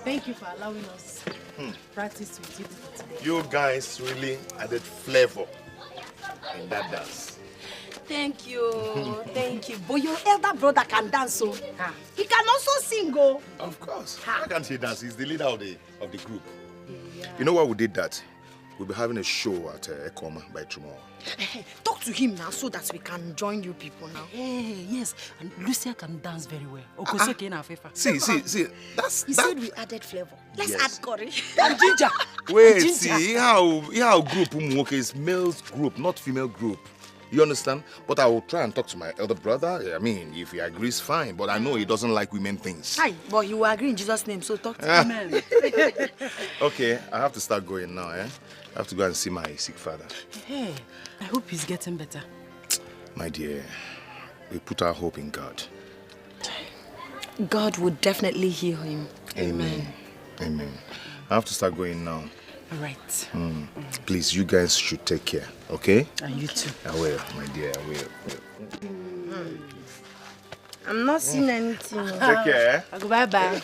Thank you for allowing us practice with you today. You guys really added flavor in that dance. Thank you, thank you. But your elder brother can dance, so he can also sing, oh. Of course. Why can't he dance? He's the leader of the group. Yeah. You know why we did that? We'll be having a show at Ekoma by tomorrow. Hey, talk to him now so that we can join you people now. Hey, yes, and Lucia can dance very well. See, that's... He said we added flavor. Let's add curry. And ginger. Wait, and ginger. see, how group Umwoke is male group, not female group. You understand? But I will try and talk to my elder brother. I mean, if he agrees, fine. But I know he doesn't like women things. Hi, but you will agree in Jesus' name, so talk to him. Okay, I have to start going now, eh? I have to go and see my sick father. Hey, I hope he's getting better. My dear, we put our hope in God. God will definitely heal him. Amen. Amen. I have to start going now. All right. Please, you guys should take care, okay? And you too. I will, my dear, I will. I'm not seeing anything. Take care. I'll go bye-bye.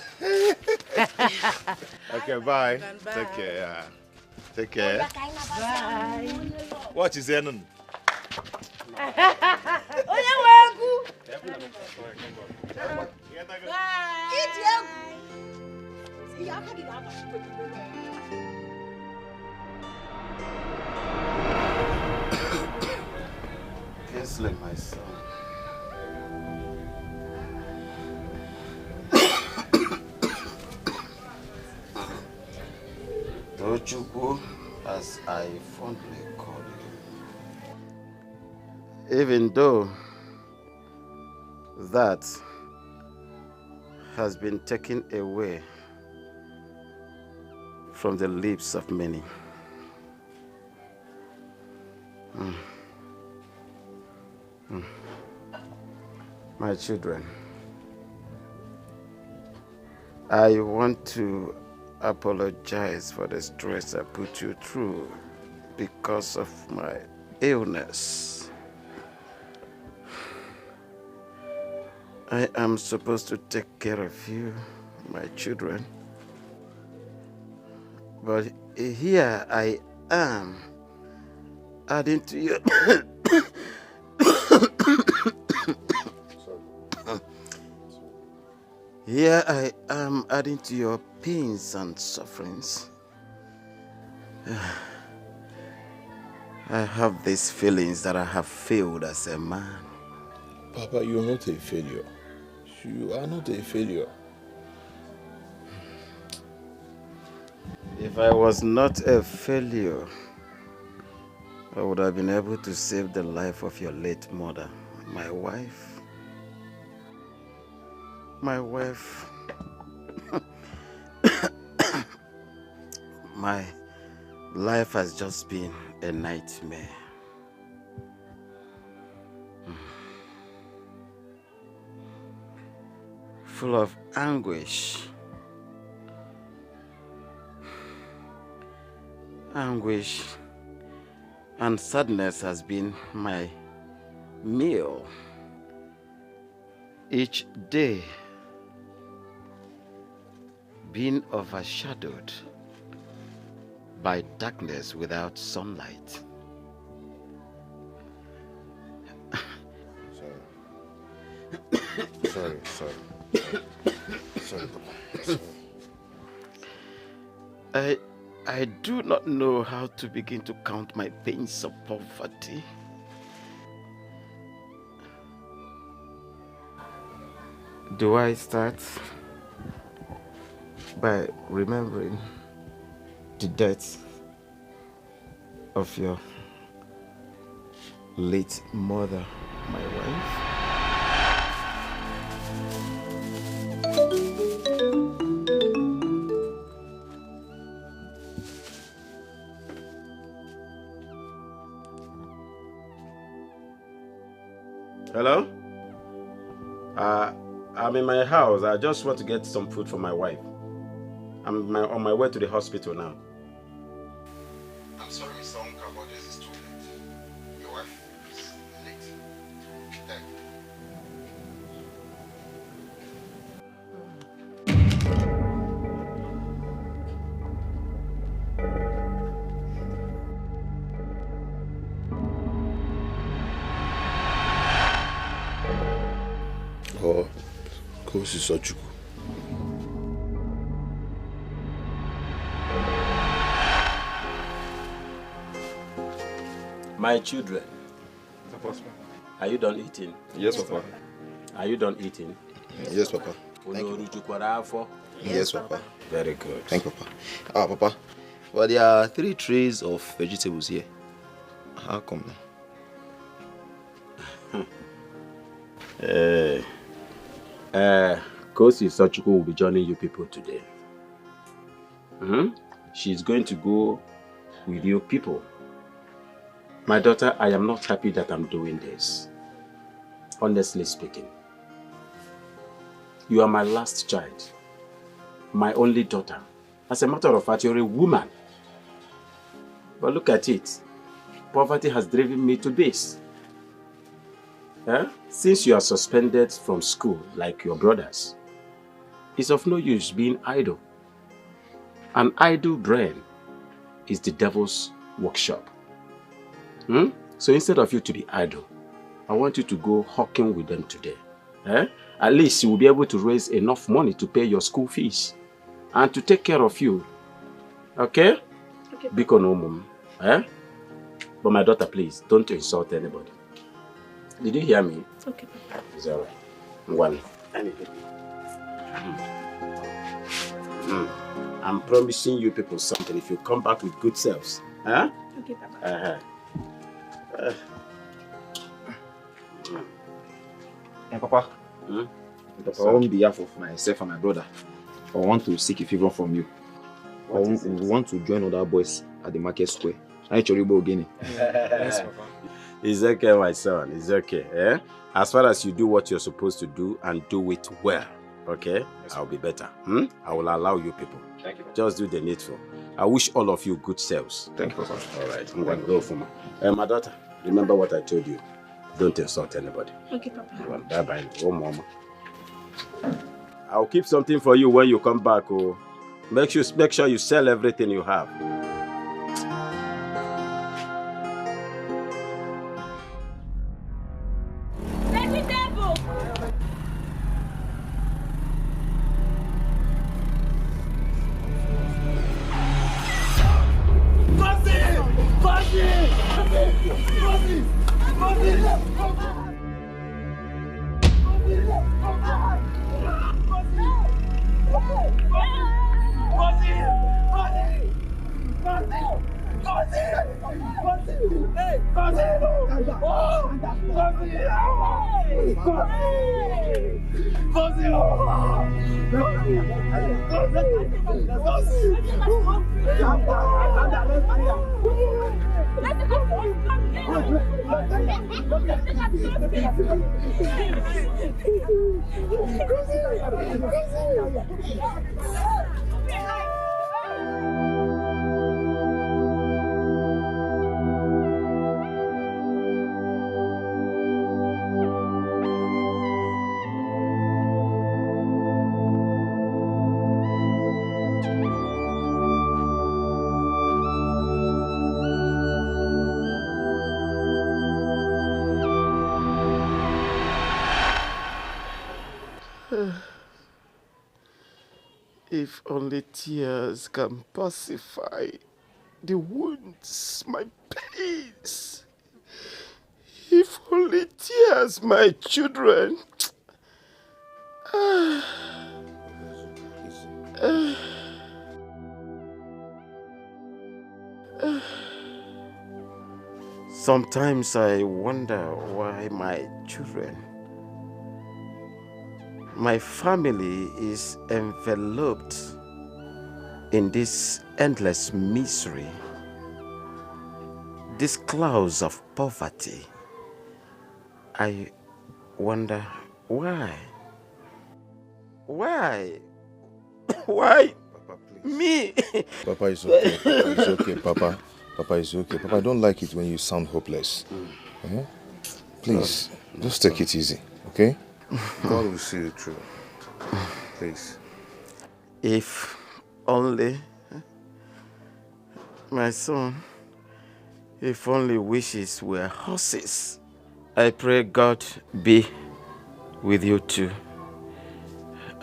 Okay, bye. Bye. Take care, yeah. Take care. Bye. What is there? Kinsley, my son. Tochukwu, as I fondly call you. Even though that has been taken away from the lips of many. My children, I want to apologize for the stress I put you through because of my illness. I am supposed to take care of you, my children, but here I am adding to your Here I am adding to your pains and sufferings. I have these feelings that I have failed as a man. Papa, you're not a failure. You are not a failure. If I was not a failure, I would have been able to save the life of your late mother, my wife. My wife, my life has just been a nightmare. Full of anguish. Anguish and sadness has been my meal each day, being overshadowed by darkness without sunlight. Sorry, Papa. Sorry. I do not know how to begin to count my pains of poverty. Do I start by remembering the death of your late mother, my wife? Hello? I'm in my house. I just want to get some food for my wife. I'm on my way to the hospital now. I'm sorry, Mr. Onka, but this is too late. Your wife is late. Or Kosi Sochuku. My children, are you done eating? Yes, Papa. Are you done eating? Yes, Papa. Yes, Papa. Very good. Thank you, Papa. Papa. Well, there are 3 trays of vegetables here. How come now? Kosi Sochuku will be joining you people today. She's going to go with you people. My daughter, I am not happy that I'm doing this. Honestly speaking. You are my last child. My only daughter. As a matter of fact, you're a woman. But look at it. Poverty has driven me to this. Since you are suspended from school like your brothers, it's of no use being idle. An idle brain is the devil's workshop. So instead of you to be idle, I want you to go hawking with them today. At least you will be able to raise enough money to pay your school fees and to take care of you. Okay? Okay. Biko no mum. But my daughter, please, don't insult anybody. Did you hear me? Okay. It's all right. One. I'm promising you people something if you come back with good selves. Okay, Papa. And Papa, Papa, on behalf of myself and my brother, I want to seek a favor from you. We want to join other boys at the market square. Yes, Papa. It's okay, my son. It's okay. As far as you do what you're supposed to do and do it well, okay? Yes, I'll be better. I will allow you people. Thank you, Papa. Just do the needful. I wish all of you good selves. Thank you, Papa. All right, I'm going to go for my... my daughter, remember what I told you. Don't insult anybody. Okay, Papa. Bye-bye. Oh, Mama. I'll keep something for you when you come back. Oh, make sure you sell everything you have. If only tears can pacify the wounds, my pains. If only tears, my children. Sometimes I wonder why my children, my family is enveloped in this endless misery, these clouds of poverty. I wonder why. Why? Why? Papa, please. Me? Papa, it's okay. Papa, it's okay, Papa. Papa, it's okay. Papa, I don't like it when you sound hopeless. Please, just take it easy, okay? God will see you through. Please. If only my son, if only wishes were horses. I pray God be with you too.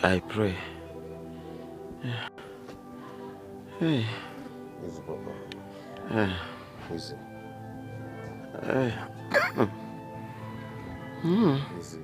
I pray. Hey. Easy, Papa. Easy. Easy.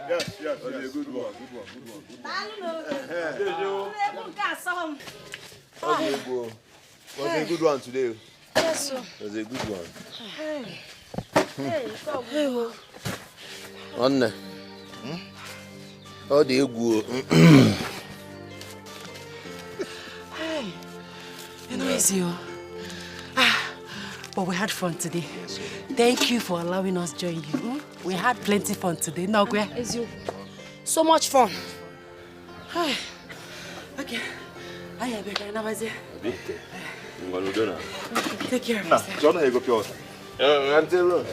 Yes. That's a good one. Was a good one today. Yes, sir. Was a good one. Hey, go. Onne. Oh, the good. You know, it's you. But we had fun today. Thank you for allowing us to join you. We had plenty fun today. No, Gwe. It's you. So much fun. Okay. I have a now, is it? Take care of Nah, yourself. John, I go pure. Until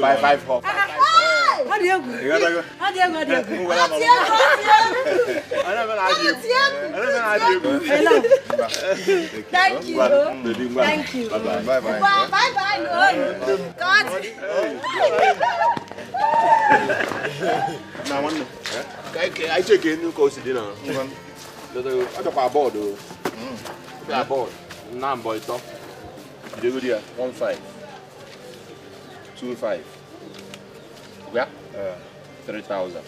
five hop. How do you go? How do you go? Hello. Thank you. Thank you. Bye. Bye. God. Now one. I check in new course dinner. I got our board. Our board. Now boy top. You go there 15. 25. Yeah. 3,000.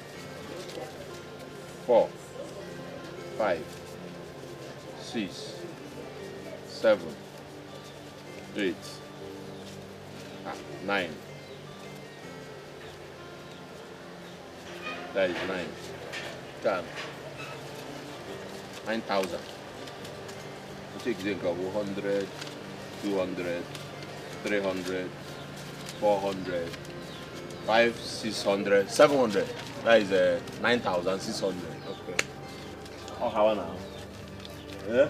4. 5. 6. 7. 8. 9. That is 9. 10. 9,000. You take the 100, 200, 300, 400, 500, 600, 700. That is 9,600. Okay. Oh, how now? Yeah?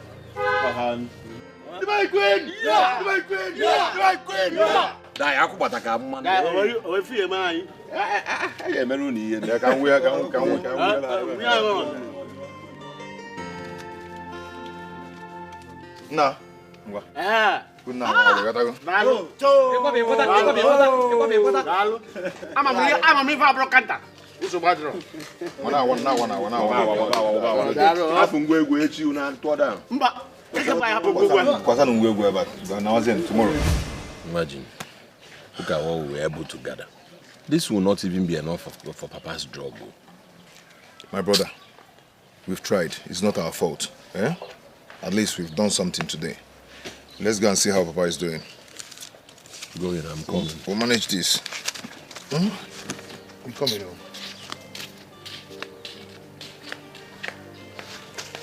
My queen! Yeah! My queen! Yeah! My queen! Yeah! Die, aku bataka man. O fi mai. Yeah, meloni. Can we? Nah. Good night. Lalu. Ama mi fa bro kanta. Uso badro. Wana. Afu ngwegwe echi una ntoda. Mba. Kwasa ngwegwe but now tomorrow. Imagine, look at what we were able to gather. This will not even be enough for Papa's job. My brother, we've tried. It's not our fault. Eh? At least we've done something today. Let's go and see how Papa is doing. Go in, I'm coming. We'll manage this. I'm coming home.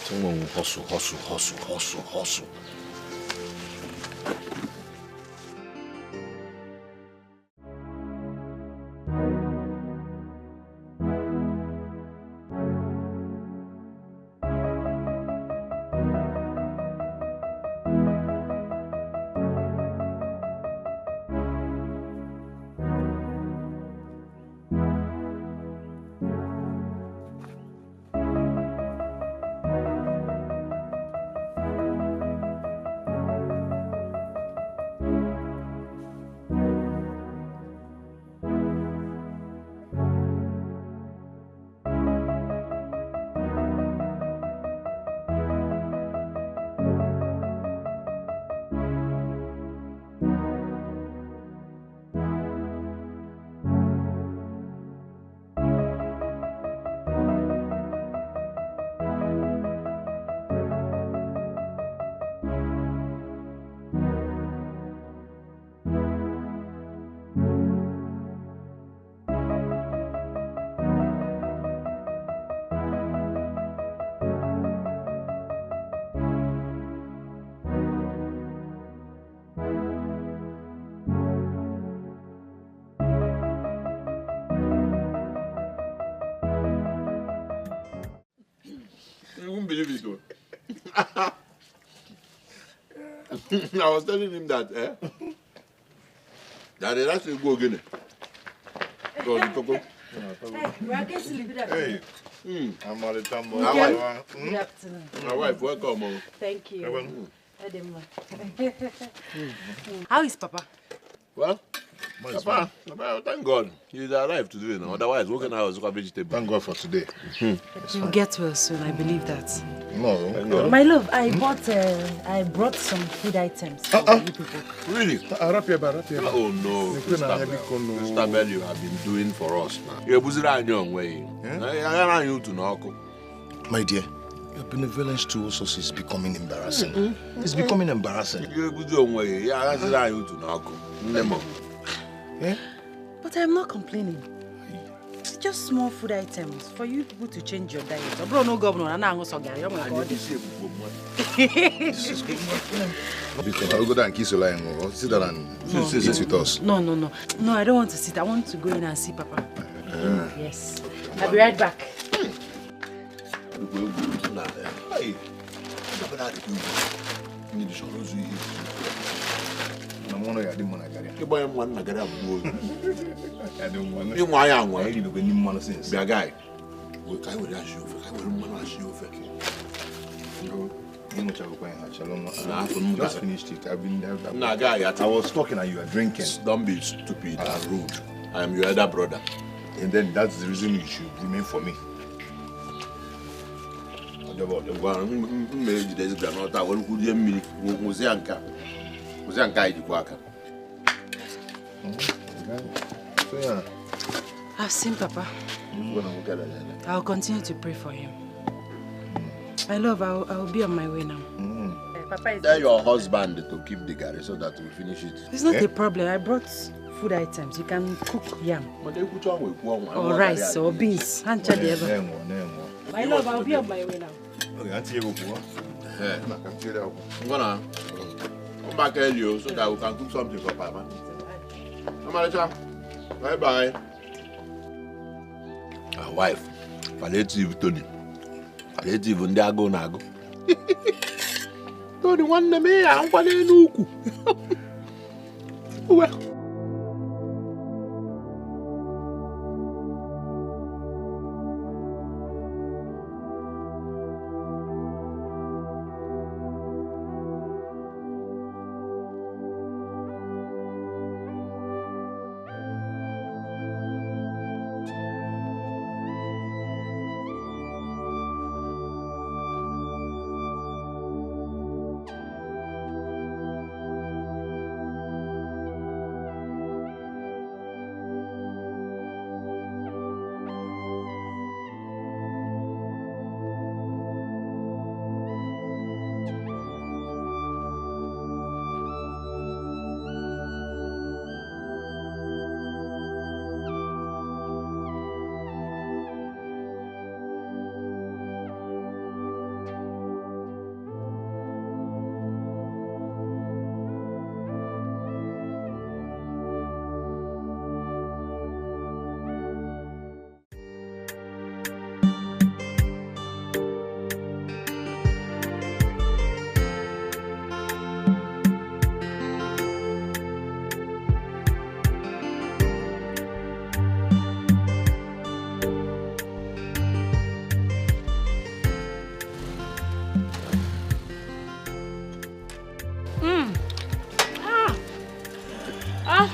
Someone will hustle. You won't believe it though. I was telling him that, that they actually go again. So the cocoa. Hey, I'm Marital. Good afternoon. My wife, welcome. Thank you. How is Papa? Well, Papa, thank God. He's alive today now. Otherwise, what can I was a vegetable? Thank God for today. You'll get well soon, I believe that. No. My love, I brought some food items for you people. Really? Oh no, Mr. Bell, you have been doing for us now. You're busy on your way. I you to knock. My dear, your benevolence to us is becoming embarrassing. It's becoming embarrassing. You're busy on way. Yeah, I you to knock. But I'm not complaining. It's just small food items for you people to change your diet. Bro, no governor, I'm not going to go. This is good. Because I'll go down and kiss your line. Sit down and eat with us. No, I don't want to sit. I want to go in and see Papa. Yes. I'll be right back. Just finished it. I've been there. I was talking and you were drinking. Don't be stupid and rude. I am your elder brother. And then that's the reason you should remain for me. I've seen Papa. I'll continue to pray for him. My love, I'll be on my way now. Papa is... Tell your husband to keep the garri so that we finish it. It's not a problem. I brought food items. You can cook yam. Or rice or beans. My love, I'll be on my way now. I'm gonna come back early so that we can cook something for Papa. Marital, bye-bye. Our wife, palliative Tony. Palliative Ndiago Nago. Tony, one me, I'm going to well.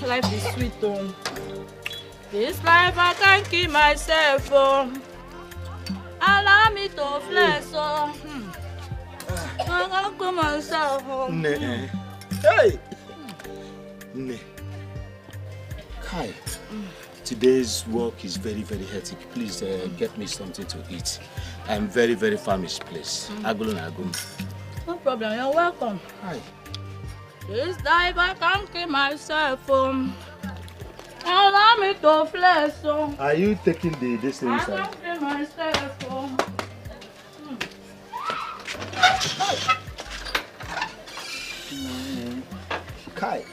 Life is sweet, oh. This life I can't keep myself, oh. Allow me to flex, oh. I can't keep myself, oh. Hey! Kai, today's work is very, very hectic. Please get me something to eat. I'm very, very famished, please. No problem, you're welcome. Hi. This life I can't keep myself, oh. Allow me to flex, oh. Are you taking this I inside? can't keep myself, oh. Kai.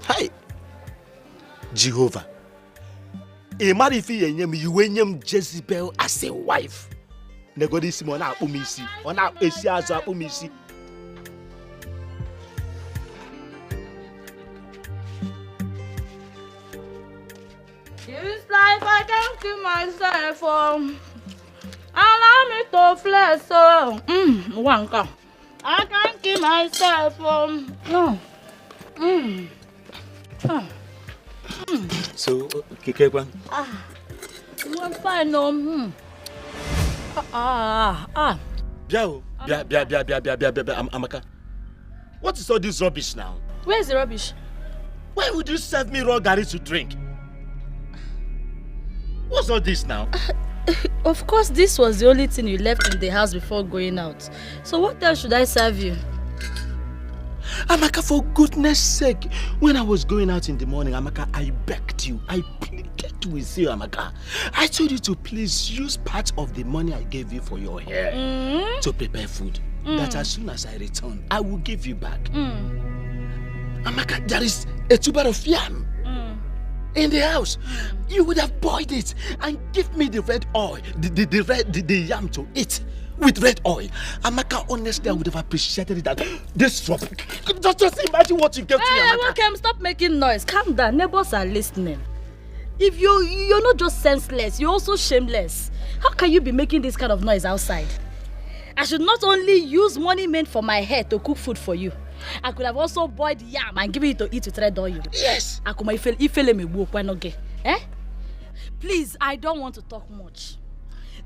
Hi. Jehovah. A man if you name Jezebel as a wife. Negodisi ona umisi. Ona esi aza umisi. This life I can't keep myself, oh. Allow me to flex, oh. Wanka. I can't keep myself, oh. No. So, Kikekwan? I'm fine, no. Amaka. What is all this rubbish now? Where's the rubbish? Why would you serve me raw gari to drink? What's all this now? Of course, this was the only thing you left in the house before going out. So what else should I serve you? Amaka, for goodness sake, when I was going out in the morning, Amaka, I begged you, I pleaded with you, Amaka. I told you to please use part of the money I gave you for your hair to prepare food. That as soon as I return, I will give you back. Amaka, there is a tuber of yam in the house. You would have boiled it and give me the red oil, the yam to eat. With red oil. Amaka, honestly, I would have appreciated it that this trouble. Just imagine what you gave to me, Amaka. Hey, stop making noise. Calm down. Neighbors are listening. If you're not just senseless, you're also shameless. How can you be making this kind of noise outside? I should not only use money meant for my hair to cook food for you. I could have also boiled yam and given it to eat with red oil. Yes. Please, I don't want to talk much.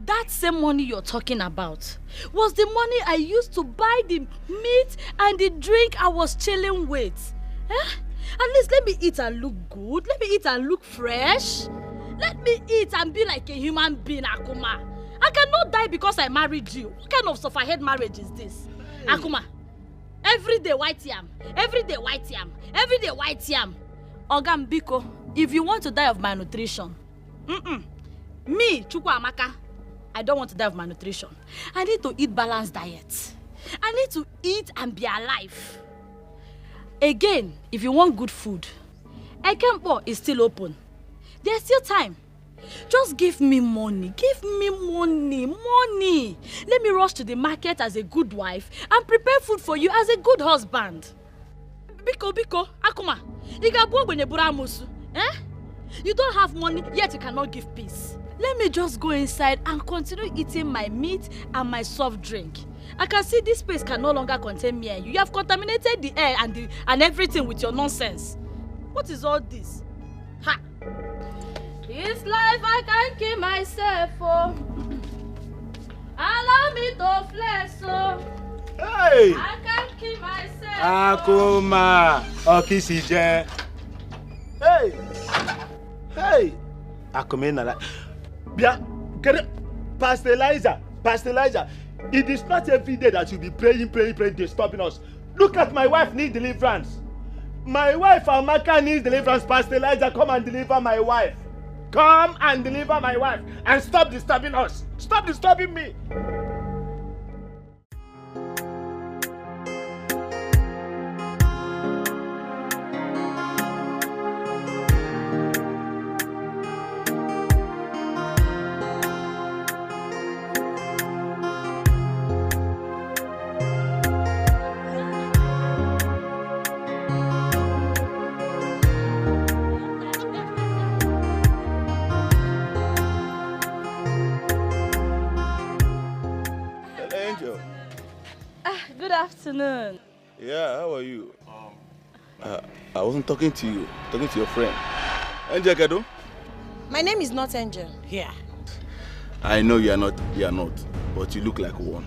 That same money you're talking about was the money I used to buy the meat and the drink I was chilling with. At least let me eat and look good. Let me eat and look fresh. Let me eat and be like a human being, Akuma. I cannot die because I married you. What kind of sufferhead marriage is this? Akuma, everyday white yam. Everyday white yam. Everyday white yam. Ogam Biko, if you want to die of malnutrition, me, Chukwu Amaka, I don't want to die of malnutrition. I need to eat balanced diet. I need to eat and be alive. Again, if you want good food, Ekempo is still open. There's still time. Just give me money. Give me money. Money. Let me rush to the market as a good wife and prepare food for you as a good husband. Biko, Akuma. You don't have money, yet you cannot give peace. Let me just go inside and continue eating my meat and my soft drink. I can see this space can no longer contain me and you. You have contaminated the air and everything with your nonsense. What is all this? Ha! This life I can't keep myself for. Allow me to flex so. Hey! I can't keep myself. Akuma, Okisije. Hey! Akuma. Bia, Pastor Elijah, it is not every day that you'll be praying, disturbing us. Look at my wife needs deliverance. My wife, Amaka, needs deliverance. Pastor Elijah, come and deliver my wife. Come and deliver my wife and stop disturbing us. Stop disturbing me. Good afternoon. Yeah, how are you? I wasn't talking to you, talking to your friend. Angel Kado? My name is not Angel. Yeah. I know you are not, but you look like one.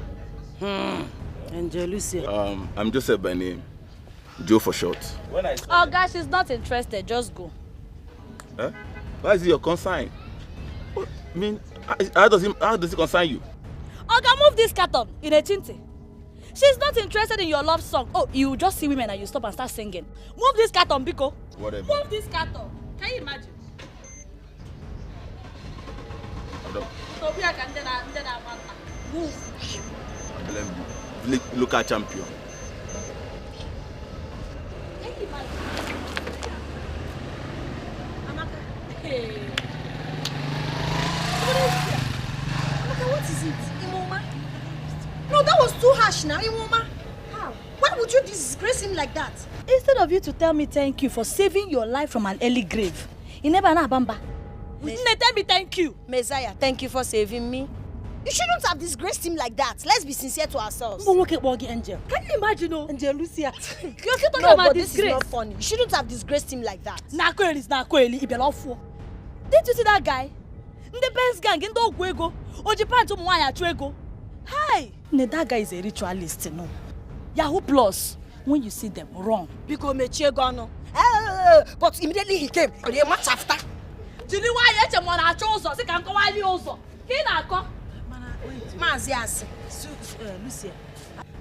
Angel Lucia. I'm Joseph by name. Joe for short. Oh gosh, she's not interested. Just go. Huh? Why is it your consign? I mean, how does it concern you? Oga, move this carton in a chinte. She's not interested in your love song. Oh, you just see women and you stop and start singing. Move this carton, Biko. Whatever. Move this carton. Can you imagine? Move. Local champion. Can you imagine? Amaka. Hey. What is it? Imoma? No, that was too harsh now, Imoma. How? Why would you disgrace him like that? Instead of you to tell me thank you for saving your life from an early grave, you never know Bamba. Tell me thank you. Messiah, thank you for saving me. You shouldn't have disgraced him like that. Let's be sincere to ourselves. Angel. Can you imagine? Angel Lucia. You're still talking no, about but disgrace. This is not funny. You shouldn't have disgraced him like that. Didn't you see that guy? The Benz gang in the Ogwego. Ojipan to Mwaya Chuego. Hi! That guy is a ritualist, no? Yahoo Plus. When you see them, wrong. Because Mechegano. But immediately he came. A month after. Lucia,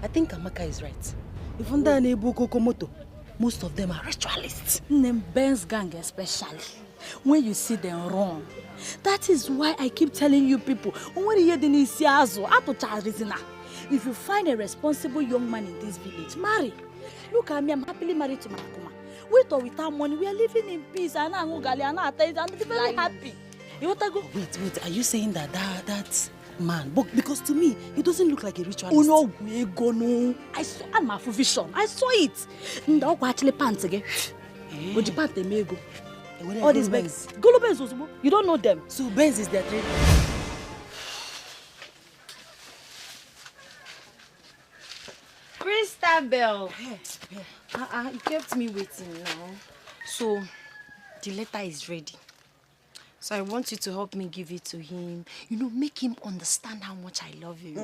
I think Amaka is right. Even though Kokomoto, most of them are ritualists. Benz gang especially. When you see them wrong. That is why I keep telling you people, if you find a responsible young man in this village, marry. Look at me, I'm happily married to my Akuma. With or without money, we are living in peace and I'm very happy. You want to go? Wait, are you saying that man? Because to me, he doesn't look like a ritualist. Oh no, we go no. I saw my vision. I saw it. No, actually pants again. But the pants they may go. All these Benz. Golo Benz also. You don't know them. So Benz is their trade. Christabel. You kept me waiting now. So, the letter is ready. So I want you to help me give it to him. You know, make him understand how much I love you.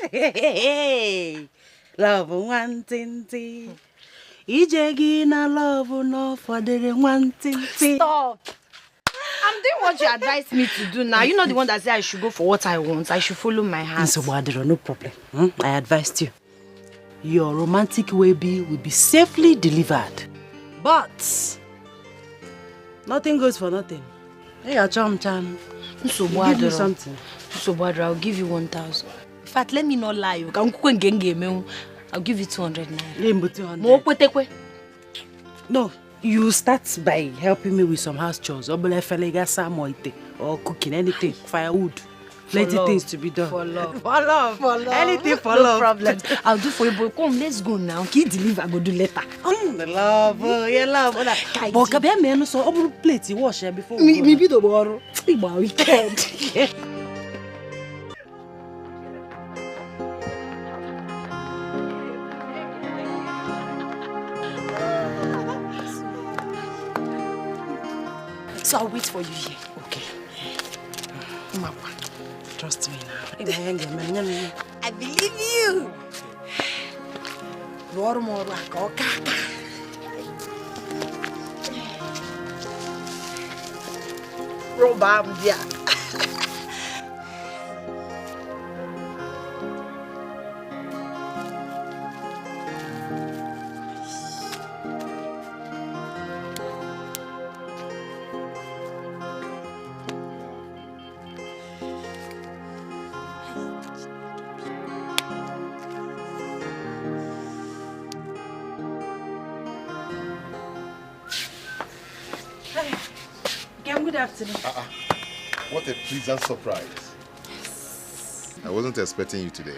Okay. Love one thing. Ijegi na love no for the one thing. Stop. I'm doing what you advised me to do now. You're not the one that said I should go for what I want. I should follow my heart. So, no problem. I advised you. Your romantic baby will be safely delivered. But nothing goes for nothing. Hey, Chan. So give you something. So I'll give you 1,000. In fact, let me not lie. I'll give you 200 naira. No, you start by helping me with some house chores. Or cooking, anything, firewood. Plenty things to be done. For love. For love. Anything for no love. No problem. I'll do for you, boy. Come, let's go now. Can you deliver? Go do later. The love. Yeah, love. But can be a so open plate you wash here before. Maybe the borrow. My weekend. So I'll wait for you here. Okay. Mama. Trust me now. I believe you. Good afternoon. What a pleasant surprise. I wasn't expecting you today.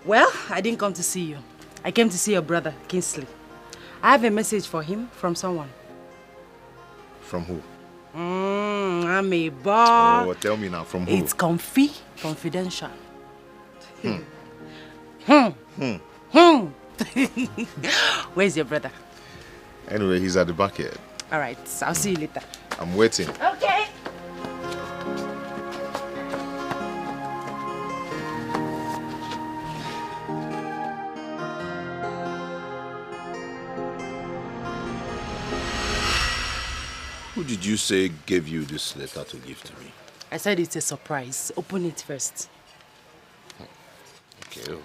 Well, I didn't come to see you. I came to see your brother, Kingsley. I have a message for him from someone. From who? I'm a boy. Oh, tell me now, from who? It's confidential. Where's your brother? Anyway, he's at the back here. All right, I'll see you later. I'm waiting. Okay. Who did you say gave you this letter to give to me? I said it's a surprise. Open it first. Okay.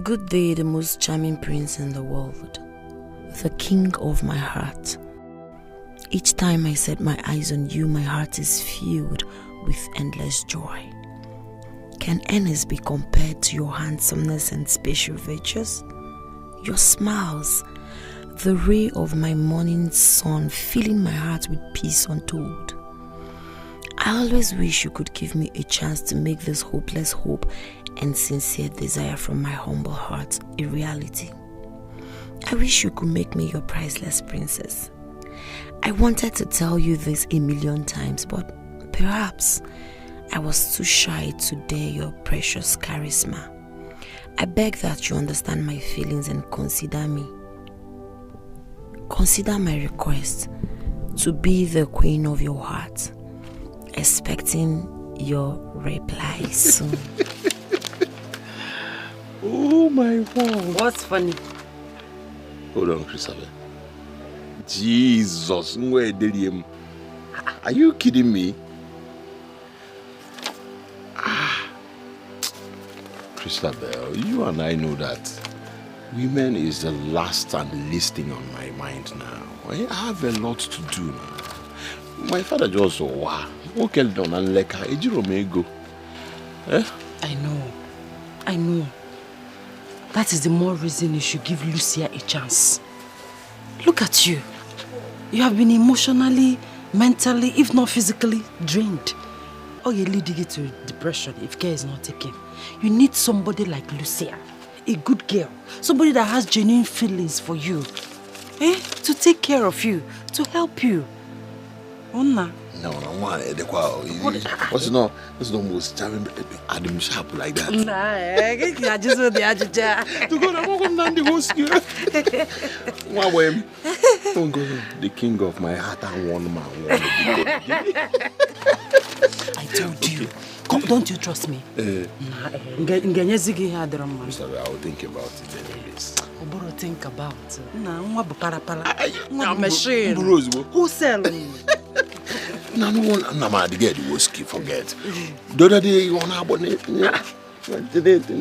Good day, the most charming prince in the world, the king of my heart. Each time I set my eyes on you, my heart is filled with endless joy. Can Ernest be compared to your handsomeness and special virtues? Your smiles, the ray of my morning sun, filling my heart with peace untold. I always wish you could give me a chance to make this hopeless hope and sincere desire from my humble heart a reality. I wish you could make me your priceless princess, I wanted to tell you this a million times, but perhaps I was too shy to dare your precious charisma. I beg that you understand my feelings and consider me. Consider my request to be the queen of your heart, expecting your reply soon. Oh my God. What's funny? Hold on, Christopher. Jesus, are you kidding me? Christabel, you and I know that women is the last and least thing on my mind now. I have a lot to do now. My father just okay down and like go. I know. That is the more reason you should give Lucia a chance. Look at you. You have been emotionally, mentally, if not physically, drained. Or you're leading you to depression if care is not taken. You need somebody like Lucia, a good girl, somebody that has genuine feelings for you, to take care of you, to help you. Onna. No, what's not most charming Adam Sharp like that. Nah, I just want the agita. To go down the whole skill. Don't go, the king of my heart and one man. I told you. Come, don't you trust me? Sorry, I will think about it anyways. Oboro, think about it. Nah, machine. Who selling? No, I'm not get the whiskey, forget. The other day, you want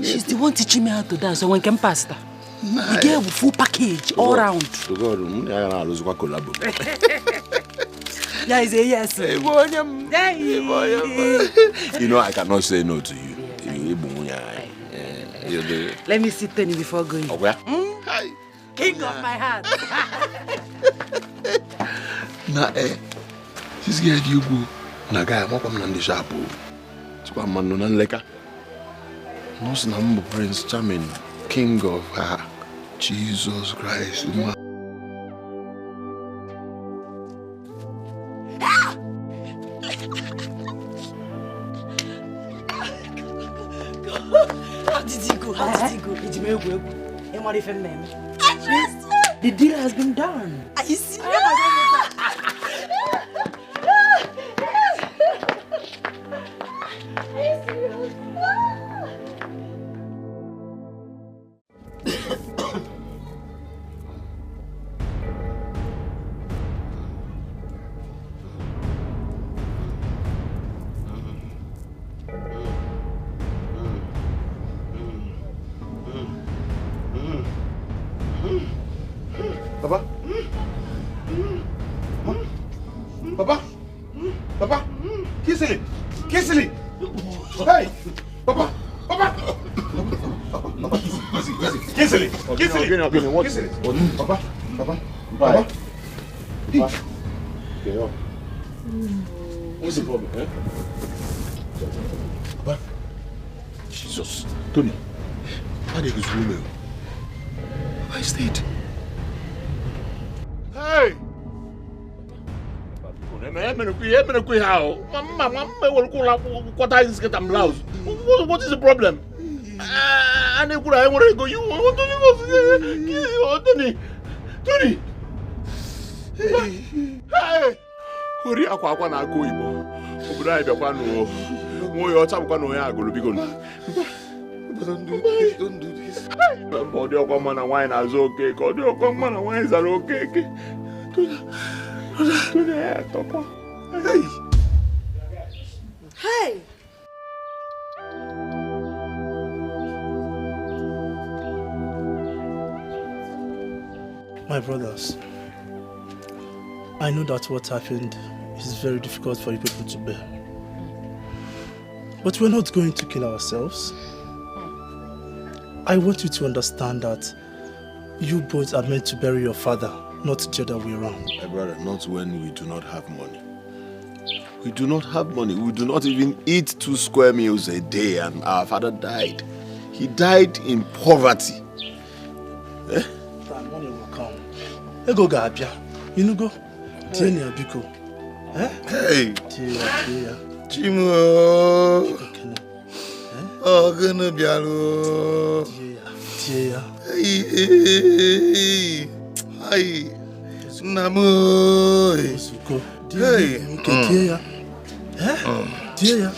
she's the one teaching me how to dance, so when can pasta. The girl with full package, all round. To God, I lose what collab. Yeah, yes. You know, I cannot say no to you. Let me sit Tony before going. Okay. King of my heart. Nah, this girl you go. Na guy, I'm coming on the shop. So I'm man on leka. No number Prince Charming, King of her. Jesus Christ. How did he go? The deal has been done. Are you serious? Papa, kiss it. Hey, Papa. Kiss it. Papa. What's the problem, Papa. Jesus. Tony. How did this woman? I stayed. Hey! What is the problem? Tony! Hey! Hurry akwa na go Igbo. Obodo anyị bịakwa no. Nwo ya ọcha bụkwa no ya agụrụ biko. Don't do this. Body okwa mana wine azo okay. Body okwa mana wine zaro okay. Hey! My brothers, I know that what happened is very difficult for you people to bear. But we're not going to kill ourselves. I want you to understand that you both are meant to bury your father, not the other way around. My brother, not when we do not have money. We do not have money. We do not even eat 2 square meals a day, and our father died. He died in poverty. That money will come. Go Gabia. You know go. Tienia Biko. Hey. Tia. Chimo. Oh, gonna be alone. Tia. Hey. Hey. Namo. Hey. Tia. Tia.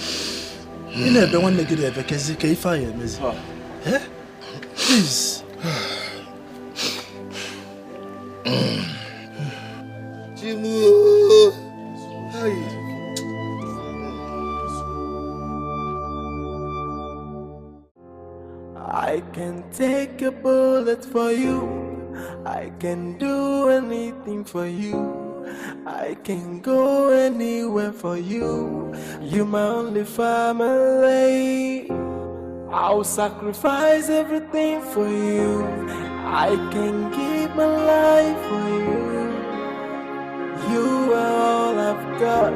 You never want to get a vacancy. Please. Chimo. Hey. I can take a bullet for you. I can do anything for you. I can go anywhere for you. You're my only family. I'll sacrifice everything for you. I can give my life for you. You are all I've got.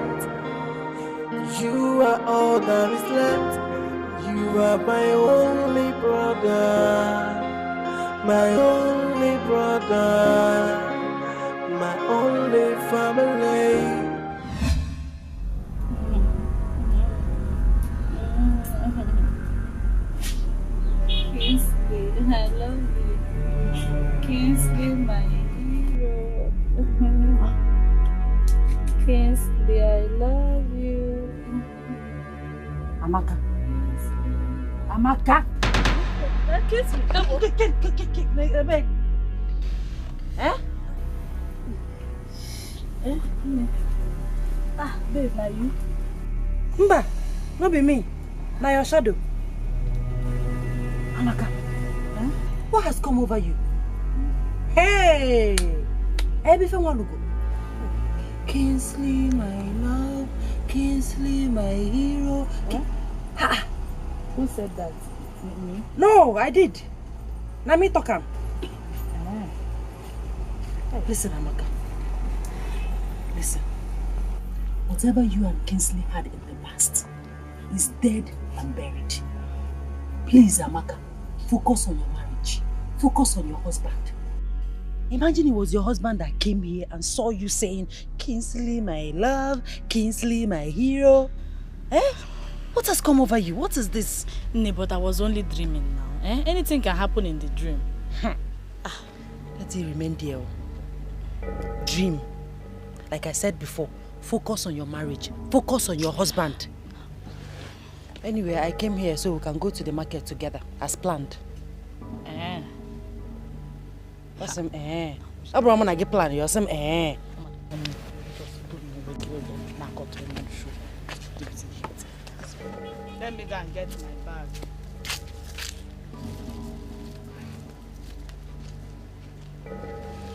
You are all that is left. You are my only brother. My only brother. My only family. Kingsley, I love you. Kingsley, my hero. Kingsley, I love you. Amaka. Amaka. Kingsley, come on. Babe. Babe, now you? Mba, no be me. Now your shadow. Amaka, what has come over you? Hey! Everything want to go. Kingsley, my love. Kingsley, my hero. Who said that? Me? No, I did. Now me talk am. Listen, Amaka. Listen. Whatever you and Kingsley had in the past is dead and buried. Please, Amaka, focus on your marriage. Focus on your husband. Imagine it was your husband that came here and saw you saying, Kingsley, my love, Kingsley, my hero. What has come over you? What is this? Nee, but I was only dreaming now. Anything can happen in the dream. Let it remain there. Dream. Like I said before, focus on your marriage. Focus on your husband. Anyway, I came here so we can go to the market together, as planned. What's some Abraham, I get plan. You're some Let me go and get my bag.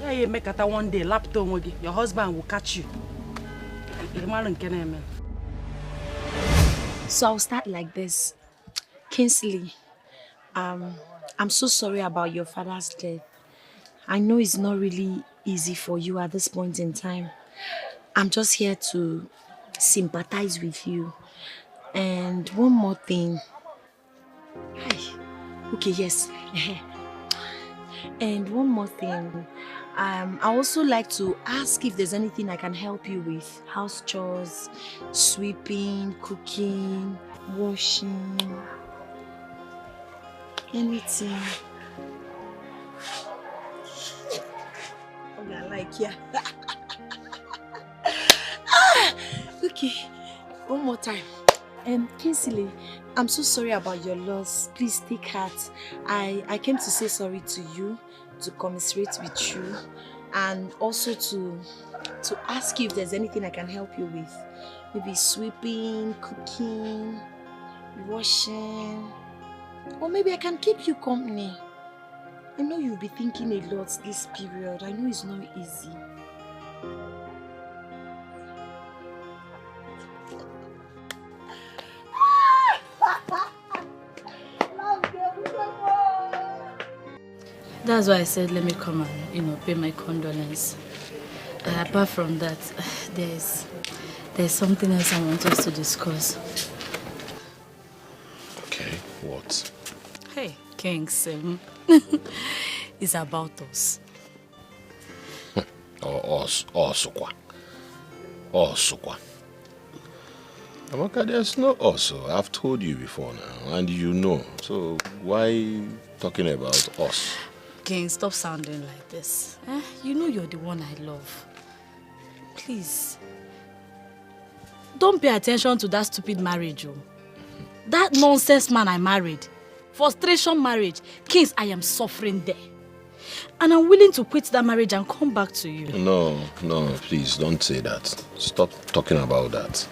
Yeah, you make it one day, laptop, your husband will catch you. So I'll start like this. Kingsley, I'm so sorry about your father's death. I know it's not really easy for you at this point in time. I'm just here to sympathize with you. And one more thing. Okay, yes. And one more thing. I also like to ask if there's anything I can help you with. House chores, sweeping, cooking, washing, anything. I like ya. Okay, one more time. Kingsley, I'm so sorry about your loss. Please take heart. I came to say sorry to you, to commiserate with you, and also to ask you if there's anything I can help you with. Maybe sweeping, cooking, washing, or maybe I can keep you company. I know you'll be thinking a lot this period. I know it's not easy. That's why I said let me come and, pay my condolence. Apart from that, there's something else I want us to discuss. Okay, what? Hey, Kings, it's about us. Us, what? Also, Amaka, there's no also. I've told you before now, and you know. So why talking about us? King, stop sounding like this. You know you're the one I love. Please. Don't pay attention to that stupid marriage. That nonsense man I married. Frustration marriage. Kings, I am suffering there. And I'm willing to quit that marriage and come back to you. No, please don't say that. Stop talking about that.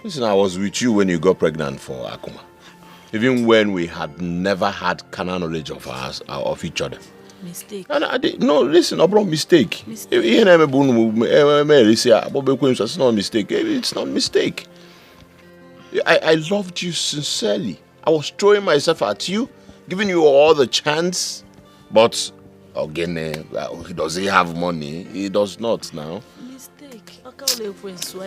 Listen, I was with you when you got pregnant for Akuma. Even when we had never had carnal knowledge of each other. Mistake. And no, listen, I brought mistake. It's not a mistake. It's not a mistake. I loved you sincerely. I was throwing myself at you, giving you all the chance. But again, does he have money? He does not now. Mistake. I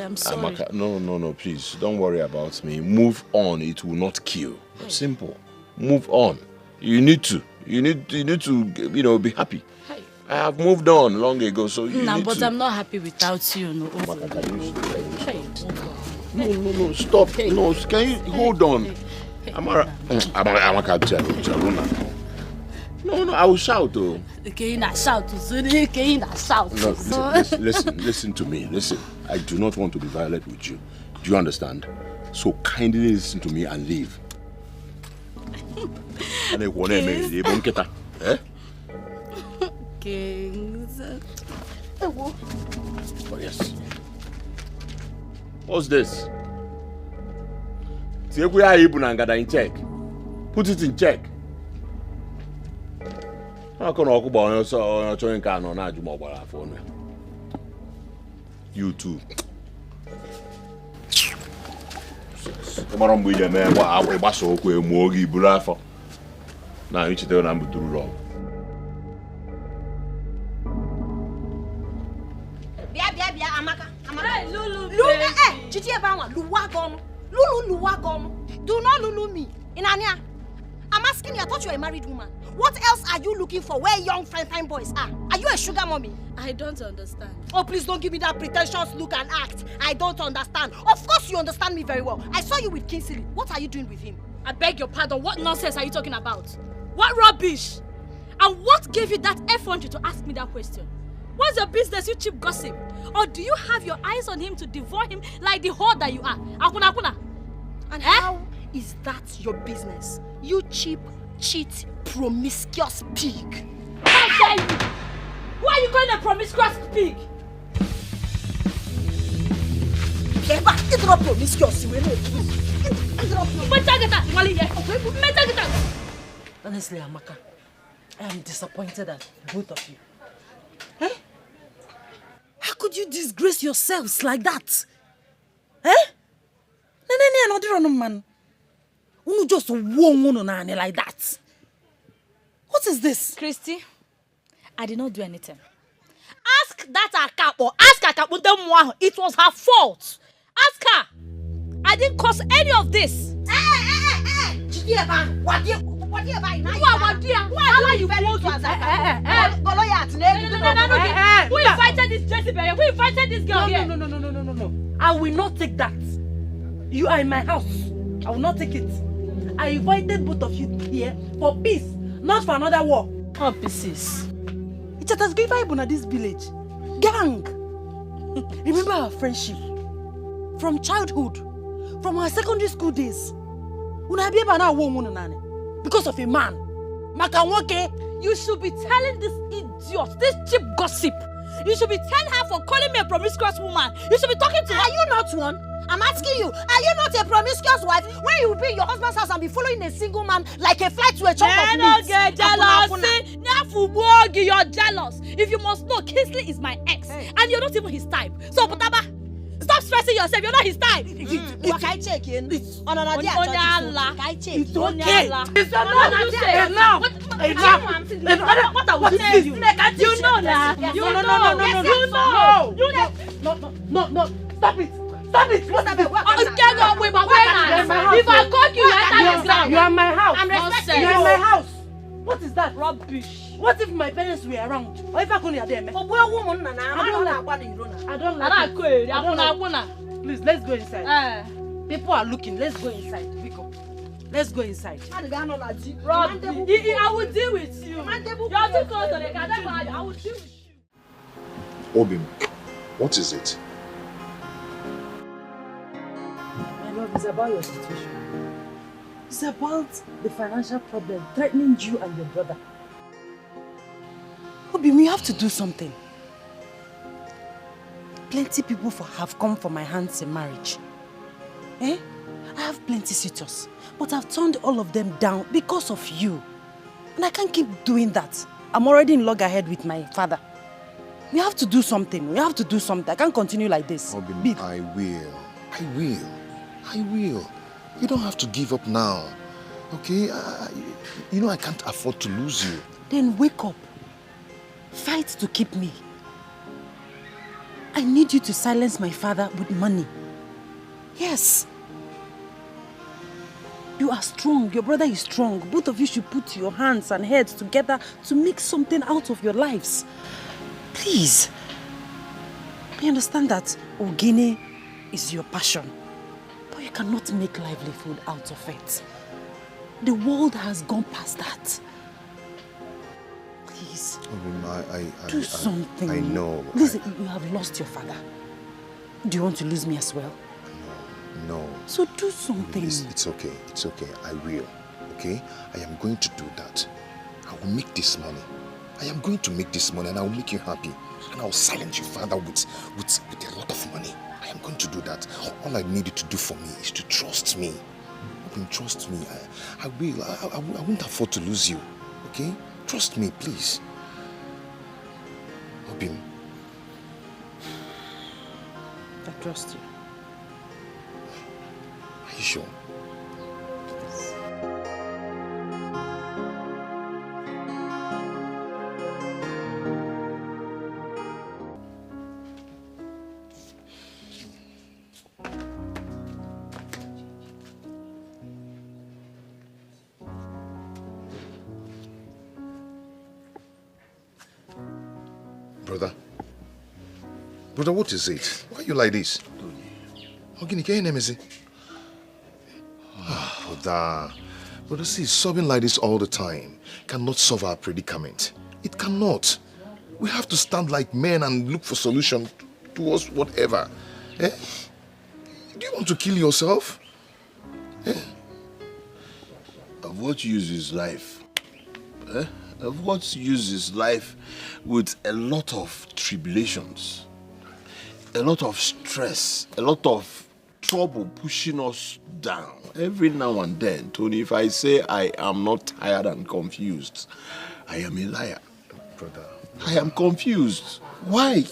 am sorry. Amaka, no, please. Don't worry about me. Move on. It will not kill. Hey. Simple. Move on. You need to, be happy. Hey. I have moved on long ago, so you need but to. I'm not happy without you. No, no, stop. Hey. No, can you hold on? Hey. Amaka, No, I will shout though. Can you not shout? Can you not shout? No, listen to me. Listen, I do not want to be violent with you. Do you understand? So kindly listen to me and leave. Kings. Oh yes. What's this? In check. Put it in check. You too. Now you tell them to wrong. Amaka. Hey, Lulu. Chiti Ebawa, Lulu. Do not Lulu me. Inania. I'm asking you, I thought you were a married woman. What else are you looking for where young fine boys are? Are you a sugar mommy? I don't understand. Oh, please don't give me that pretentious look and act. I don't understand. Of course you understand me very well. I saw you with Kingsley. What are you doing with him? I beg your pardon. What nonsense are you talking about? What rubbish? And what gave you that effrontery to ask me that question? What's your business, you cheap gossip? Or do you have your eyes on him to devour him like the whore that you are? Akuna. And how is that your business? You cheap, cheat, promiscuous pig. How dare you? Why are you calling a promiscuous pig? Honestly, Amaka, I am disappointed at both of you. Eh? How could you disgrace yourselves like that? Eh? Man. You just won like that. What is this? Christy, I did not do anything. Ask that Akapo. Ask Akapo. It was her fault. Ask her. I didn't cause any of this. Why you close to Who invited this Jezebel? Who invited this girl here? No. I will not take that. You are in my house. I will not take it. I invited both of you here for peace, not for another war. Oh, pieces. It's a Bible in this village. Gang. Remember our friendship from childhood, from our secondary school days. Because of a man. You should be telling this idiot, this cheap gossip. You should be telling her for calling me a promiscuous woman. You should be talking to her. Are you not one? I'm asking you, are you not a promiscuous wife when you will be in your husband's house and be following a single man like a fly to a chunk of meat? Get jealous. You're jealous. If you must know, Kingsley is my ex. Hey. And you're not even his type. So, Potaba, stop stressing yourself. You're not his type. It's okay. It's enough. What are we saying? You know that. No. Stop it. If I cook you, you are my house. I'm respecting you. You are my house. What is that? Rubbish. What if my parents were around? Or if I couldn't hear them? For boy woman, I don't like it. Please, let's go inside. People are looking. Let's go inside. Vico. Let's go inside. Rubbish. I will deal with you. You're too close to the car. I will deal with you. Obim, what is it? My love, it's about your situation. It's about the financial problem threatening you and your brother. Obim, we have to do something. Plenty people have come for my hands in marriage. I have plenty suitors, but I've turned all of them down because of you. And I can't keep doing that. I'm already in loggerhead with my father. We have to do something. We have to do something. I can't continue like this. Obim, I will. You don't have to give up now. Okay? You know I can't afford to lose you. Then wake up. Fight to keep me. I need you to silence my father with money. Yes. You are strong. Your brother is strong. Both of you should put your hands and heads together to make something out of your lives. Please. I understand that Ogene is your passion. But you cannot make livelihood out of it. The world has gone past that. Please. Do something. I know. Listen, you have lost your father. Do you want to lose me as well? No. So do something. It's okay. I will. Okay? I am going to do that. I will make this money. I am going to make this money and I will make you happy. And I will silence your father with a lot of money. I am going to do that. All I need you to do for me is to trust me. Trust me. I will. I won't afford to lose you. Okay? Trust me, please. Obim. I trust you. Are you sure? Brother, what is it? Why are you like this? Ogini, can you name it? Brother, see, sobbing like this all the time cannot solve our predicament. It cannot. We have to stand like men and look for solution towards whatever. Do you want to kill yourself? Of what use is life? Of what use is life with a lot of tribulations? A lot of stress, a lot of trouble pushing us down. Every now and then, Tony, if I say I am not tired and confused, I am a liar. Brother. I am confused. Why?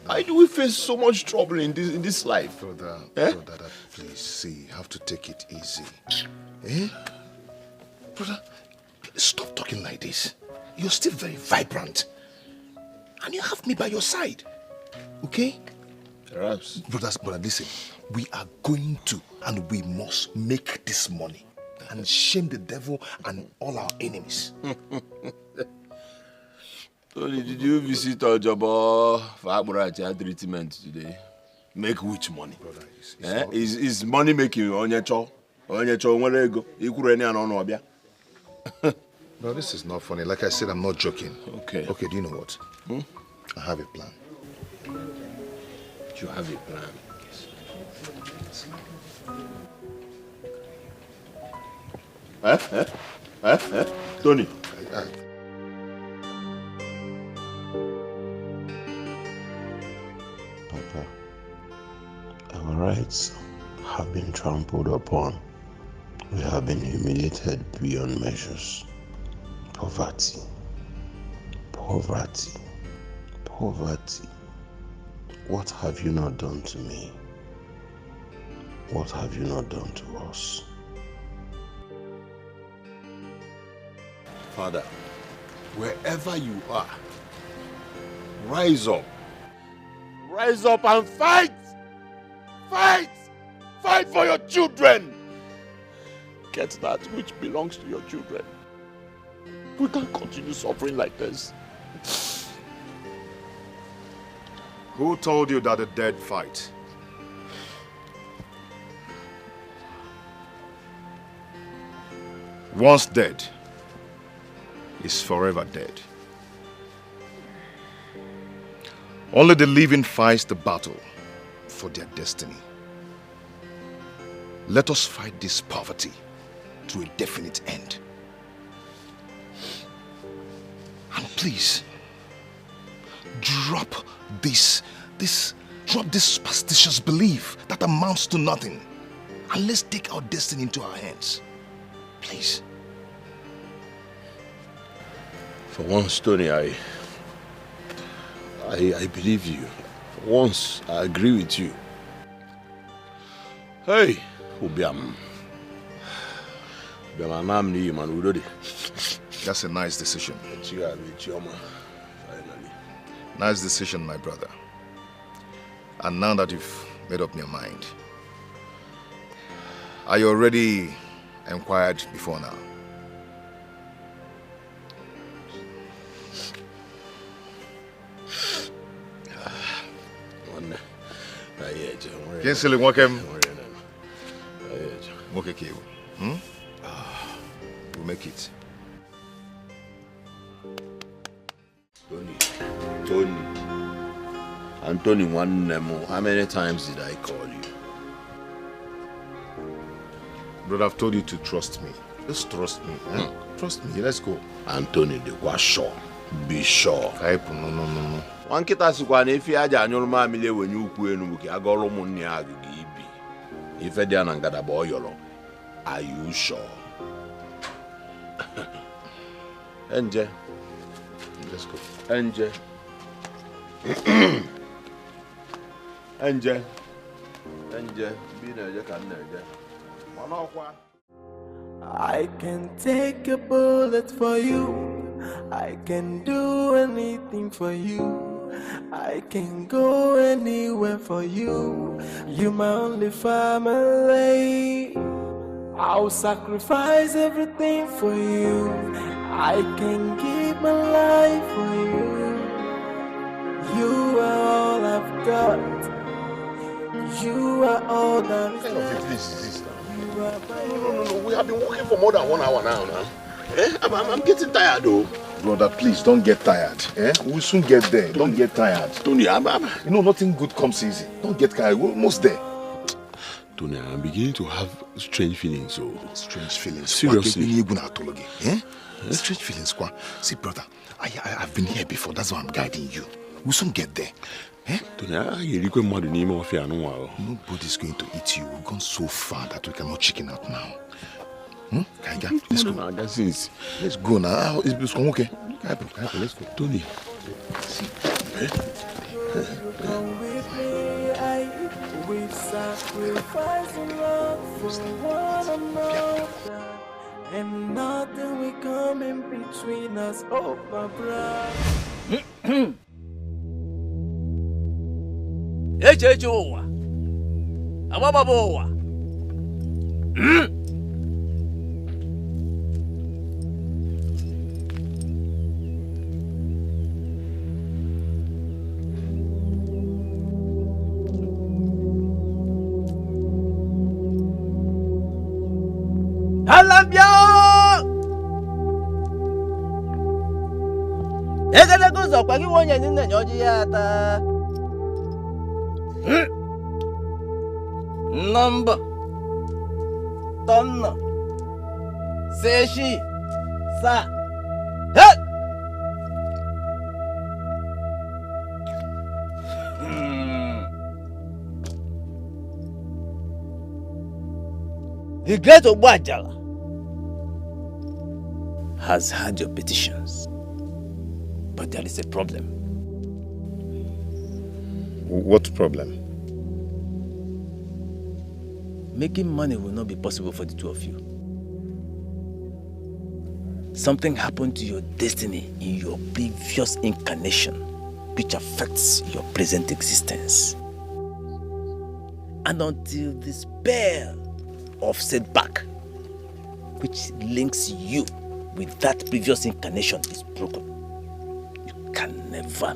Why do we face so much trouble in this life? Brother, please, see, you have to take it easy. Brother, stop talking like this. You're still very vibrant. And you have me by your side. Okay? Perhaps. Brother, listen. We are going to and we must make this money and shame the devil and all our enemies. Tony, did you visit Ojabo for Aburacha treatment today? Make which money? Brother, is money making onyecho? Onyecho nwere ikuru eni ano no obia. No, this is not funny. Like I said, I'm not joking. Okay. Okay, do you know what? I have a plan. You have a plan? Yes. Tony. Papa, our rights have been trampled upon. We have been humiliated beyond measures. Poverty. What have you not done to me? What have you not done to us? Father, wherever you are, rise up. Rise up and fight! Fight! Fight for your children! Get that which belongs to your children. We can't continue suffering like this. Who told you that the dead fight? Once dead is forever dead. Only the living fight the battle for their destiny. Let us fight this poverty to a definite end. And please, drop this superstitious belief that amounts to nothing. And let's take our destiny into our hands. Please. For once, Tony, I believe you. For once, I agree with you. Hey, Ubiam. That's a nice decision. Nice decision, my brother. And now that you've made up your mind, are you already inquired before now? Kinsley, welcome. We'll make it. Tony. Anthony, how many times did I call you? Brother, I've told you to trust me. Just trust me. Trust me. Let's go. Anthony, they were sure. Be sure. No. One kita sikwana if you aja anyoro mamile when you ku enu ki agoro munni agigi ibi. Ife dia na ngada boyolo. Are you sure? Enje. Let's go. Enje. Enje. Bi na eje kan na eje. Manokwa. I can take a bullet for you. I can do anything for you. I can go anywhere for you. You're my only family. I'll sacrifice everything for you. I can give my life for you. You are all I've got. You are all that What kind of a place is this now? No. We have been working for more than 1 hour now. I'm getting tired though. Brother, please don't get tired. We'll soon get there. Don't get tired. Tony, you know, nothing good comes easy. Don't get tired. We're almost there. Tony, I'm beginning to have strange feelings. So. Strange feelings? Seriously. Strange feelings. See, brother, I've been here before. That's why I'm guiding you. We'll soon get there. Nobody's going to eat you. We've gone so far that we cannot chicken out now. Let's go. Let's go now. It's okay. Let's go. Tony. Come with me, we sacrifice love for one another, and nothing will come in between us, oh my brother. Echechuwa. Abababowa. Alambia! Egele kuzo kwa kiwonye nine nyoji yata. Number Tonna Seshi Sa Hey! The great Obajala has heard your petitions, but there is a problem. What problem? Making money will not be possible for the two of you. Something happened to your destiny in your previous incarnation, which affects your present existence. And until the spell of setback, which links you with that previous incarnation is broken, you can never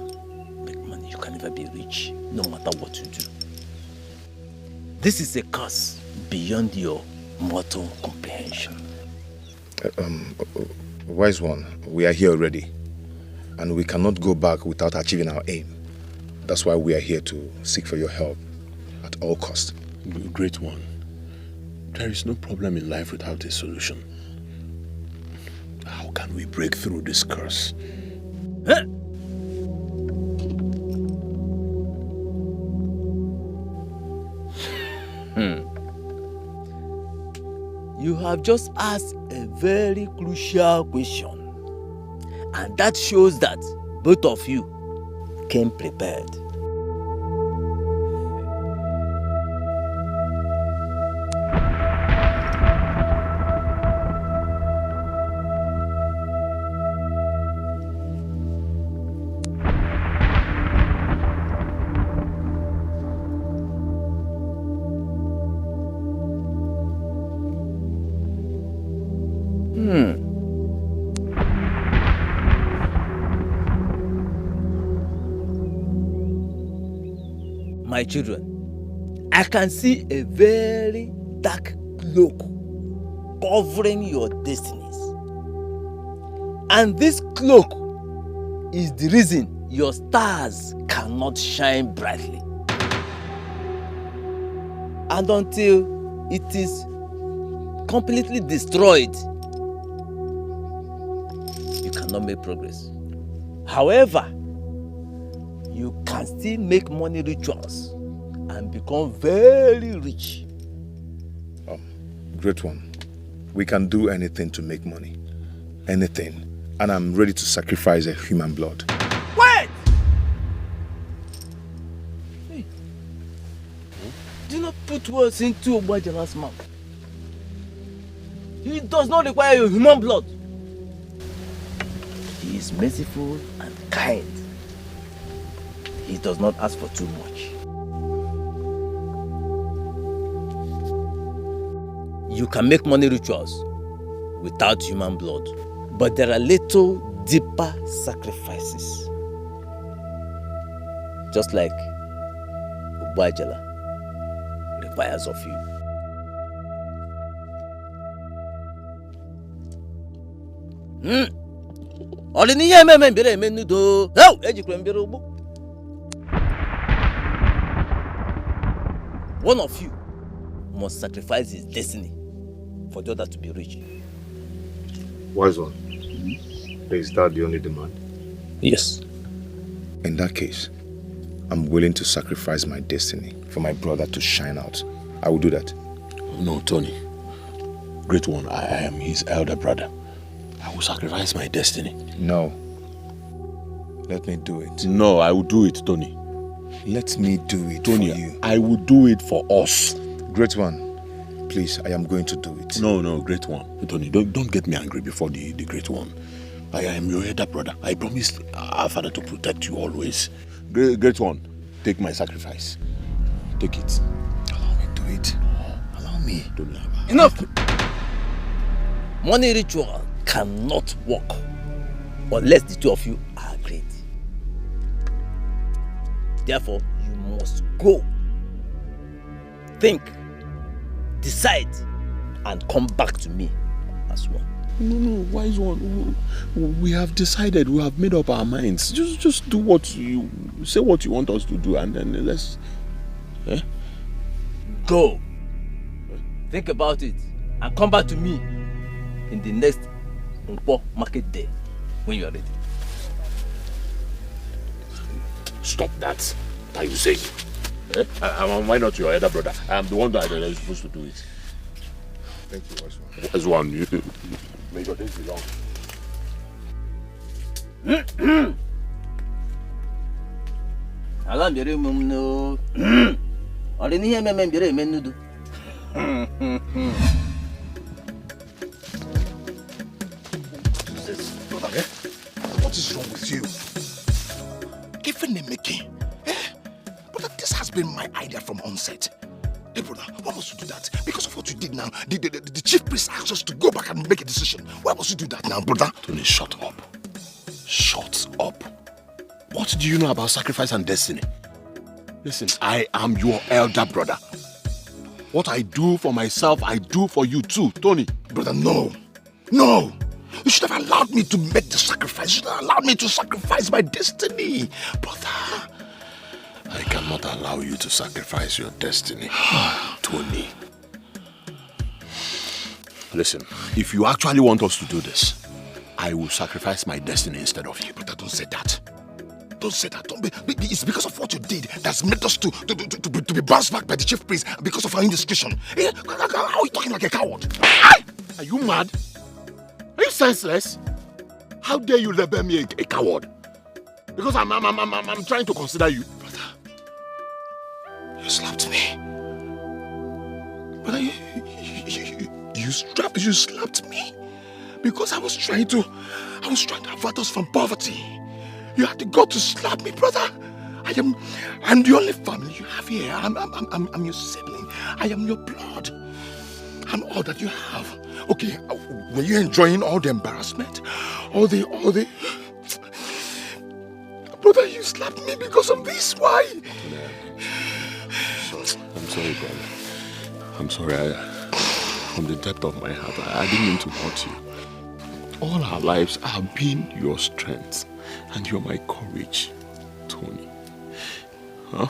make money. You can never be rich, no matter what you do. This is a curse beyond your mortal comprehension. Wise one, we are here already, and we cannot go back without achieving our aim. That's why we are here to seek for your help at all costs. Great one, there is no problem in life without a solution. How can we break through this curse? Huh? You have just asked a very crucial question, and that shows that both of you came prepared. My children, I can see a very dark cloak covering your destinies. And this cloak is the reason your stars cannot shine brightly. And until it is completely destroyed, you cannot make progress. However, you can still make money rituals and become very rich. Great one, we can do anything to make money. Anything. And I'm ready to sacrifice a human blood. Wait! Hey. Do not put words into Obajala's mouth. He does not require your human blood. He is merciful and kind. He does not ask for too much. You can make money rituals without human blood, but there are little deeper sacrifices. Just like Ubajala requires of you. One of you must sacrifice his destiny for the other to be rich. Wise one, is that the only demand? Yes. In that case, I'm willing to sacrifice my destiny for my brother to shine out. I will do that. No, Tony. Great one, I am his elder brother. I will sacrifice my destiny. No. Let me do it. No, I will do it, Tony. Let me do it, Tony, for you. I will do it for us. Great one, please, I am going to do it. No, great one. Tony, don't get me angry before the great one. I am your elder brother. I promised our father to protect you always. Great one, take my sacrifice. Take it. Allow me to do it. Allow me. Enough! Money ritual cannot work unless the two of you are agreed. Therefore, you must go, think, decide, and come back to me as one. No, wise one. We have decided. We have made up our minds. Just do what you say. What you want us to do, and then let's. Go. Think about it, and come back to me in the next market day when you are ready. Stop that. Are you saying? Why not your elder brother? I am the one that is supposed to do it. Thank you, Wise one. Wise one, you may your days be long. Alam bere mum no. Ori ni yeme men bere men nudu. What is wrong with you? Even the making. But this has been my idea from onset. Hey, brother, why must you do that? Because of what you did now, the chief priest asked us to go back and make a decision. Why must you do that now, brother? Tony, shut up. Shut up. What do you know about sacrifice and destiny? Listen, I am your elder brother. What I do for myself, I do for you too, Tony. Brother, no. No. You should have allowed me to make the sacrifice. You should have allowed me to sacrifice my destiny. Brother. I cannot allow you to sacrifice your destiny, Tony. Listen, if you actually want us to do this, I will sacrifice my destiny instead of you. Brother, don't say that. Don't say that. It's because of what you did that's made us to be bounced back by the chief priest because of our indiscretion. How are you talking like a coward? Are you mad? Are you senseless? How dare you label me a coward? Because I'm trying to consider you. Brother, you slapped me. Brother, you slapped me because I was trying to avert us from poverty. You had to go to slap me, brother. I'm the only family you have here. I'm your sibling. I am your blood. I'm all that you have. Okay, were you enjoying all the embarrassment? All the... Brother, you slapped me because of this. Why? I'm sorry, brother. I'm sorry. From the depth of my heart, I didn't mean to hurt you. All our lives have been your strength. And you're my courage, Tony. Huh?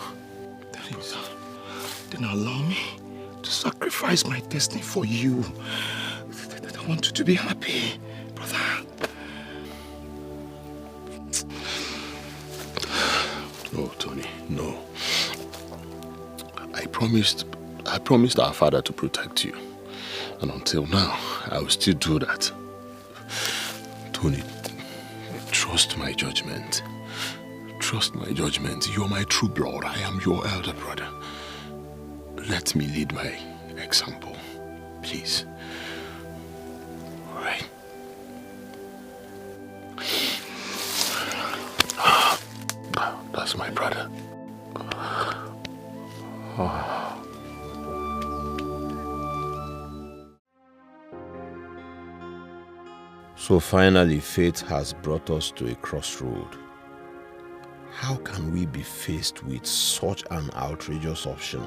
Then allow me to sacrifice my destiny for you. I want you to be happy, brother. No, Tony, no. I promised our father to protect you. And until now, I will still do that. Tony, trust my judgment. Trust my judgment. You're my true blood. I am your elder brother. Let me lead by example, please. All right. That's my brother. So finally, fate has brought us to a crossroad. How can we be faced with such an outrageous option?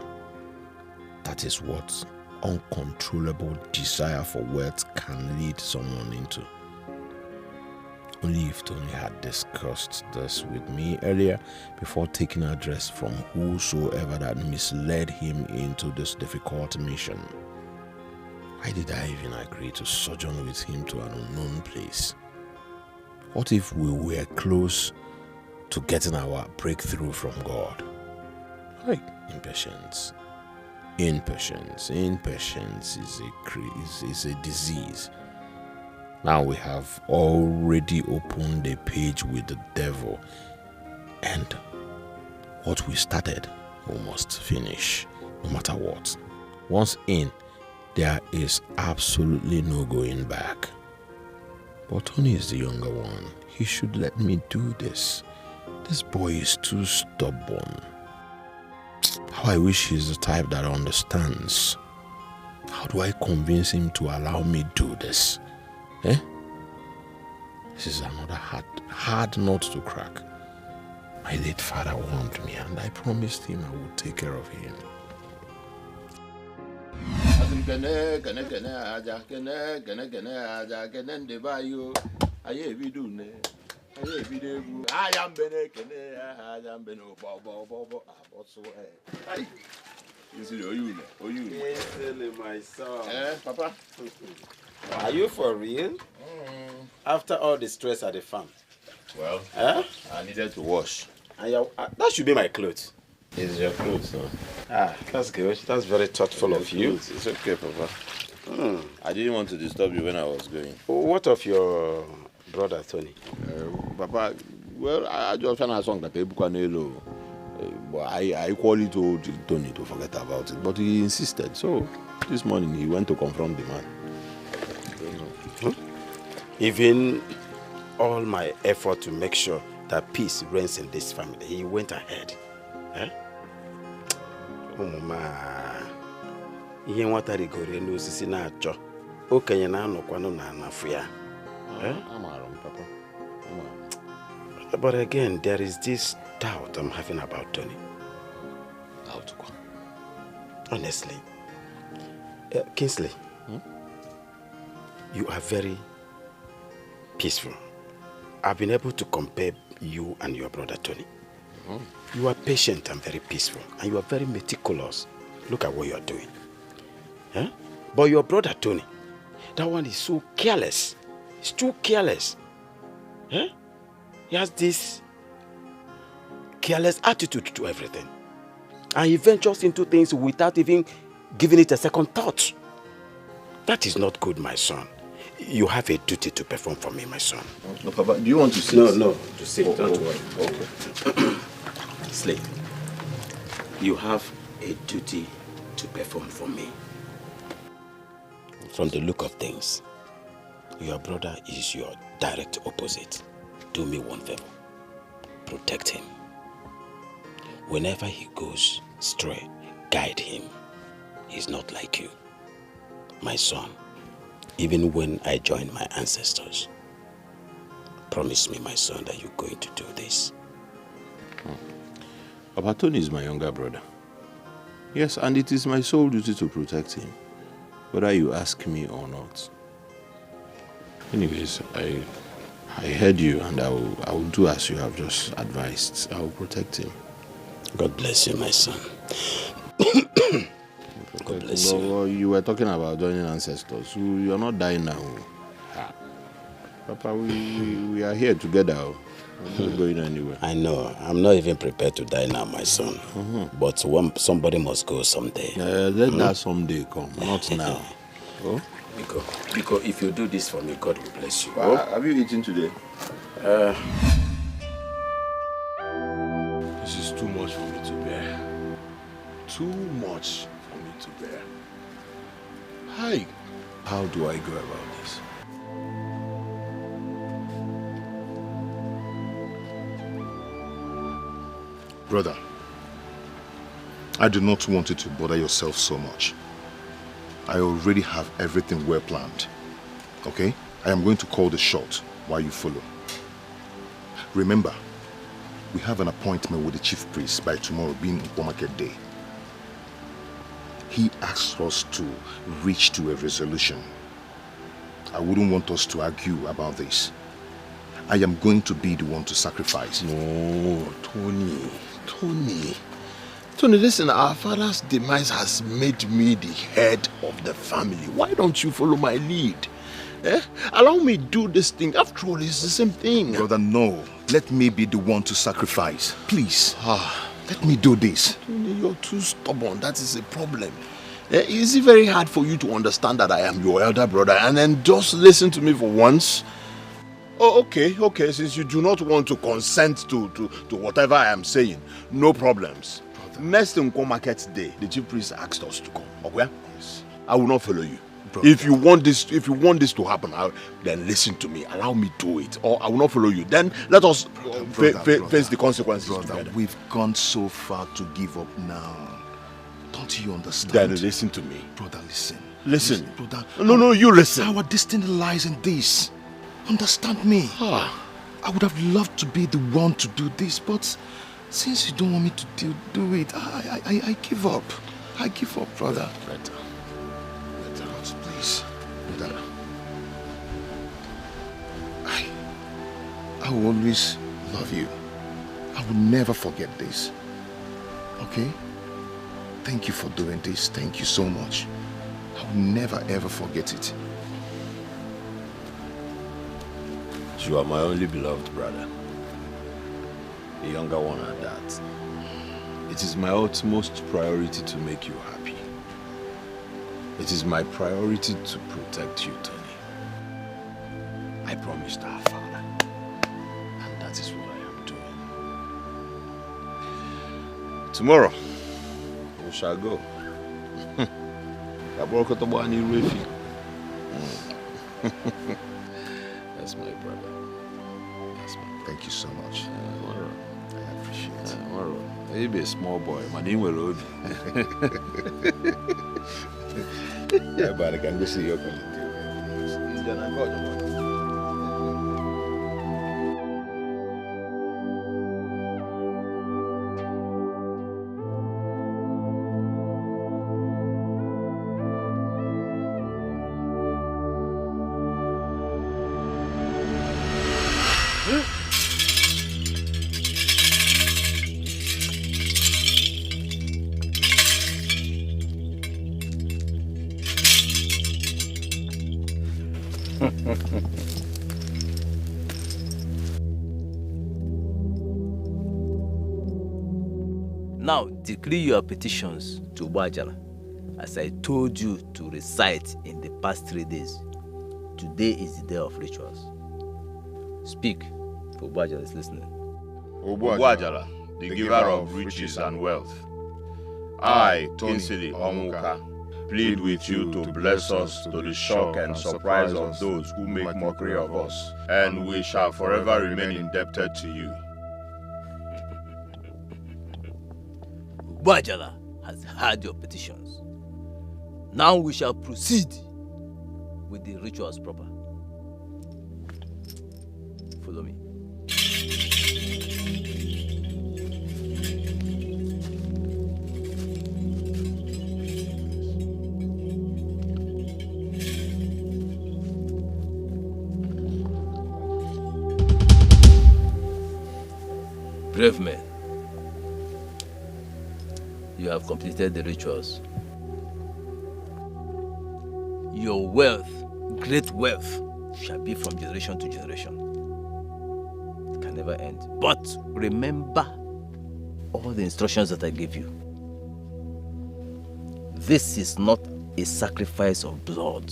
That is what uncontrollable desire for wealth can lead someone into. Only if Tony had discussed this with me earlier before taking address from whosoever that misled him into this difficult mission. Why did I even agree to sojourn with him to an unknown place? What if we were close to getting our breakthrough from God? Like impatience. Impatience is a disease. Now we have already opened a page with the devil, and what we started, we must finish, no matter what. Once in, there is absolutely no going back. But Tony is the younger one. He should let me do this. This boy is too stubborn. How I wish he's the type that understands. How do I convince him to allow me do this? This is another hard nut to crack. My late father warned me, and I promised him I would take care of him. My son. Papa. Are you for real? After all the stress at the farm? Well, I needed to wash. And that should be my clothes. It's your clothes, no? That's good. That's very thoughtful of you. It's okay, Papa. I didn't want to disturb you when I was going. What of your brother, Tony? Papa, well, I just found a song that Ebukanelo. But I equally told Tony to forget about it. But he insisted. So this morning he went to confront the man. Even all my effort to make sure that peace reigns in this family, he went ahead. Oh, Mama. ihe nwata rigoro elu osisi na-achọ okenye na-anọkwanụ na anafu ya. Papa. But again, there is this doubt I'm having about Tony. Doubt? Honestly. Kingsley, you are very peaceful. I've been able to compare you and your brother Tony. You are patient and very peaceful, and you are very meticulous. Look at what you are doing. But your brother Tony, that one is so careless. He's too careless. He has this careless attitude to everything. And he ventures into things without even giving it a second thought. That is not good, my son. You have a duty to perform for me, my son. No, Papa, do you want to sit? No, to sit. Don't worry. Okay. Slave, you have a duty to perform for me. From the look of things, your brother is your direct opposite. Do me one favor. Protect him. Whenever he goes astray, guide him. He's not like you. My son, even when I join my ancestors, promise me, my son, that you're going to do this. About-20 is my younger brother. Yes, and it is my sole duty to protect him, whether you ask me or not. Anyways, I heard you, and I will do as you have just advised. I will protect him. God bless you, my son. God bless you. You were talking about joining ancestors. You are not dying now. Papa, we are here together. We're not going anywhere. I know. I'm not even prepared to die now, my son. But somebody must go someday. Let that someday come, not now. Oh? Because if you do this for me, God will bless you. Have you eaten today? This is too much for me to bear. Too much for me to bear. Hi. How do I go about this? Brother, I do not want you to bother yourself so much. I already have everything well planned. Okay? I am going to call the shot while you follow. Remember, we have an appointment with the chief priest by tomorrow being Market Day. He asked us to reach to a resolution. I wouldn't want us to argue about this. I am going to be the one to sacrifice. No, Tony, listen, our father's demise has made me the head of the family. Why don't you follow my lead? Allow me to do this thing. After all, it's the same thing. Brother, no. Let me be the one to sacrifice. Please. Let me do this. Tony, you're too stubborn. That is a problem. Is it very hard for you to understand that I am your elder brother and then just listen to me for once? Oh, okay. Since you do not want to consent to whatever I am saying, no problems. Brother. Next Market Day, the chief priest asked us to come. Okay? Yes. I will not follow you. Brother. If you want this to happen, then listen to me. Allow me to do it, or I will not follow you. Then let us face the consequences together. We've gone so far to give up now. Don't you understand? Then listen to me. Brother, listen. Listen. Brother. No, you listen. Our destiny lies in this. Understand me. I would have loved to be the one to do this, but since you don't want me to do it, I give up. I give up, brother. Better. Please. Brother. I will always love you. I will never forget this. Okay? Thank you for doing this. Thank you so much. I will never ever forget it. You are my only beloved brother. The younger one at that. It is my utmost priority to make you happy. It is my priority to protect you, Tony. I promised our father. And that is what I am doing. Tomorrow, we shall go. That's my brother. Thank you so much. I appreciate it. You'll be a small boy, man. You will. Yeah, but I can go see your colleague. Now decree your petitions to Bajala, as I told you to recite in the past 3 days. Today is the day of rituals. Speak, for Bajala is listening. Obwajala, the giver of riches and wealth, I, Kinsili Omuka, plead with you to bless us to the shock and surprise of those who make mockery of us, and we shall forever remain indebted to you. Bajala has heard your petitions. Now we shall proceed with the rituals proper. Follow me. Brave men, you have completed the rituals. Your wealth, great wealth, shall be from generation to generation. It can never end. But remember all the instructions that I gave you. This is not a sacrifice of blood,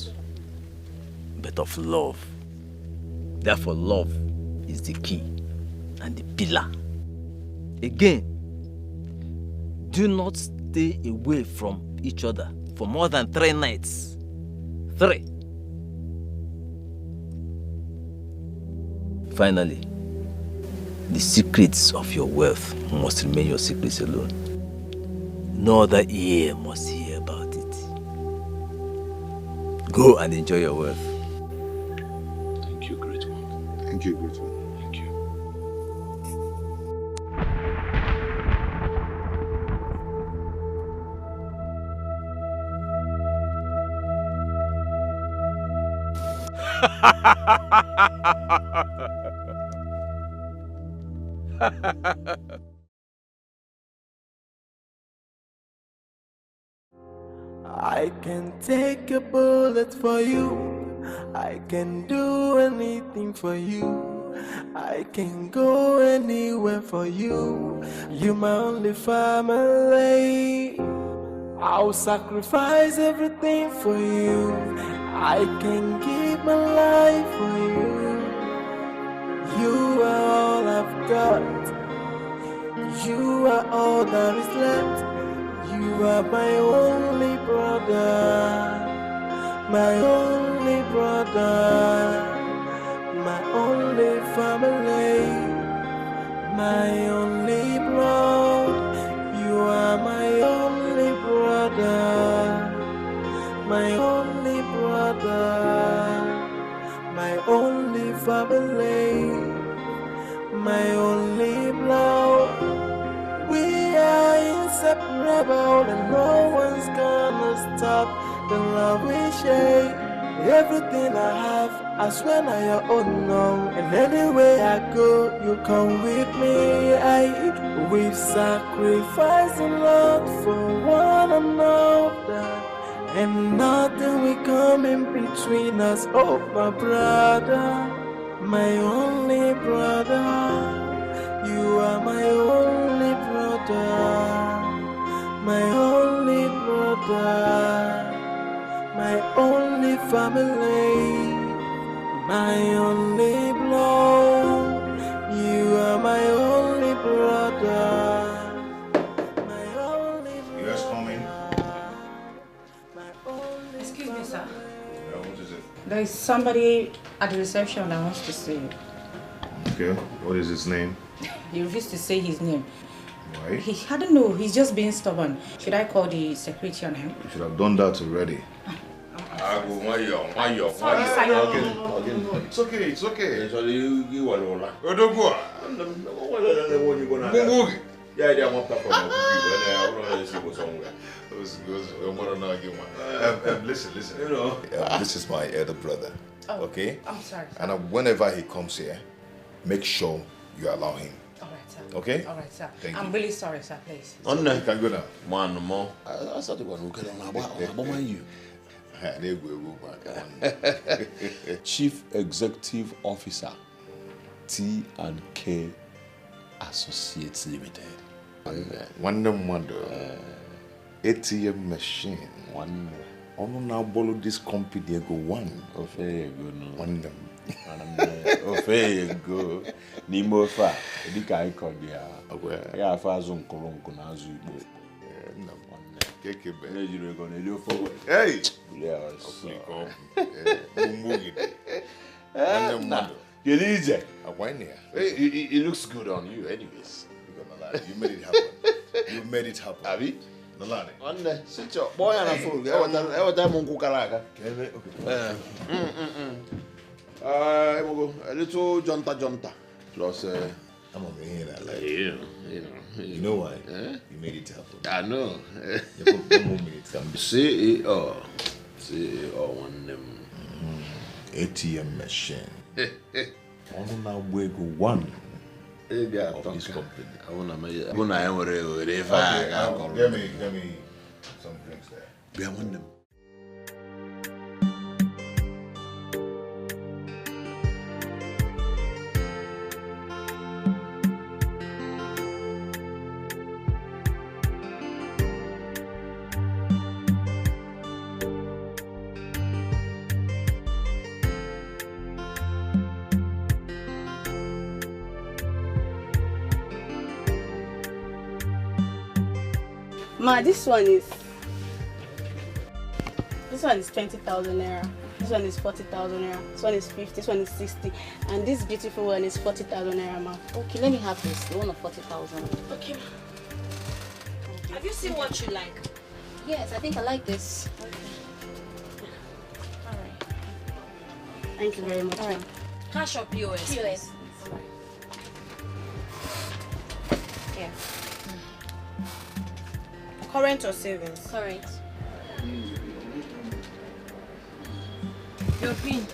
but of love. Therefore, love is the key and the pillar. Again, do not stay away from each other for more than 3 nights. 3. Finally, the secrets of your wealth must remain your secrets alone. No other ear must hear about it. Go and enjoy your wealth. Thank you, great one. Thank you, great one. Thank you. I can take a bullet for you. I can do anything for you. I can go anywhere for you. You're my only family. I'll sacrifice everything for you. I can give my life for you. You are all I've got. You are all that is left. You are my only brother. My only brother. My only family. My only blood. You are my only brother. My only brother. My only family. My only blood. We are inseparable and no one's gonna stop the love we share. Everything I have, I swear now your own now. And anywhere I go, you come with me. We've sacrificed a lot for one another, and nothing will come in between us. Oh, my brother, my only brother. You are my only brother, my only brother, my only family, my only blood. You are my only brother, my only brother. You guys coming? Excuse me, sir. Yeah, what is it? There is somebody at the reception that wants to see you. Okay, what is his name? He refused to say his name. Why? I don't know. He's just being stubborn. Should I call the security on him? You should have done that already. Sorry, Simon. It's okay, it's okay. Listen. You know, this is my elder brother. Oh, okay? I'm sorry. And whenever he comes here, make sure you allow him. All right, sir. Okay? All right, sir. Thank I'm you. really sorry, sir. Please. You can go now. Man, more. I started to look at you. Chief Executive Officer, T&K Associates Limited. Wonder. ATM machine. One. On now borrow this company they go one. Okay, good no. One them. Okay, go. Nimo fa. Edika icon dia. Ya fa azun kolonko na azu igbo. Kekebe. Nigeria go na elio forward. Hey. Yes. It looks good on you anyways. You made it happen. You made it happen. Abi? Nalani. One sit your boy and a fool. Every time on Kukaraka. A little jonta. Plus, I'm over here that like you know why? You made it happen. I know. CEO one them ATM machine. On now we go one of this company. I wanna make I wanna Get me some drinks there. Be one them. Ma, this one is 20,000 naira. This one is 40,000 naira. This one is 50. This one is 60. And this beautiful one is 40,000 naira, ma. Okay, let me have this. The one of 40,000. Okay. Have you seen what you like? Yes, I think I like this. Okay. All right. Thank you very much. All right. Cash or POS? POS. Yeah. Current or savings? Current. Your pin.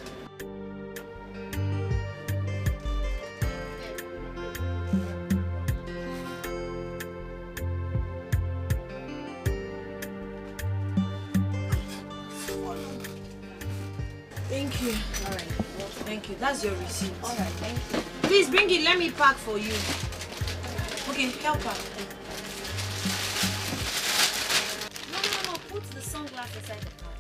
Thank you. All right. Thank you. That's your receipt. All right. Thank you. Please bring it. Let me pack for you. Okay, help her. No. Put the sunglasses aside the car.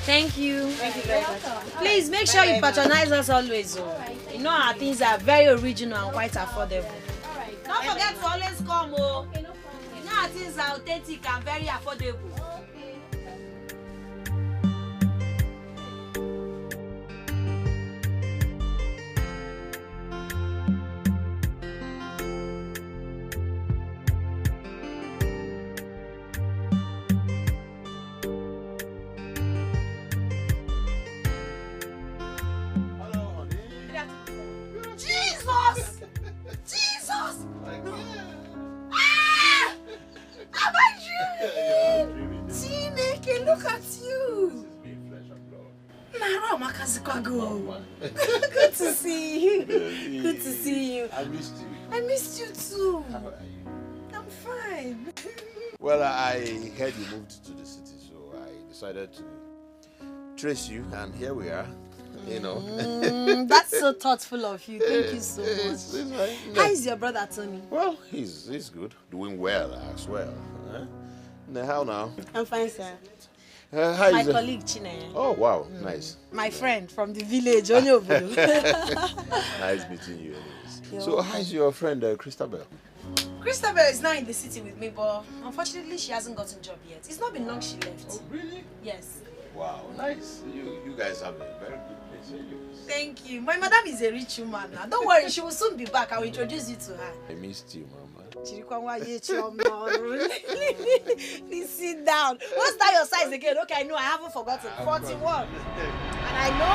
Thank you. Thank you very much. Please make sure you patronize us always. You know our things are very original and quite affordable. Don't forget to always come. Okay, no problem. You know our things are authentic and very affordable. Jesus! Ah! How about you? Chineke, look at you. Nara Makazikwago. Good to see you. Good to see you. I missed you. I missed you too. I'm fine. Well, I heard you moved to the city, so I decided to trace you, and here we are. you know. That's so thoughtful of you. Thank you so much. It's fine. How is your brother, Tony? Well, he's good. Doing well as well. Huh? Now, how now? I'm fine, sir. How My is it? colleague, Chineye. Oh, wow. Nice. My friend from the village, Onyobodo. Nice meeting you anyways. So, how's your friend, Christabel? Christabel is now in the city with me, but unfortunately she hasn't gotten a job yet. It's not been long she left. Oh, really? Yes. Wow, nice. You guys have a very good place anyways. Thank you. My madam is a rich woman now. Don't worry, she will soon be back. I will introduce you to her. I missed you, Mama. Please sit down. What's that your size again? Okay, I know, I haven't forgotten. 41. And I know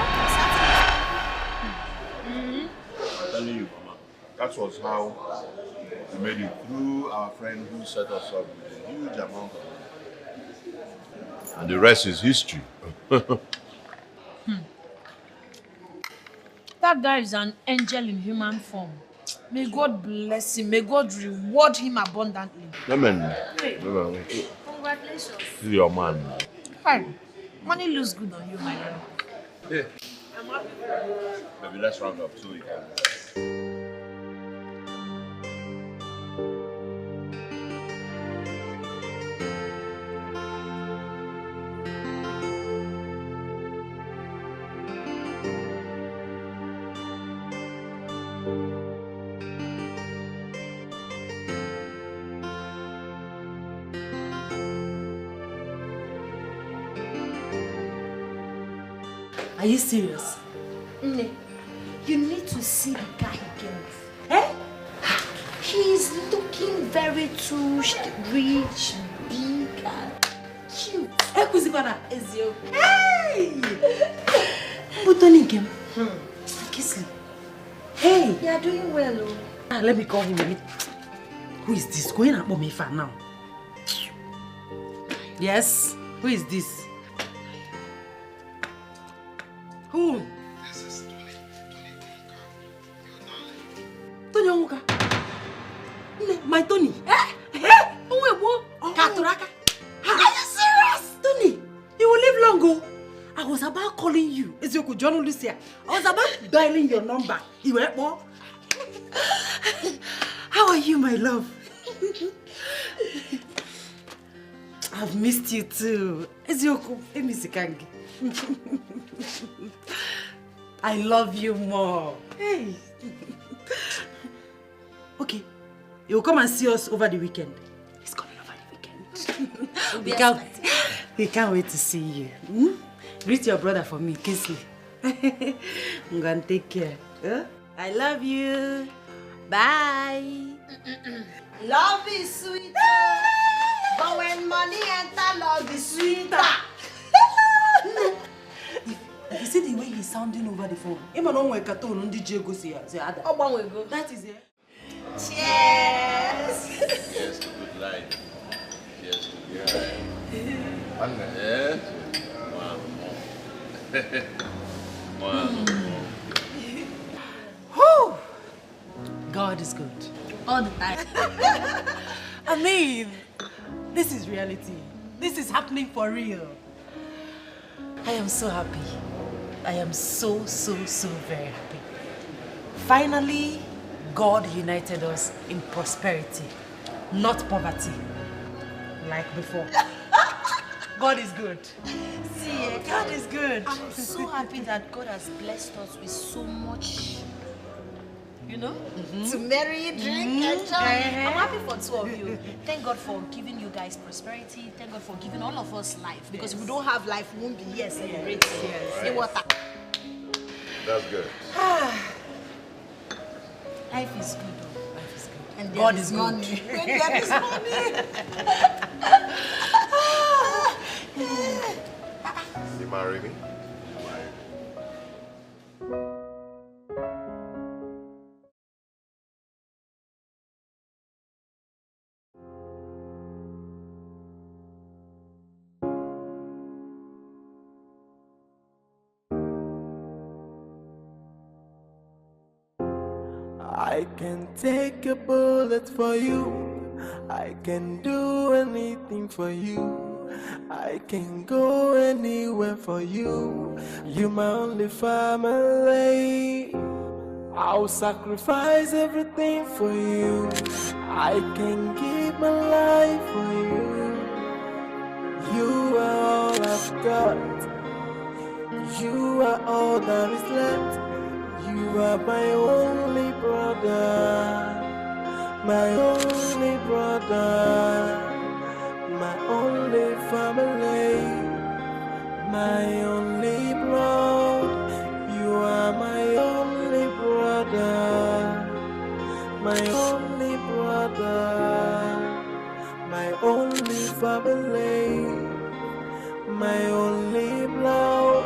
I'm telling you, Mama, that was how we made it through our friend who set us up with a huge amount of money. And the rest is history. That guy is an angel in human form. May God bless him. May God reward him abundantly. Amen. Congratulations. This is your man. Hi. Money looks good on you, my love. Yeah. I'm happy. Maybe let's round up so we can. Are you serious? Nne, you need to see the guy he came with. Eh? He's looking very too rich, big, and cute. Hey! Butoni Kim. Kiss. Hey! You are doing well, oh. Let me call him. Who is this? Going up on me for now. Yes? Who is this? Who? This is Tony Onwuka. My Tony. Katuraka. Are you serious? Tony, you will live long ago. I was about calling you. Ezioku John Lucia. I was about dialing your number. You were more. How are you, my love? I've missed you too. Ezioku, Emisikangi. I love you more. Hey. Okay, you'll come and see us over the weekend. He's coming over the weekend. we can't wait to see you. Greet your brother for me, Kingsley. I'm gonna take care. Huh? I love you. Bye. Love is sweet, but when money enter, love is sweeter. You see the way he's sounding over the phone? That is it. Cheers! Yes, to good life. Yes, to good life. Yes. Whew. God is good. All the time. I mean, this is reality. This is happening for real. I am so happy. I am so very happy. Finally, God united us in prosperity, not poverty, like before. God is good. See, God is good. I'm so happy that God has blessed us with so much, you know, to marry, drink, enjoy. I'm happy for two of you. Thank God for giving you guys prosperity. Thank God for giving all of us life. Because if we don't have life, we won't be here celebrating. Hey, water. That's good. Life is good, though. Life is good. And God is money. good. When there is money. You marry me? I can take a bullet for you. I can do anything for you. I can go anywhere for you. You my only family. I'll sacrifice everything for you. I can give my life for you. You are all I've got. You are all that is left. You are my only brother. My only brother. My only family. My only blood. You are my only brother. My only brother. My only family. My only blood.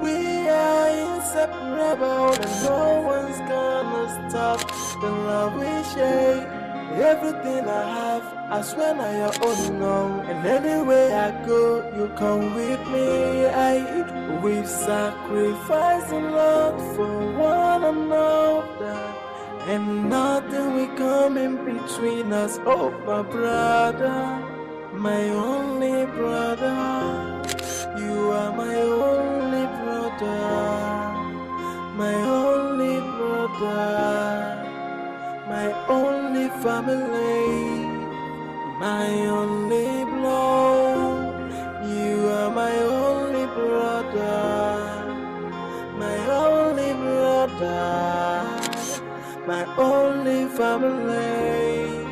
We are inseparable and no one's gonna stop the love we share. Everything I have, I swear now your own now. And anywhere I go, you come with me. We've sacrificed a lot for one another, and nothing will come in between us. Oh, my brother, my only brother. You are my only brother, my only brother, my only family, my only blood. You are my only brother, my only brother, my only family.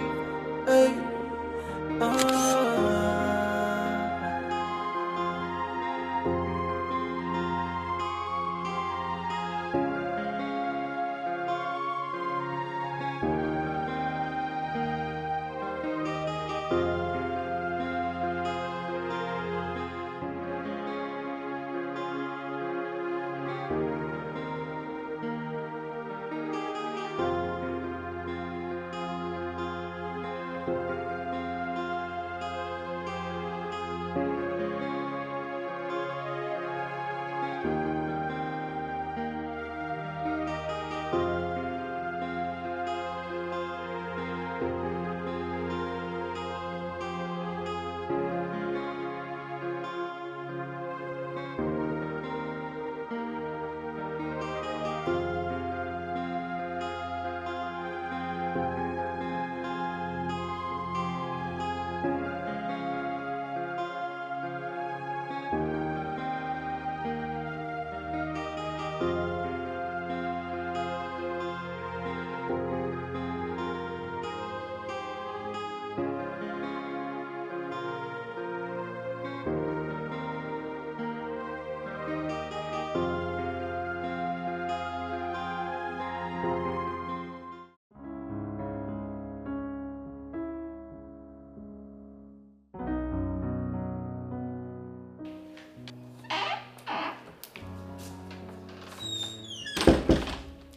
Hey,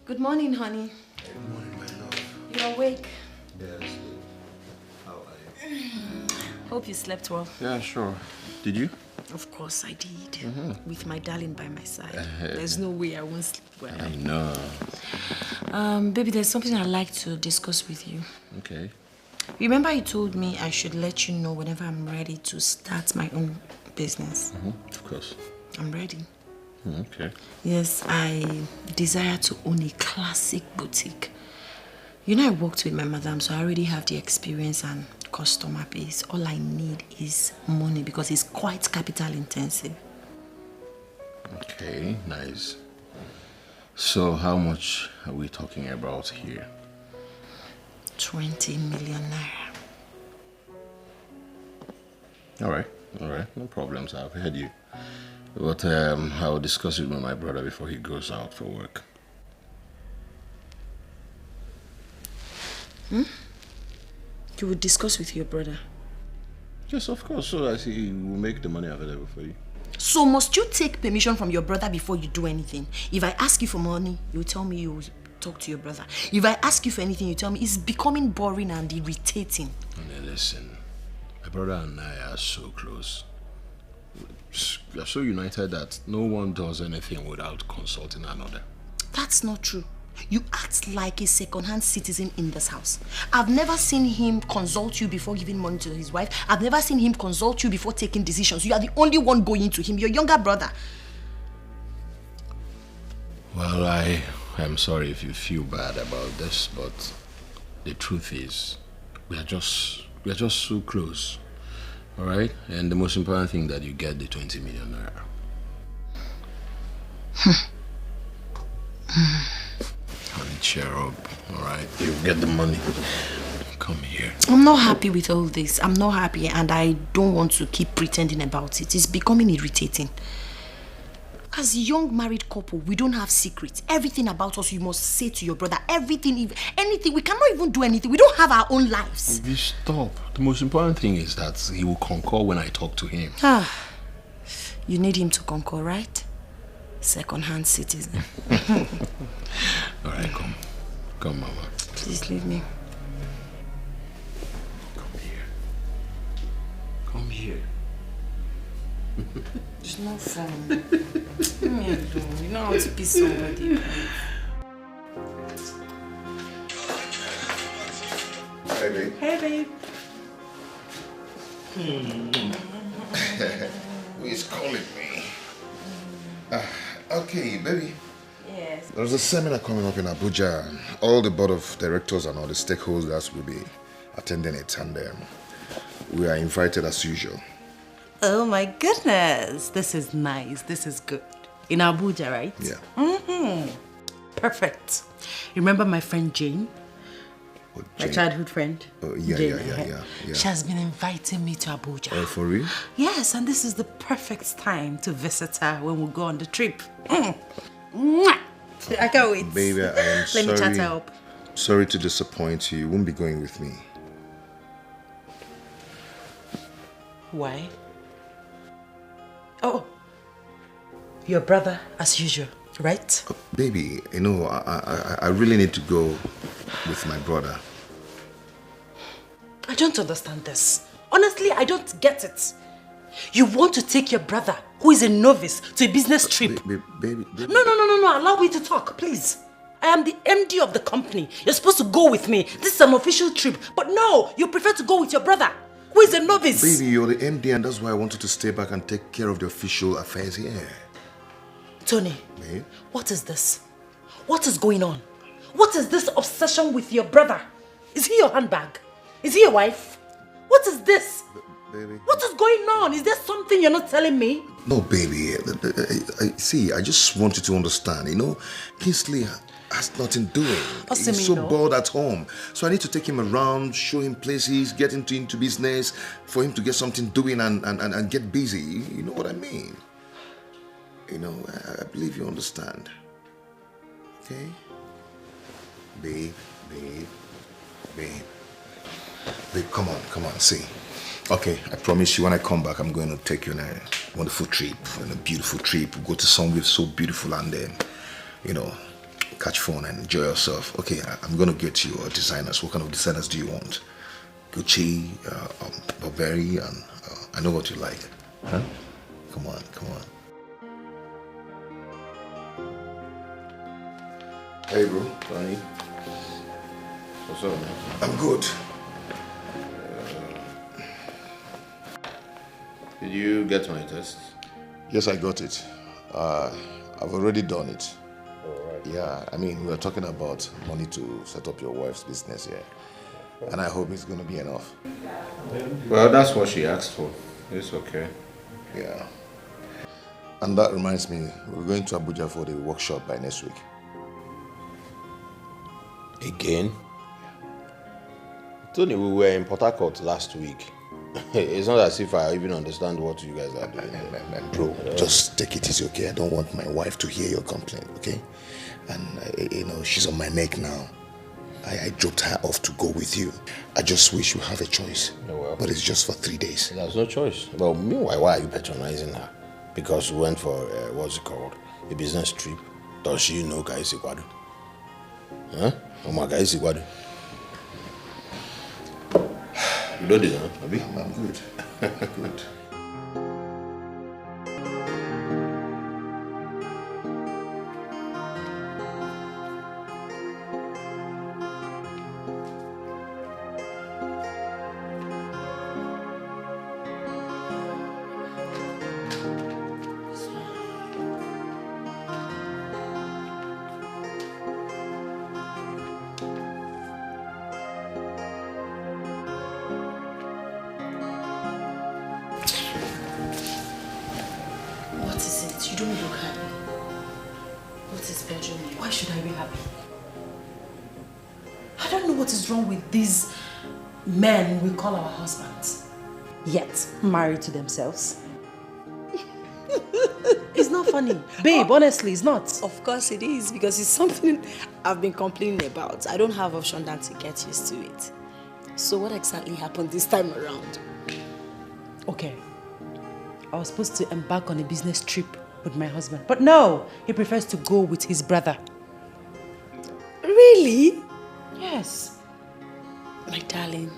Good morning, honey. Good morning, my love. You're awake. Yes. How are you? Hope you slept well. Yeah, sure. Did you? Of course I did. With my darling by my side. There's no way I won't sleep well. I know. Baby, there's something I'd like to discuss with you. Okay. Remember you told me I should let you know whenever I'm ready to start my own business? Of course. I'm ready. Okay. Yes, I desire to own a classic boutique. You know, I worked with my madam, so I already have the experience and customer base. All I need is money because it's quite capital intensive. Okay, nice. So how much are we talking about here? 20 million naira. All right, no problems. I've heard you. But I'll discuss it with my brother before he goes out for work. You would discuss with your brother? Yes, of course. So I see he will make the money available for you. So must you take permission from your brother before you do anything? If I ask you for money, you tell me you will talk to your brother. If I ask you for anything, you tell me it's becoming boring and irritating. Listen, my brother and I are so close. We are so united that no one does anything without consulting another. That's not true. You act like a second-hand citizen in this house. I've never seen him consult you before giving money to his wife. I've never seen him consult you before taking decisions. You are the only one going to him, your younger brother. Well, I am sorry if you feel bad about this, but the truth is, we are just so close. All right? And the most important thing that you get the 20 million naira. Honey, cheer up, all right? You get the money. Come here. I'm not happy with all this. I'm not happy, and I don't want to keep pretending about it. It's becoming irritating. As a young married couple, we don't have secrets. Everything about us you must say to your brother. Everything, anything. We cannot even do anything. We don't have our own lives. You stop. The most important thing is that he will concur when I talk to him. You need him to concur, right? Second-hand citizen. All right, come. Come, Mama. Please leave me. Come here. It's not fun. Leave me alone. You know how to be somebody. Hey, babe. Hey, babe. Who is calling me? Okay, baby. Yes. There's a seminar coming up in Abuja. All the board of directors and all the stakeholders will be attending it, and we are invited as usual. Oh my goodness. This is nice. This is good. In Abuja, right? Yeah. Mm-hmm. Perfect. Remember my friend Jane? My childhood friend? Oh, yeah, Jane, yeah. She has been inviting me to Abuja. Oh, for real? Yes, and this is the perfect time to visit her when we go on the trip. Mwah! I can't wait. Baby, I am sorry. Let me chat her up. Sorry to disappoint you. You won't be going with me. Why? Oh, your brother as usual, right? Baby, you know, I really need to go with my brother. I don't understand this. Honestly, I don't get it. You want to take your brother, who is a novice, to a business trip. Baby. No. Allow me to talk, please. I am the MD of the company. You're supposed to go with me. This is an official trip. But no, you prefer to go with your brother, who is a novice. Baby, you're the MD, and that's why I wanted to stay back and take care of the official affairs here. Tony, Babe? what is this? What is going on? What is this obsession with your brother? Is he your handbag? Is he your wife? What is this? Baby. What is going on? Is there something you're not telling me? No, baby. See, I just want you to understand, you know, Kingsley has nothing doing. He's so bored at home. So I need to take him around, show him places, get him into business, for him to get something doing and get busy. You know what I mean? You know, I believe you understand. Okay? Babe, come on, see. Okay, I promise you when I come back, I'm going to take you on a wonderful trip, on a beautiful trip. We'll go to somewhere so beautiful and then, you know, catch fun and enjoy yourself. Okay, I'm going to get you designers. What kind of designers do you want? Gucci, Burberry, and I know what you like. Huh? Come on. Hey, bro. Tony. What's up, man? I'm good. Did you get my test? Yes, I got it. I've already done it. Yeah, I mean, we were talking about money to set up your wife's business here. And I hope it's going to be enough. Well, that's what she asked for. It's okay. Yeah. And that reminds me, we're going to Abuja for the workshop by next week. Again? Tony, we were in Port Harcourt last week. It's not as if I even understand what you guys are doing. Bro, just take it easy, okay? I don't want my wife to hear your complaint, okay? And, you know, she's on my neck now. I dropped her off to go with you. I just wish you have a choice. But it's just for 3 days. There's no choice. Well, meanwhile, why are you patronizing her? Because we went for, what's it called? A business trip. Does she know Guy Sigwadu? Huh? Oh my Guy Sigwadu. You know this, huh? Abi? I'm good. Good. what is wrong with these men we call our husbands, yet married to themselves. It's not funny. Babe, honestly, it's not. Of course it is, because it's something I've been complaining about. I don't have option than to get used to it. So what exactly happened this time around? Okay. I was supposed to embark on a business trip with my husband. But no, he prefers to go with his brother. Really? Yes. My darling,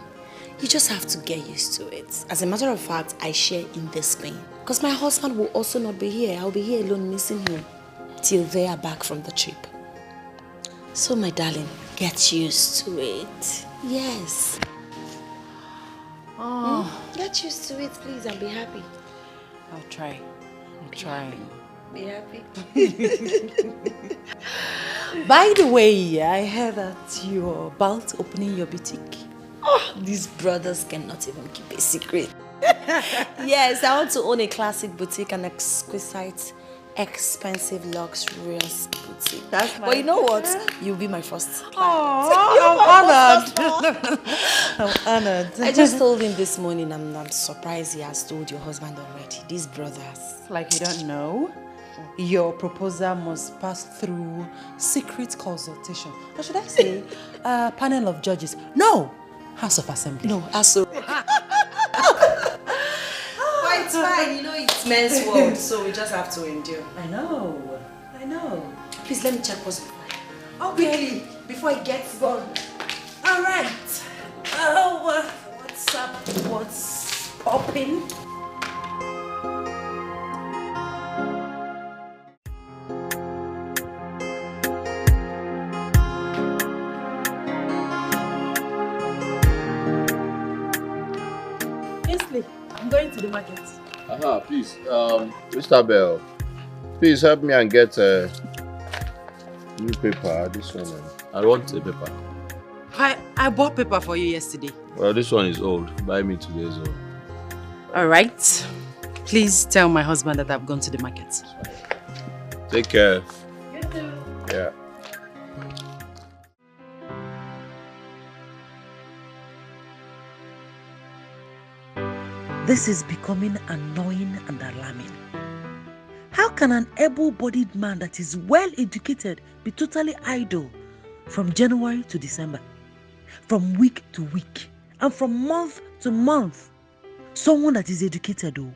you just have to get used to it. As a matter of fact, I share in this pain. Because my husband will also not be here. I'll be here alone missing him till they are back from the trip. So my darling, get used to it. Yes. Oh. Get used to it, please, and be happy. I'll try. I'm trying. Be happy. By the way, I heard that you're about opening your boutique. Oh, these brothers cannot even keep a secret. Yes, I want to own a classic boutique, an exquisite, expensive, luxurious boutique. That's but you know what? You'll be my first client. I'm honored. I'm honored. I just told him this morning, I'm surprised he has told your husband already. These brothers. Like you don't know, your proposal must pass through secret consultation. Or should I say, panel of judges? No, House of Assembly. No, House of... But it's fine, you know it's men's world, so we just have to endure. I know. Please let me check what's fine. Oh, quickly, before it gets gone. All right. Oh, what's up? What's popping? I'm going to the market. Please, Mr. Bell, please help me and get a newspaper. This one. I want a paper. I bought paper for you yesterday. Well, this one is old. Buy me today's old. All right. Please tell my husband that I've gone to the market. Take care. You too. Yeah. This is becoming annoying and alarming. How can an able-bodied man that is well-educated be totally idle from January to December, from week to week, and from month to month? Someone that is educated, though.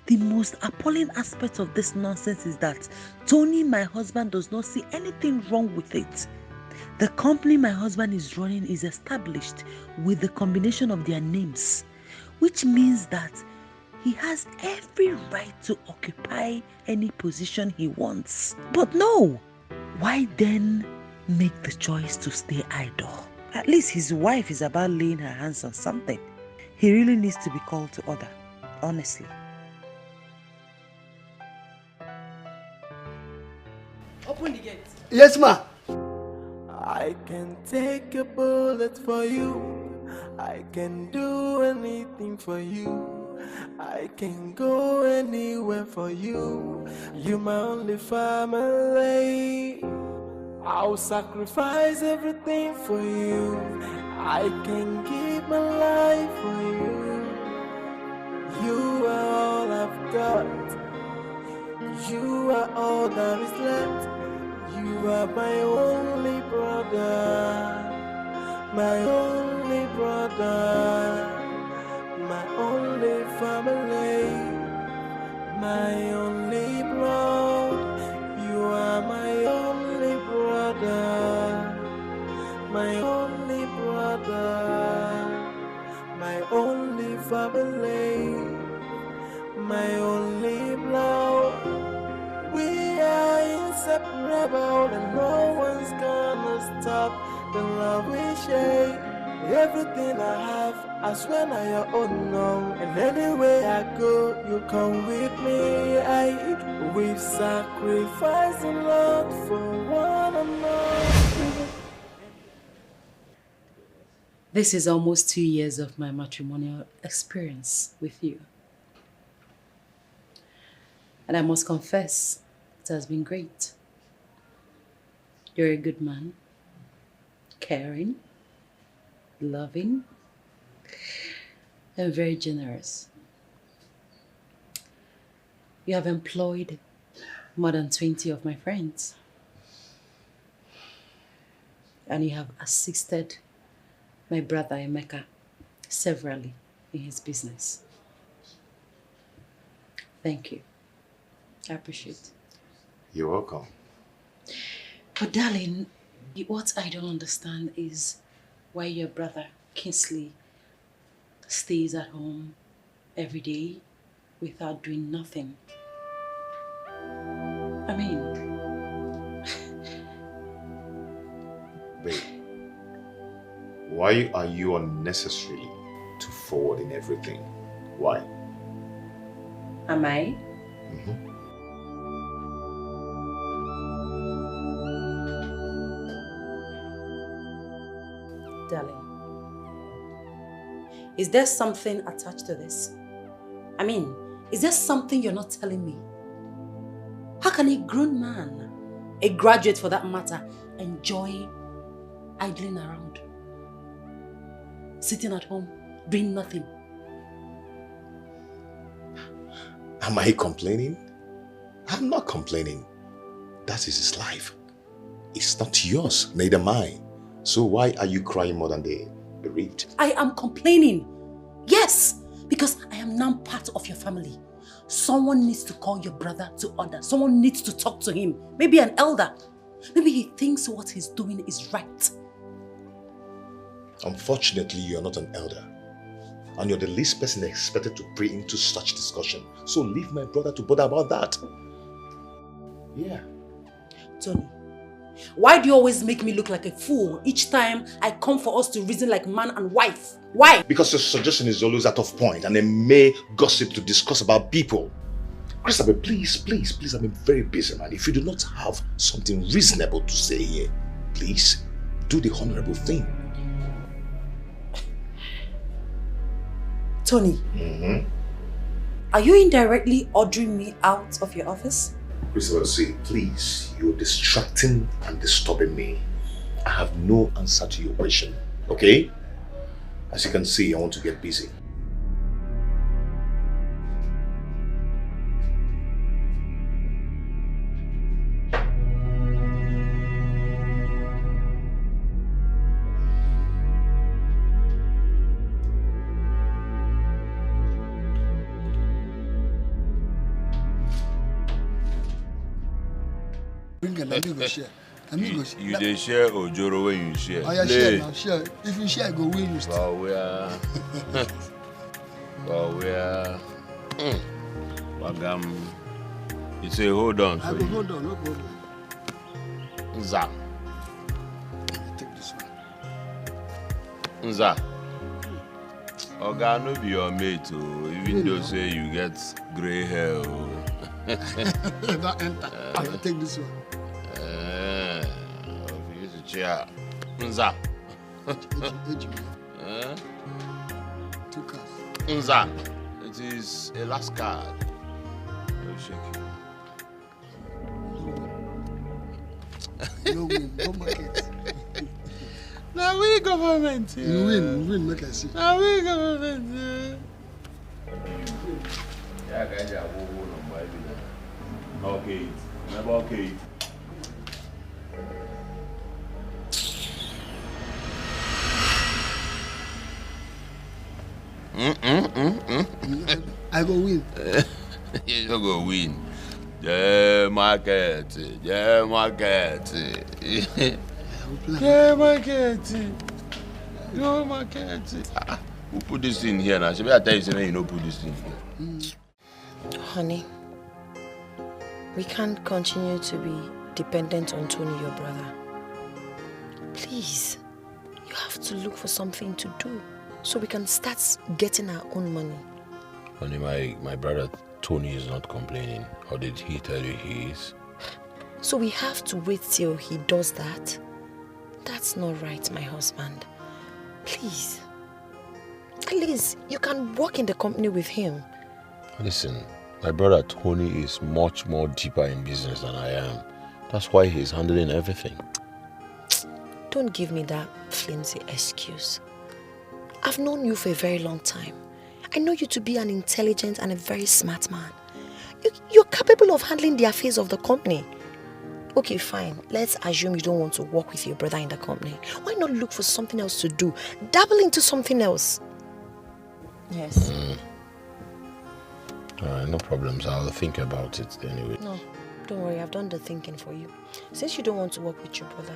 The most appalling aspect of this nonsense is that Tony, my husband, does not see anything wrong with it. The company my husband is running is established with the combination of their names, which means that he has every right to occupy any position he wants. But no, why then make the choice to stay idle? At least his wife is about laying her hands on something. He really needs to be called to order, honestly. Open the gate. Yes, ma. I can take a bullet for you. I can do anything for you. I can go anywhere for you. You're my only family. I'll sacrifice everything for you. I can give my life for you. You are all I've got. You are all that is left. You are my only brother. My only brother, my only family, my only blood. You are my only brother, my only brother, my only family, my only blood. We are inseparable and no one's gonna stop the love we share. Everything I have, I swear now your own now. And anywhere I go, you come with me. We've sacrificed a lot for one another. This is almost 2 years of my matrimonial experience with you. And I must confess, it has been great. You're a good man, caring, loving, and very generous. You have employed more than 20 of my friends. And you have assisted my brother Emeka severally in his business. Thank you. I appreciate it. You're welcome. But darling, what I don't understand is why your brother Kingsley stays at home every day without doing nothing. I mean... Babe, why are you unnecessarily too forward in everything? Why? Am I? Darling, is there something attached to this? I mean, is there something you're not telling me? How can a grown man, a graduate for that matter, enjoy idling around? Sitting at home, doing nothing? Am I complaining? I'm not complaining. That is his life. It's not yours, neither mine. So why are you crying more than the bereaved? I am complaining. Yes, because I am now part of your family. Someone needs to call your brother to order. Someone needs to talk to him. Maybe an elder. Maybe he thinks what he's doing is right. Unfortunately, you are not an elder. And you're the least person expected to pray into such discussion. So leave my brother to bother about that. Yeah. Tony, why do you always make me look like a fool each time I come for us to reason like man and wife? Why? Because your suggestion is always out of point and a mere gossip to discuss about people. Christopher, please, I'm a very busy man. If you do not have something reasonable to say here, please do the honorable thing. Tony, are you indirectly ordering me out of your office? Christopher, see, please, you're distracting and disturbing me. I have no answer to your question, okay? As you can see, I want to get busy. You dey share ojoro when you share. Oh, yeah, share now, share. If you share, go win you. But where? Wagam. You say hold on. I will hold on, no problem. Nza. Take this one. Nza. Oga no be your mate, even though say you get grey hair. Don't enter. I will take this one. Chair. Nza. 2 cards. Nza. It is a last card. No shake. No win, no market. Now we government. You win, make I see. Now we government. Yeah, guys, I will hold on by okay. Never okay. I go win. You go win. Yeah, market. Yeah, market. Yeah, market. Yo, market. Who put this in here now? She better tell you something you don't put this in here. Honey, we can't continue to be dependent on Tony, your brother. Please, you have to look for something to do so we can start getting our own money. Honey, my brother Tony is not complaining. Or did he tell you he is? So we have to wait till he does that? That's not right, my husband. Please. At least you can work in the company with him. Listen, my brother Tony is much more deeper in business than I am. That's why he's handling everything. Don't give me that flimsy excuse. I've known you for a very long time. I know you to be an intelligent and a very smart man. You're capable of handling the affairs of the company. Okay, fine. Let's assume you don't want to work with your brother in the company. Why not look for something else to do? Dabble into something else. Yes. Alright, no problems. I'll think about it anyway. No, don't worry. I've done the thinking for you. Since you don't want to work with your brother,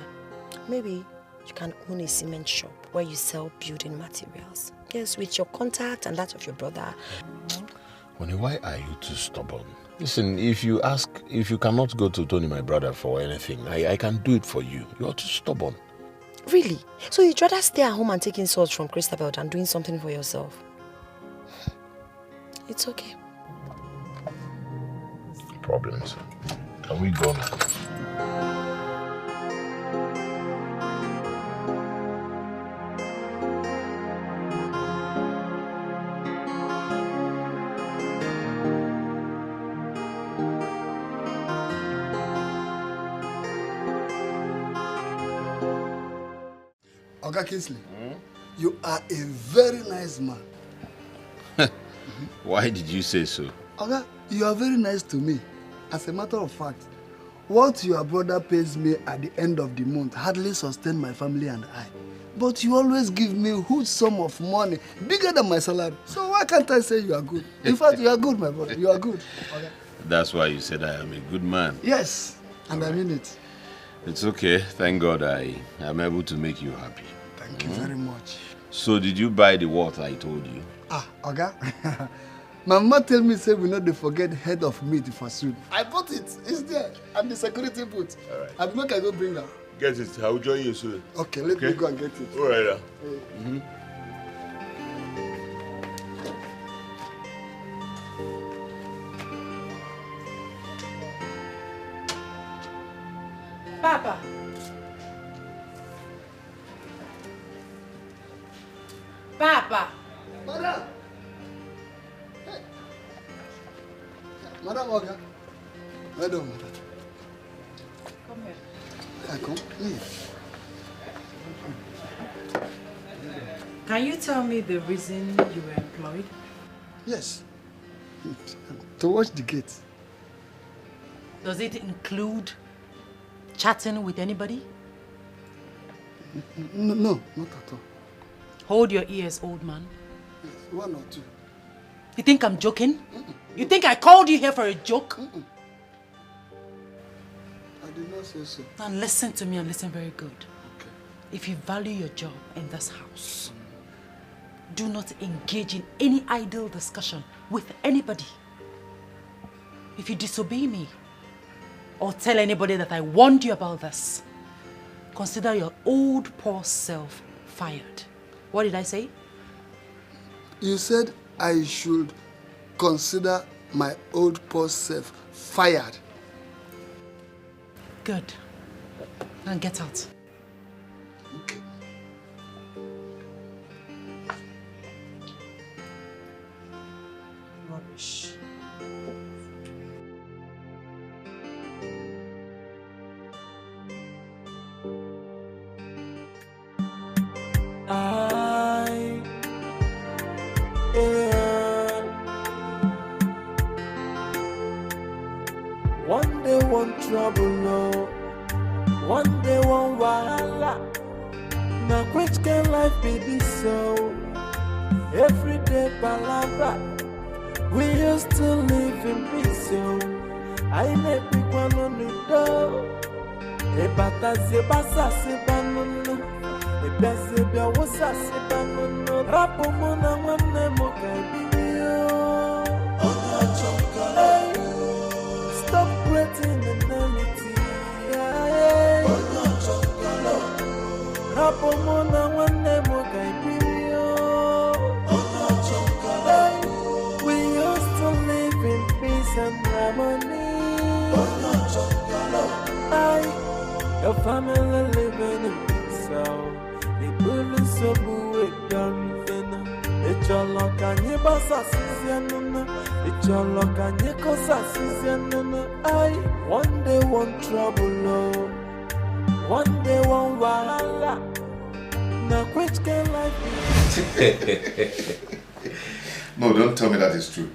maybe you can own a cement shop where you sell building materials. Yes, with your contact and that of your brother. Honey, why are you too stubborn? Listen, if you cannot go to Tony, my brother, for anything, I can do it for you. You are too stubborn. Really? So you'd rather stay at home and take insults from Christabel than doing something for yourself? It's okay. Problems. Can we go now? Oga Kingsley, you are a very nice man. Why did you say so? Oga, you are very nice to me. As a matter of fact, what your brother pays me at the end of the month hardly sustains my family and I. But you always give me a huge sum of money, bigger than my salary. So why can't I say you are good? In fact, you are good, my brother. You are good. Okay. That's why you said I am a good man. Yes, and I mean it. It's okay. Thank God I am able to make you happy. Thank you very much. So did you buy the water I told you? Oga. My mama tell me say we not forget head of meat for soup. I bought it. It's there. And the security booth. All right. I make I go bring them. Get it. I will join you soon. Okay, let me go and get it. All right. Papa. Papa. Madam. Hey. Madam Oga. Madam. Come here. I come. Can you tell me the reason you were employed? Yes. To watch the gate. Does it include chatting with anybody? No, not at all. Hold your ears, old man. Yes, one or two. You think I'm joking? You think I called you here for a joke? I did not say so. Now listen to me and listen very good. Okay. If you value your job in this house, do not engage in any idle discussion with anybody. If you disobey me or tell anybody that I warned you about this, consider your old poor self fired. What did I say? You said I should consider my old poor self fired. Good. Now get out. Okay. Rubbish. One day one trouble, no. One day one wahala. Now which can life be this so? Every day palava. We used to live in peace, so I may be one on the door. Ebata zebasa sebanunu. Ebezebia wosa sebanunu. Rapo mona wane mokaibio. Stop creating enmity. Rapo mona wane mokaibio. We used to live in peace and harmony. Your family living in peace, so the bullies so good done. It's your luck and your boss assistant. It's your luck and your cause assistant. One day one trouble, one day one wahala. Now which can life be? No, don't tell me that is true.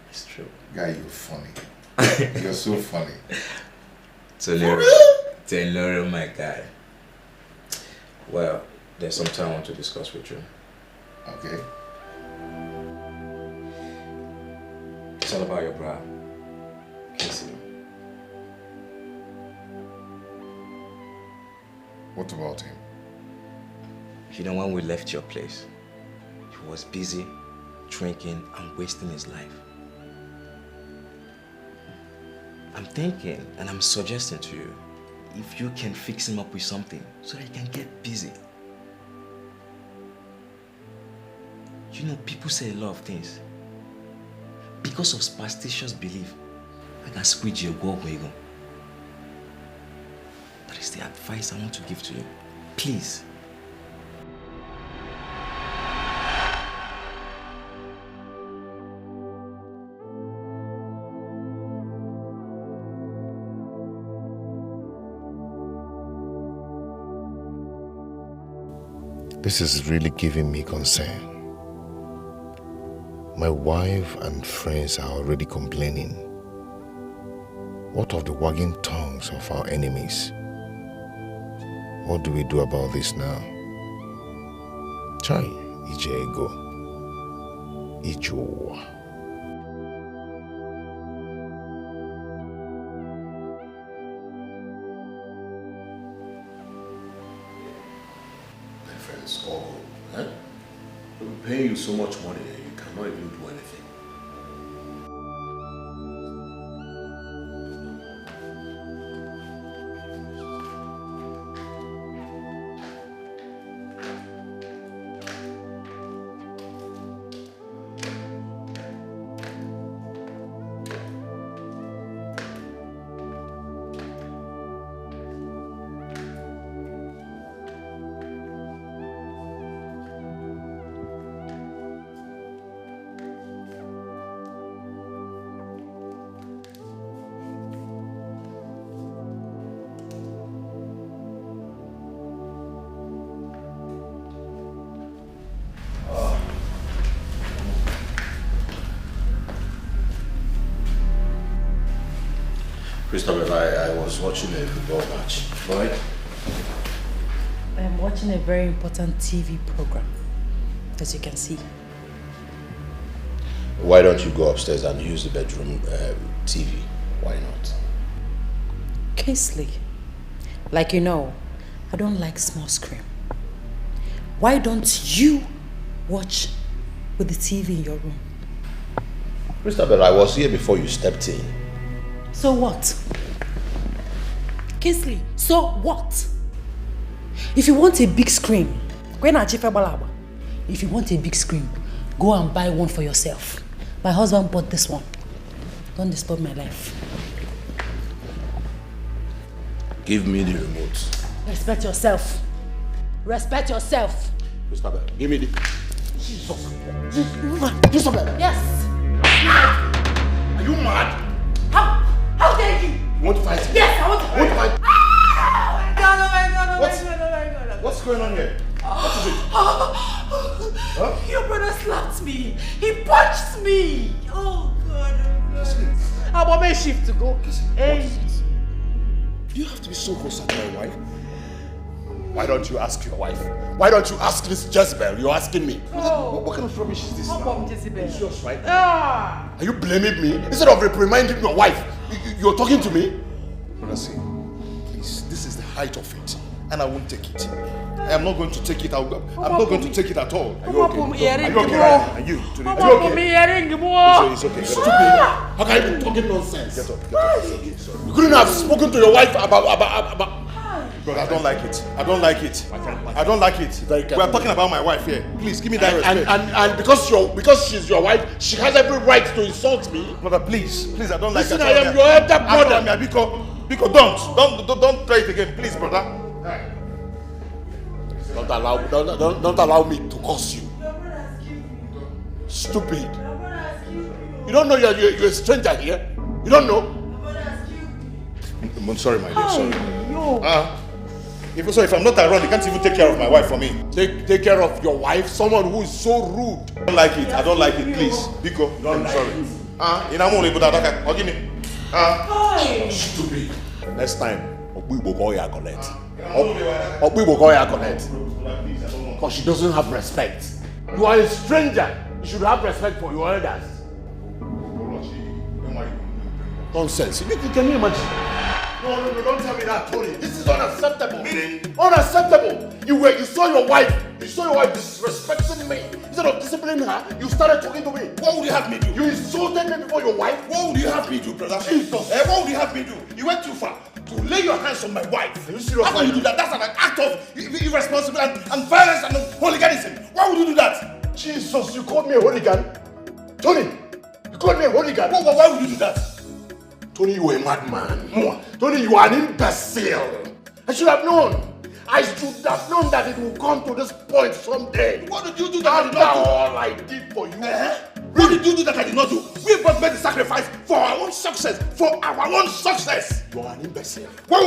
It's true. Guy, you're funny. You're so funny. Tenero, my guy. Well, there's something I want to discuss with you. Okay. It's all about your brother, Casey. What about him? You know, when we left your place, he was busy drinking and wasting his life. I'm thinking and I'm suggesting to you, if you can fix him up with something so that he can get busy. You know, people say a lot of things. Because of superstitious belief, I can squeeze you, go where you go. That is the advice I want to give to you. Please. This is really giving me concern. My wife and friends are already complaining. What of the wagging tongues of our enemies? What do we do about this now? Chai, ije ego, ijowa. My friends, all go. We're paying you so much money and you cannot even do anything. Christopher, I was watching a football match. Right? I am watching a very important TV program, as you can see. Why don't you go upstairs and use the bedroom TV? Why not? Casely, like you know, I don't like small screen. Why don't you watch with the TV in your room? Christopher, I was here before you stepped in. So what? Casely, so what? If you want a big screen, if you want a big screen, go and buy one for yourself. My husband bought this one. Don't disturb my life. Give me the remote. Respect yourself. Respect yourself. Christopher, give me the... Christopher! Yes! Are you mad? How dare you? You want to fight? Yes, I want to fight. Want to fight? Oh my God, oh my God, oh What's, my God, oh my God. What's going on here? What is it? Huh? Your brother slapped me. He punched me. Oh God, oh God. I want my shift to go. Hey. What is it? Do you have to be so close to my wife? Why don't you ask your wife? Why don't you ask this Jezebel? You're asking me. Oh. What kind of rubbish is this How now? about Jezebel? It's yours, right? Ah. Are you blaming me? Instead of reprimanding your wife, you're talking to me? Brother, see, please, this is the height of it, and I won't take it. I am not going to take it. I'm not going to take it at all. Are you okay? Are you okay? Are you? It's okay. Stupid. How can you be talking nonsense? Get up. Sorry. You couldn't have spoken to your wife about... God, I don't like it. I don't like it. I don't like it. We are talking about my wife here. Please give me that respect. And because she's your wife, she has every right to insult me. Brother, please, I don't like Listen, that. I am your elder brother. Biko, don't try it again, please, brother. Don't allow me to curse you. Stupid. You don't know you're a stranger here. You don't know. I'm sorry, my dear. Sorry. If I'm not around, you can't even take care of my wife for me. Take care of your wife? Someone who is so rude. I don't like it. I don't like it. Please. Biko, I'm sorry. Give me. Stupid. Next time, we will call you collect. We will call you collect. Because she doesn't have respect. You are a stranger. You should have respect for your elders. Nonsense. Can you imagine? No, don't tell me that, Tony. This is unacceptable. Unacceptable. You saw your wife disrespecting me. Instead of disciplining her, you started talking to me. What would you have me do? You insulted me before your wife? What would you have me do, brother? Jesus. What would you have me do? You went too far. To lay your hands on my wife. Are you serious? How can you do that? That's an act of irresponsibility and violence and hooliganism. Why would you do that? Jesus, you called me a hooligan? Tony, you called me a hooligan? Why would you do that? Tony, you are a madman. Tony, you are an imbecile. I should have known. I should have known that it will come to this point someday. What did you do that I did not do? All I did for you. What did you do that I did not do? We both made the sacrifice for our own success. For our own success. You are an imbecile. Why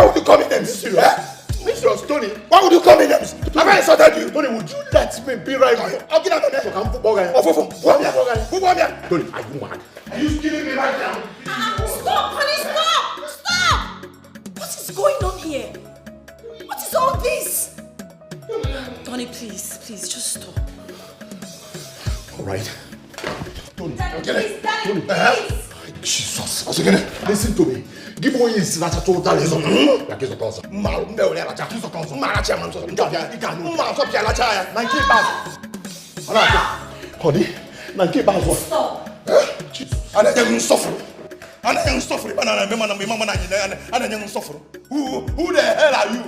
would you call me names? Serious, Tony. Why would you call me names? Have I insulted you? Tony, would you let me be right here? I'll get out of there. I'm football guy. Football guy. Tony, are you mad? Are you killing me right now? Stop, honey, stop! What is going on here? What is all this? Tony, please, just stop. All right. Tony, Daddy, Tony, please. Jesus. Listen to me. Give me his natural total. Stop. And then you suffer. And then you suffer. Who the hell are you?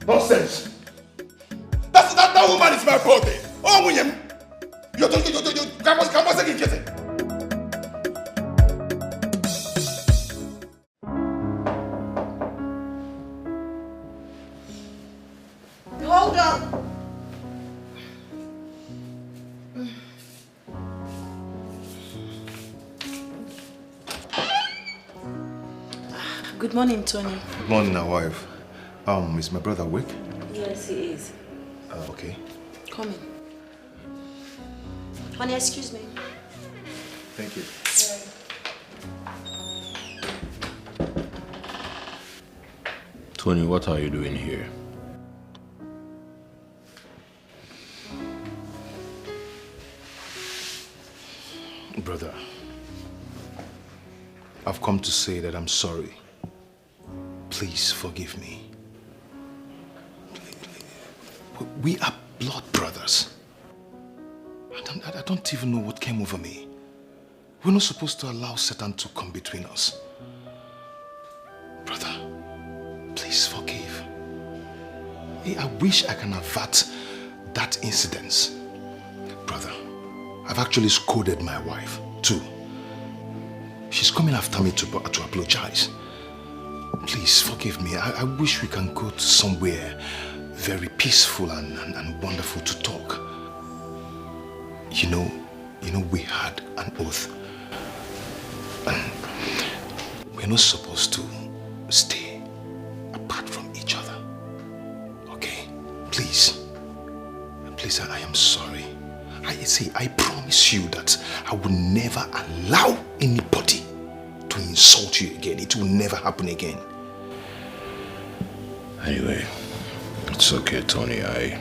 Nonsense. That woman is my brother. Oh, William. You come again, get it. Hold on. Good morning, Tony. Good morning, my wife. Is my brother awake? Yes, he is. Okay. Come in. Honey, excuse me. Thank you. Tony, what are you doing here? Brother, I've come to say that I'm sorry. Please forgive me. We are blood brothers. I don't even know what came over me. We're not supposed to allow Satan to come between us. Brother, please forgive. I wish I can avert that incident. Brother, I've actually scolded my wife too. She's coming after me to apologize. Please forgive me. I wish we can go to somewhere very peaceful and wonderful to talk. You know, we had an oath. And we're not supposed to stay apart from each other. Okay? Please. Please, I am sorry. I promise you that I will never allow anybody to insult you again. It will never happen again. Anyway, it's okay, Tony. I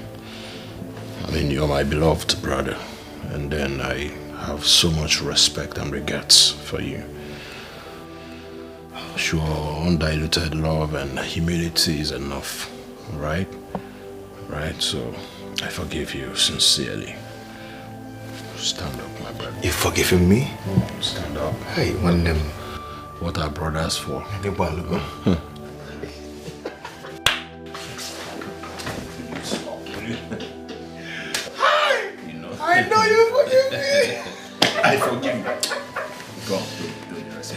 mean, you're my beloved brother. And then I have so much respect and regards for you. Sure, undiluted love and humility is enough, right? Right? So, I forgive you sincerely. Stand up, my brother. You've forgiven me? Stand up. Hey, one them. What are brothers for? I know you forgive me. I forgive you. Go on, do the rest.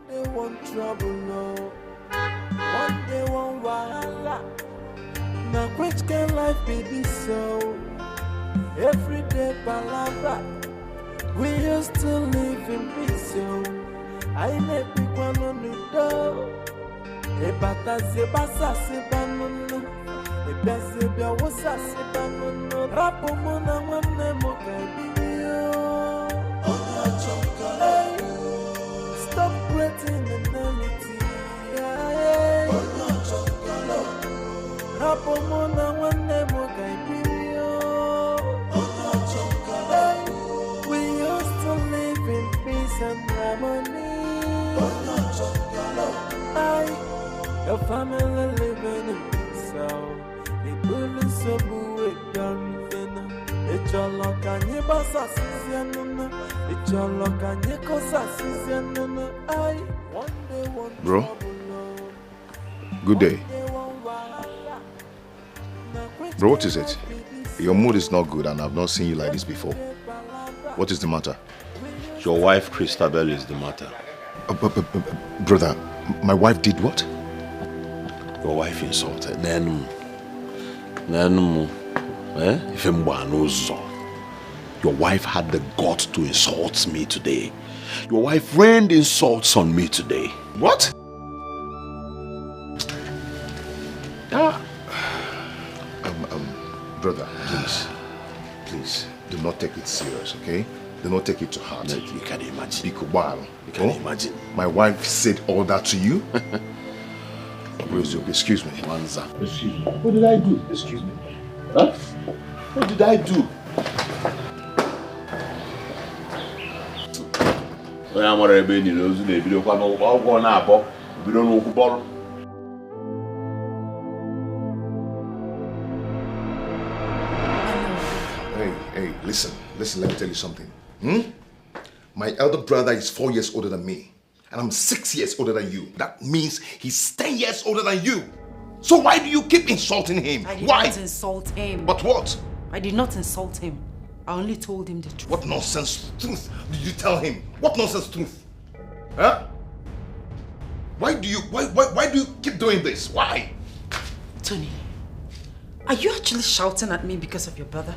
They want trouble, no. One day want wahala. Now which can life be this so? Every day palabra. We used to live in peace, yo. I never wanna know. Ebata sebasa sebanunu. Ebezebia wosa sebanunu. Rapo mona wane mokabiyo. Stop creating enmity. Rapo mona wane mokabiyo. We used to live in peace and harmony. Your family living in peace. The bullets so booed down. It's your luck and your boss assistant. It's your luck and your cause assistant. Bro, good day. Bro, what is it? Your mood is not good and I've not seen you like this before. What is the matter? Your wife, Christabel, is the matter. Brother, my wife did what? Your wife insulted. Your wife had the guts to insult me today. Your wife rained insults on me today. What? Brother, please, do not take it serious, okay? Do not take it to heart. No, you can imagine. You can imagine. My wife said all that to you? Excuse me. Excuse me. What did I do? Excuse me. Huh? What did I do? Hey, listen, let me tell you something. My elder brother is 4 years older than me. And I'm 6 years older than you. That means he's 10 years older than you. So why do you keep insulting him? I did Why? not insult him. But what? I did not insult him. I only told him the truth. What nonsense truth did you tell him? What nonsense truth? Huh? Why do you keep doing this? Why? Tony, are you actually shouting at me because of your brother?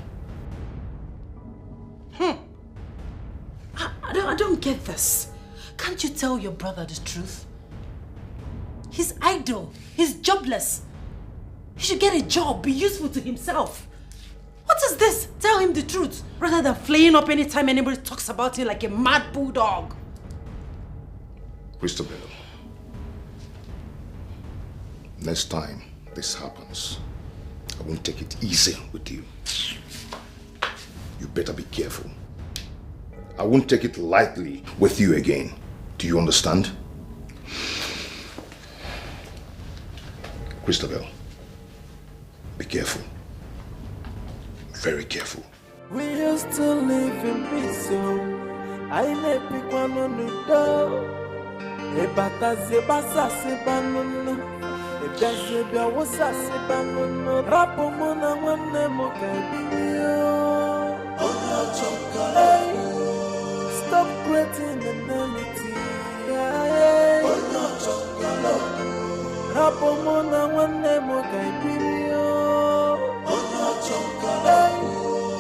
I don't get this. Can't you tell your brother the truth? He's idle. He's jobless. He should get a job, be useful to himself. What is this? Tell him the truth, rather than flaying up anytime anybody talks about him like a mad bulldog. Christabel, next time this happens, I won't take it easy with you. You better be careful. I won't take it lightly with you again. Do you understand? Christabel, be careful. Very careful. We used to live in peace. I never wanna know. Ebata zebasa sebanunu. Ebezebia wosa sebanunu. Rapo mona wane mokabiyo. Stop creating enmity. Rapo mona wane mokabiyo.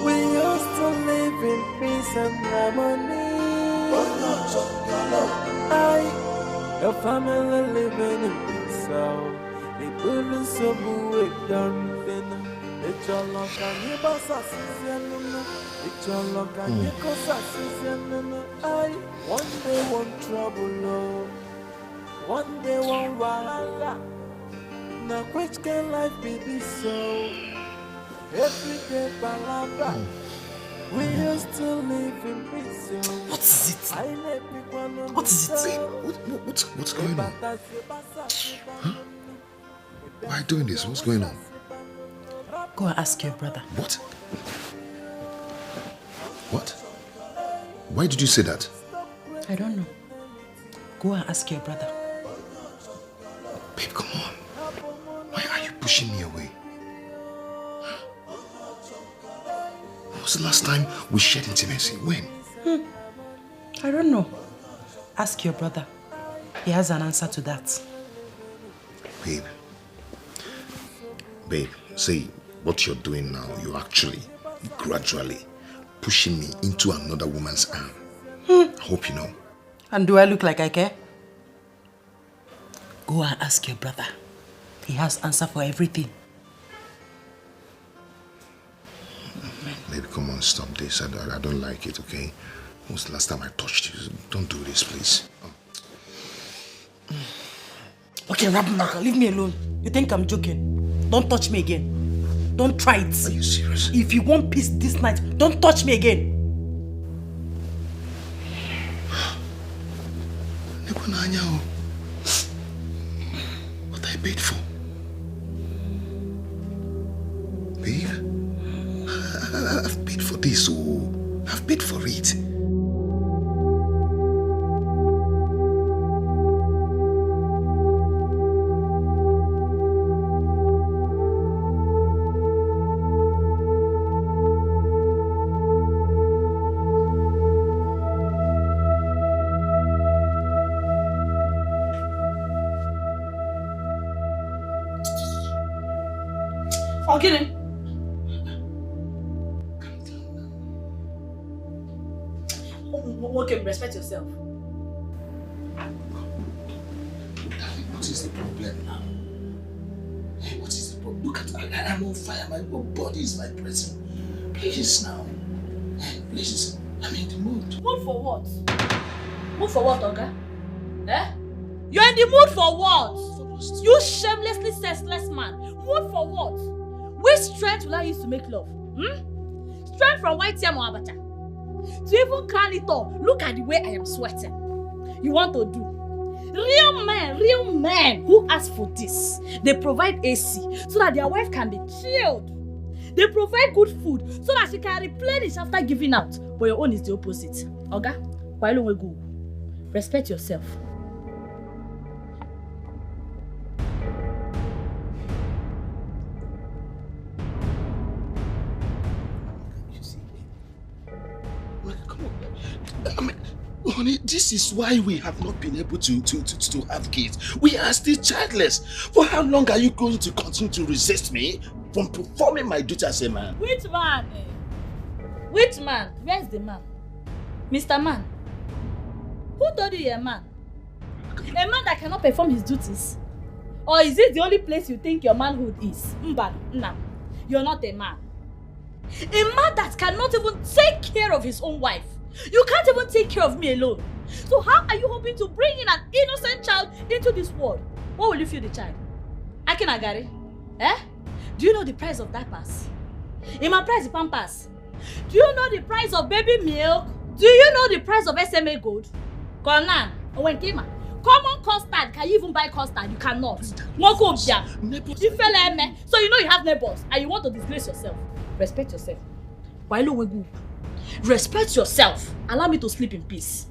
We used to live in peace and harmony. Your family living in peace. The building so booed down. It's your luck and your boss assistant. It's your luck and your cause assistant. One day one trouble, one day one wahala. Now which can life be this so? Every day palabra. We used to live in peace. What is it? What is it? What's going on? Huh? Why are you doing this? What's going on? Go and ask your brother. What? What? Why did you say that? I don't know. Go and ask your brother. Babe, come on. Why are you pushing me away? When was the last time we shared intimacy? When? I don't know. Ask your brother. He has an answer to that. Babe, see, what you're doing now, you're actually, gradually, pushing me into another woman's arm. I hope you know. And do I look like I care? Go and ask your brother. He has answer for everything. Baby, come on, stop this. I don't like it, okay? When was the last time I touched you? Don't do this, please. Okay, Rabnaka, leave me alone. You think I'm joking? Don't touch me again. Don't try it. Are you serious? If you want peace this night, don't touch me again. What I paid for? Babe, I've paid for this, oh. I've paid for it. Ogini. Okay, respect yourself. What is the problem now? What is the problem? Look at I'm on fire. My body is vibrating. Please now. Please. I'm in the mood. Mood for what? Mood for what, Oga? Eh? You're in the mood for what? You shamelessly senseless man. Mood for what? Which strength will I use to make love? Strength from white yam or abacha? To even can it all, look at the way I am sweating. You want to do? Real men who ask for this, they provide AC so that their wife can be chilled. They provide good food so that she can replenish after giving out. But your own is the opposite. Oga, why don't we go? Respect yourself. Honey, this is why we have not been able to have kids. We are still childless. For how long are you going to continue to resist me from performing my duty as a man? Which man? Which man? Where's the man? Mr. Man? Who told you you're a man? A man that cannot perform his duties? Or is it the only place you think your manhood is? Mba, you're not a man. A man that cannot even take care of his own wife. You can't even take care of me alone. So how are you hoping to bring in an innocent child into this world? What will you feed the child? Akinagari? Eh? Do you know the price of diapers? In my price of pampers? Do you know the price of baby milk? Do you know the price of SMA gold? Konan, Owenkima. Common custard, can you even buy custard? You cannot. So you know you have neighbors and you want to disgrace yourself. Respect yourself. Respect yourself. Allow me to sleep in peace.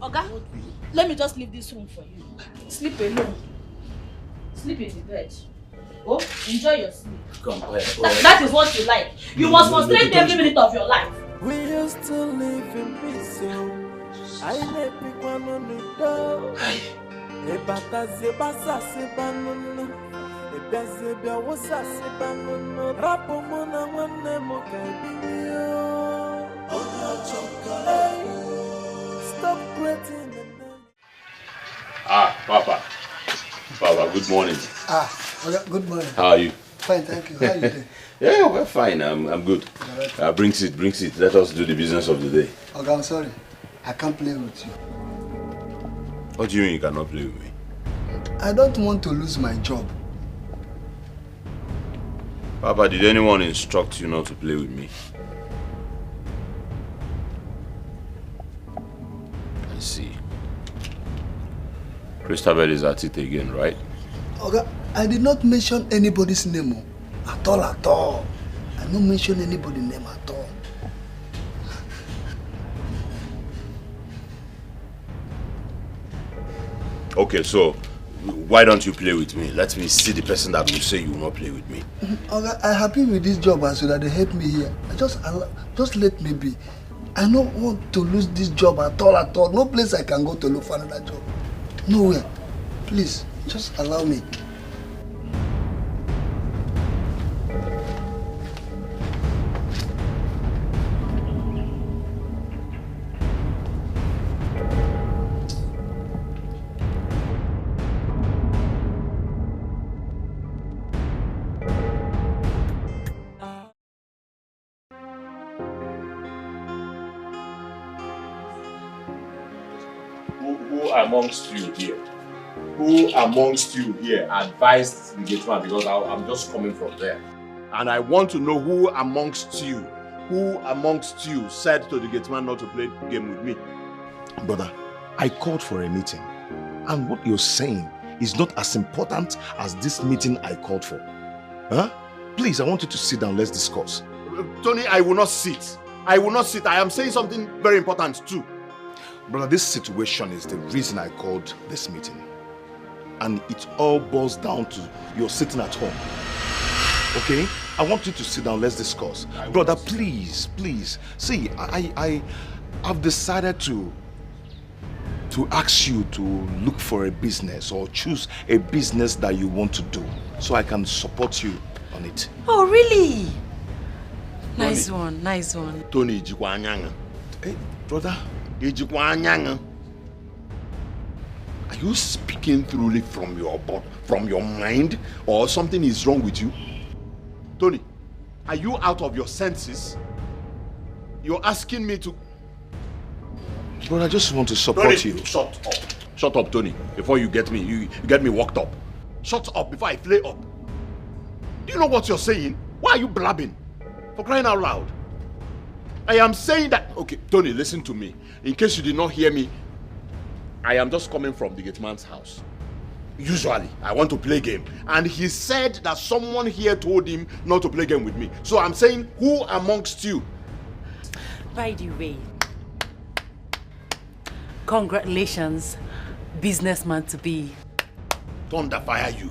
Oga, let me just leave this room for you. Sleep alone. Sleep in the bed. Oh, enjoy your sleep. Come on, that is what you like. You must frustrate every minute of your life. We used to live in peace. I let people on the door. Ebata zebasa sebanono. Ebezebia wosa sebanono. Rapo mona wane mokabinyo. Stop creating the name. Papa. Papa, good morning. Okay, good morning. How are you? Fine, thank you. How are you doing? Yeah, we're fine. I'm good. Bring it. Let us do the business of the day. Okay, I'm sorry. I can't play with you. What do you mean you cannot play with me? I don't want to lose my job. Papa, did anyone instruct you not to play with me? I see. Christabel is at it again, right? Okay, I did not mention anybody's name. At all. I don't mention anybody's name at all. Okay, so why don't you play with me? Let me see the person that will say you will not play with me. Okay, I'm happy with this job and so that they help me here. Just let me be. I don't want to lose this job at all. No place I can go to look for another job. Nowhere. Please, just allow me. who amongst you here? Who amongst you here advised the gate man? Because I'm just coming from there. And I want to know who amongst you said to the gate man not to play the game with me? Brother, I called for a meeting. And what you're saying is not as important as this meeting I called for. Huh? Please, I want you to sit down. Let's discuss. Tony, I will not sit. I will not sit. I am saying something very important too. Brother, this situation is the reason I called this meeting. And it all boils down to your sitting at home. Okay? I want you to sit down. Let's discuss. Brother, please. See, I've decided to ask you to look for a business or choose a business that you want to do so I can support you on it. Oh, really? Nice one. Tony, hey, brother, are you speaking truly from your mind, or something is wrong with you? Tony, are you out of your senses? You're asking me to... Brother, I just want to support you. Shut up, Tony, before you get me, you get me worked up. Shut up before I flare up. Do you know what you're saying? Why are you blabbing? For crying out loud. I am saying that... Okay, Tony, listen to me. In case you did not hear me, I am just coming from the gate man's house. Usually, I want to play game. And he said that someone here told him not to play game with me. So I'm saying, who amongst you? By the way, congratulations, businessman to be. Thunder fire you.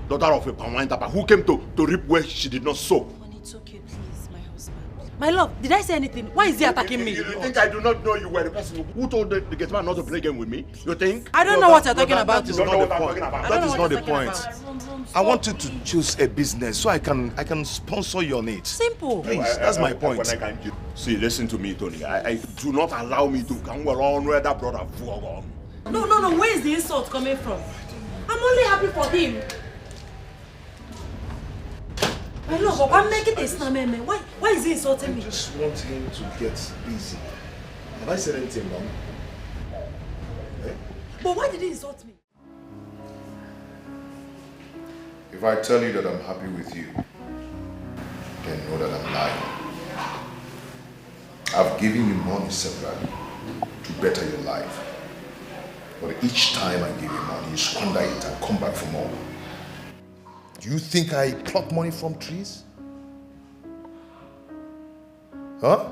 Daughter of a palm wine tapper who came to reap where she did not sow. It's okay, please, my husband. My love, did I say anything? Why is he attacking me? You think I do not know you were the person who told the gate man not to play game with me? You think? I don't know what you're talking about. That is not the point. That is not the point. I want you to choose a business so I can sponsor your needs. Simple. Please, that's my point. See, listen to me, Tony. I do not allow me to come along where that brother for. No. Where is the insult coming from? I'm only happy for him. I know, but I'm making a snap, man. Why is he insulting me? I just want him to get busy. Have I said anything wrong? Eh? But why did he insult me? If I tell you that I'm happy with you, then know that I'm lying. I've given you money separately to better your life. But each time I give you money, you squander it and come back for more. Do you think I pluck money from trees? Huh?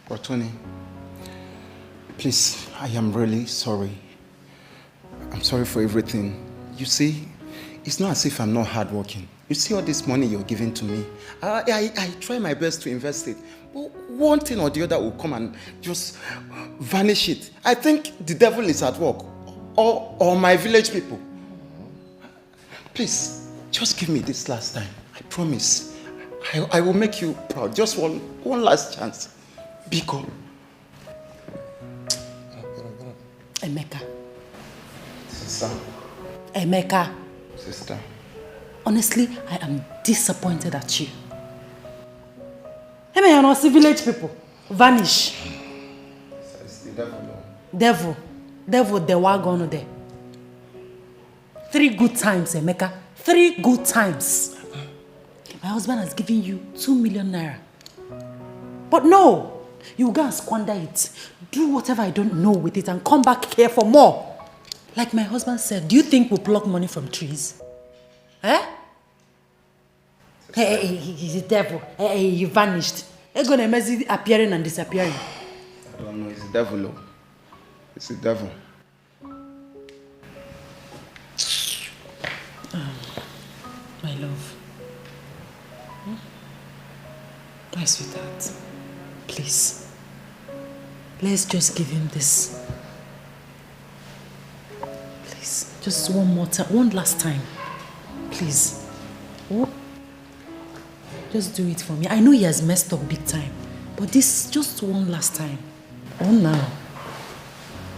But Tony, please, I am really sorry. I'm sorry for everything. You see, it's not as if I'm not hardworking. You see all this money you're giving to me. I try my best to invest it. But one thing or the other will come and just vanish it. I think the devil is at work. Or my village people. Please, just give me this last time. I promise. I will make you proud. Just one last chance. Biko. Emeka. Sister. Emeka. Sister. Honestly, I am disappointed at you. Hey, man, you're not village people. Vanish. It's the devil. Devil, the wagon there. 3 good times, Emeka. 3 good times. My husband has given you 2 million naira. But no, you go and squander it. Do whatever I don't know with it and come back here for more. Like my husband said, do you think we pluck money from trees? Eh? Hey, he's a devil. Hey, you vanished. You're going to mess appearing and disappearing. I don't know, it's the devil. Oh. It's the devil. My love. My sweetheart. Please. Let's just give him this. Please. Just one more time. One last time. Please. Oh. Just do it for me. I know he has messed up big time. But this just one last time. Oh, now.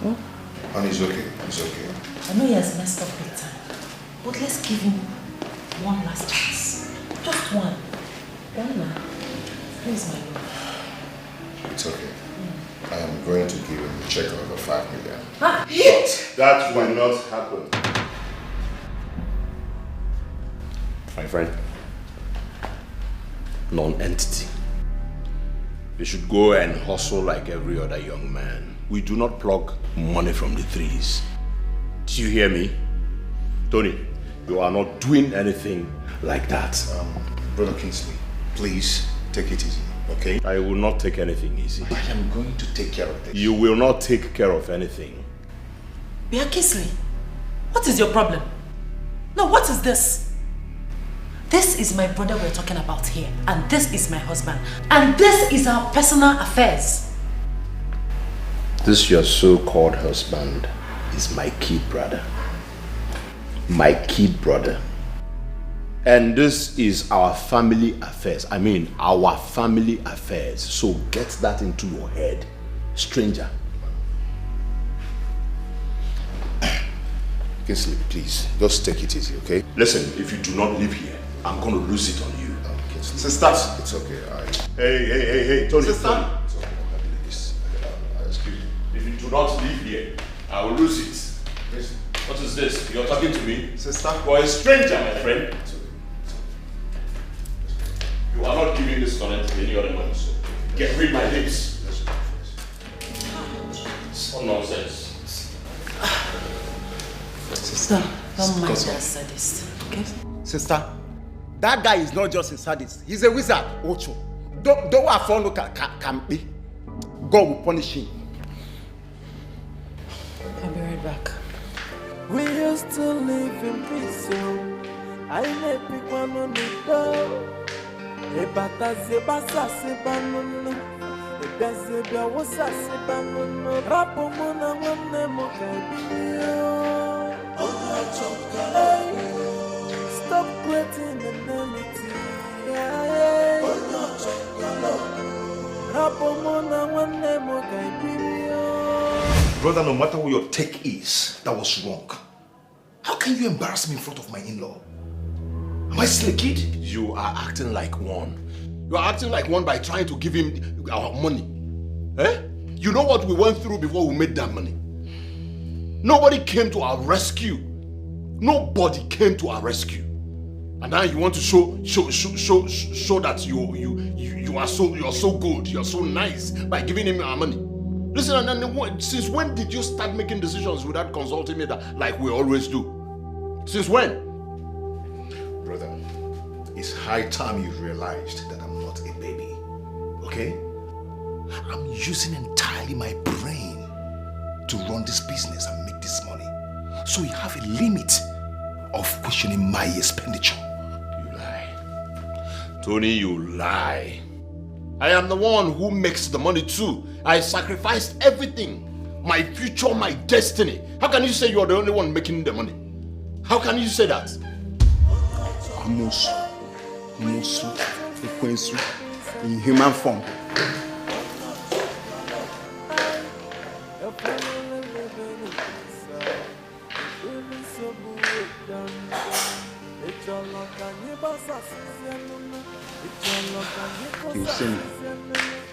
Oh. And it's okay. It's okay. I know he has messed up big time. But let's give him one last chance. Just one. One now. Please, my love. It's okay. I am going to give him a check of over 5 million. Ah, That will not happen. My friend, non-entity. You should go and hustle like every other young man. We do not pluck money from the trees. Do you hear me? Tony, you are not doing anything like that. Brother Kingsley, please take it easy, okay? I will not take anything easy. I am going to take care of this. You will not take care of anything. Bia Kingsley, what is your problem? No, what is this? This is my brother we're talking about here, and this is my husband, and this is our personal affairs. This your so-called husband is my kid brother. My kid brother. And this is our family affairs. I mean, our family affairs. So get that into your head, stranger. Kingsley, please, just take it easy, okay? Listen, if you do not live here, I'm going to lose it on you. Sisters, it's okay. Hey, Tony. Sister. Tony. Excuse me. If you do not live here, I will lose it. What is this? You're talking to me? Sister. You are a stranger, my friend. You are not giving this comment to any other man, so get rid of my lips. What nonsense. Sister, don't mind that sadist, okay? Sister, that guy is not just a sadist. He's a wizard, Ocho. Don't follow can be. God will punish him. I'll be right back. We used to live in peace, I let people on the door. Ebata zebasa sebanono, ebezebia wosa sebanono. Rapo mona wone mokabiyo. Stop creating enmity. Rapo mona wone mokabiyo. Brother, no matter what your take is, that was wrong. How can you embarrass me in front of my in-law? Am I still a kid? You are acting like one. You are acting like one by trying to give him our money. Eh? You know what we went through before we made that money? Nobody came to our rescue. Nobody came to our rescue. And now you want to show that you are so good, you are so nice by giving him our money. Listen, and since when did you start making decisions without consulting me like we always do? Since when? Brother, it's high time you realized that I'm not a baby, okay? I'm using entirely my brain to run this business and make this money. So you have a limit of questioning my expenditure. You lie. Tony, you lie. I am the one who makes the money too. I sacrificed everything. My future, my destiny. How can you say you are the only one making the money? How can you say that? Amosu, Ekwensu, in human form. You see me?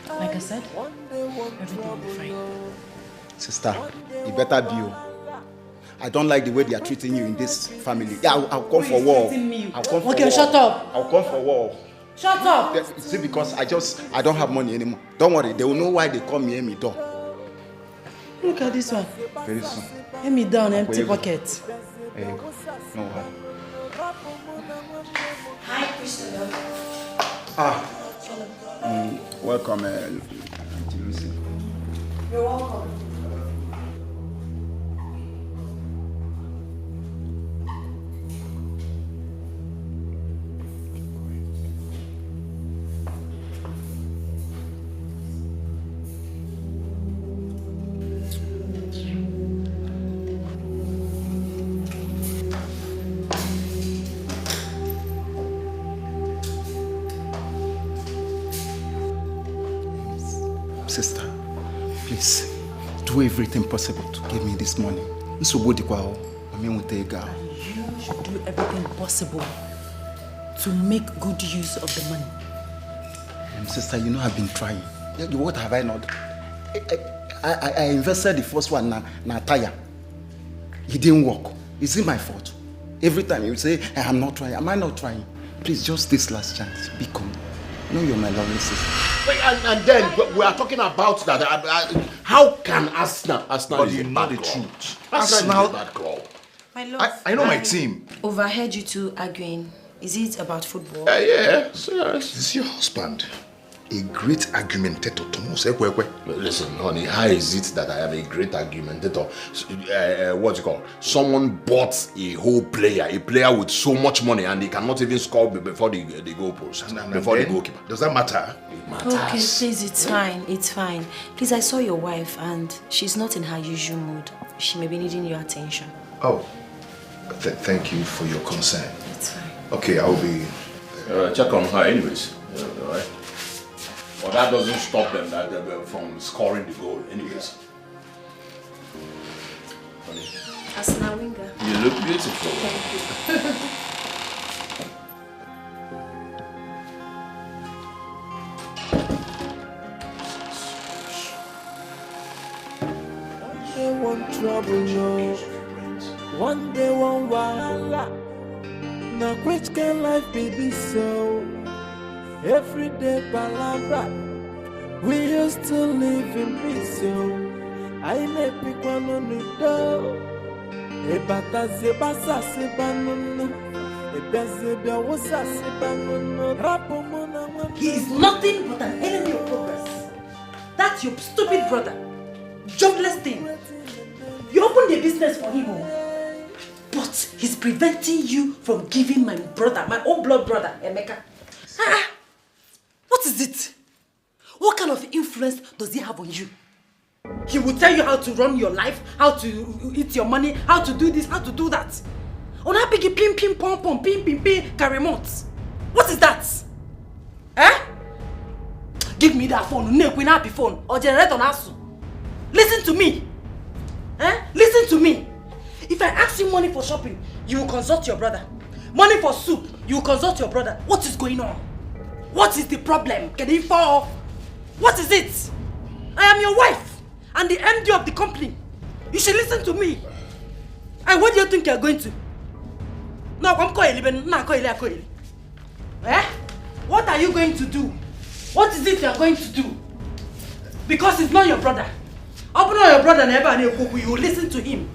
Like I said, everything will be fine. Sister, you better be you. I don't like the way they are treating you in this family. Yeah, I'll come for war. I'll come for war. Shut up. I'll come for war. Shut up. See, because I don't have money anymore. Don't worry, they will know why they come near me door. Look at this one. Very soon. Hand me down, empty pocket. There you go. No worry. Hi, Christopher. Welcome, Auntie Lucy. You're welcome. Sister, please do everything possible to give me this money. You should do everything possible to make good use of the money. Sister, you know I've been trying. What have I not done? I invested the first one na tire. It didn't work. Is it my fault? Every time you say, I'm not trying. Am I not trying? Please, just this last chance. Become. No, you're my lovely sister. And then we are talking about that. How can Arsenal is a bad club? Arsenal is a bad club. My love. I know my team. Overheard you two arguing. Is it about football? Yes. This is your husband. A great argumentator. Listen, honey, how is it that I am a great argumentator? What's it called? Someone bought a whole player, a player with so much money, and they cannot even score before the goal post, before the goalkeeper. Does that matter? It matters. Okay, please, it's fine. It's fine. Please, I saw your wife, and she's not in her usual mood. She may be needing your attention. Oh, thank you for your concern. It's fine. Okay, I'll be... Check on her anyways. Alright. Well, that doesn't stop them from scoring the goal anyways. Honey. Asna Winger. You look beautiful. Thank you. One trouble, no. One day, one wahala. Now, which can life be this so? Every day, palabra. We used to live in peace, so I never pick one on the door. Ebata zebasa sebanuna. Ebezebia wasa sebanuna. Rapomona. He is nothing but an enemy of progress. That's your stupid brother. Jobless thing. You opened a business for him, but he's preventing you from giving my brother, my own blood brother, Emeka. What is it? What kind of influence does he have on you? He will tell you how to run your life, how to eat your money, how to do this, how to do that. On a big pim pim pom pom pim pim pim carrymont. What is that? Eh? Give me that phone, no happy phone, or generate on asu. Listen to me. Eh? Listen to me. If I ask you money for shopping, you will consult your brother. Money for soup, you will consult your brother. What is going on? What is the problem? Can he fall? What is it? I am your wife and the MD of the company. You should listen to me. And what do you think you are going to? No, I'm going. Eh? What are you going to do? What is it you are going to do? Because it's not your brother. Open up your brother and you will listen to him.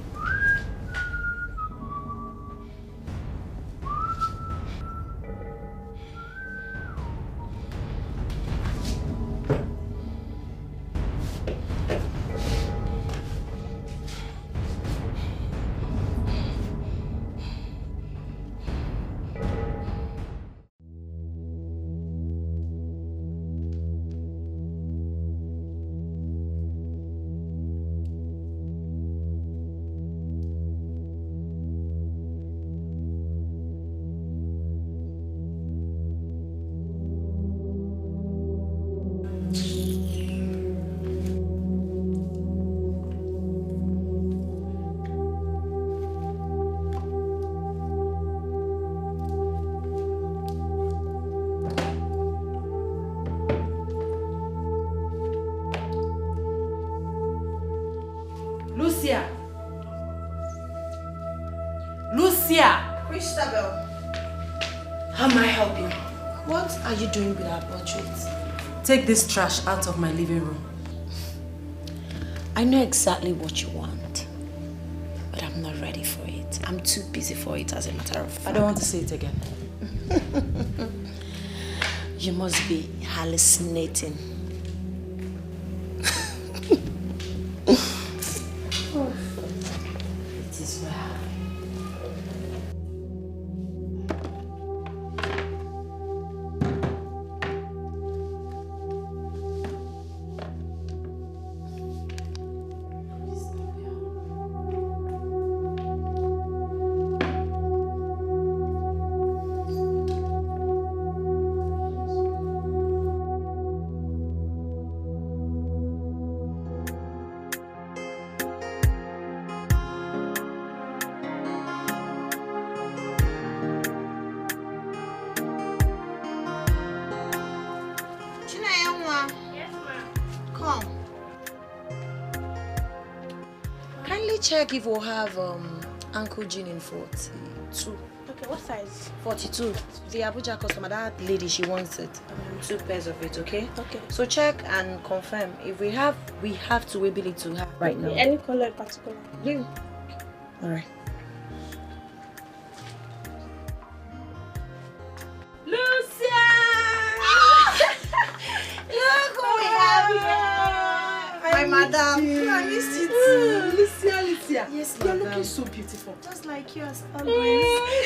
Lucia! Christabel. How may I help you? What are you doing with our portraits? Take this trash out of my living room. I know exactly what you want, but I'm not ready for it. I'm too busy for it, as a matter of fact. I don't want to say it again. You must be hallucinating. It is well. quickly check if we'll have Uncle Jean in 42. Okay, what size? 42. The Abuja customer, that lady, she wants it. 2 pairs of it, okay? Okay. So check and confirm. If we have to be able to have right now. Any color in particular? Blue. Alright. Lucia! Look who we have here! My madam. I missed you too. Lucia. Yes, You're madam. looking so beautiful. Just like you as always.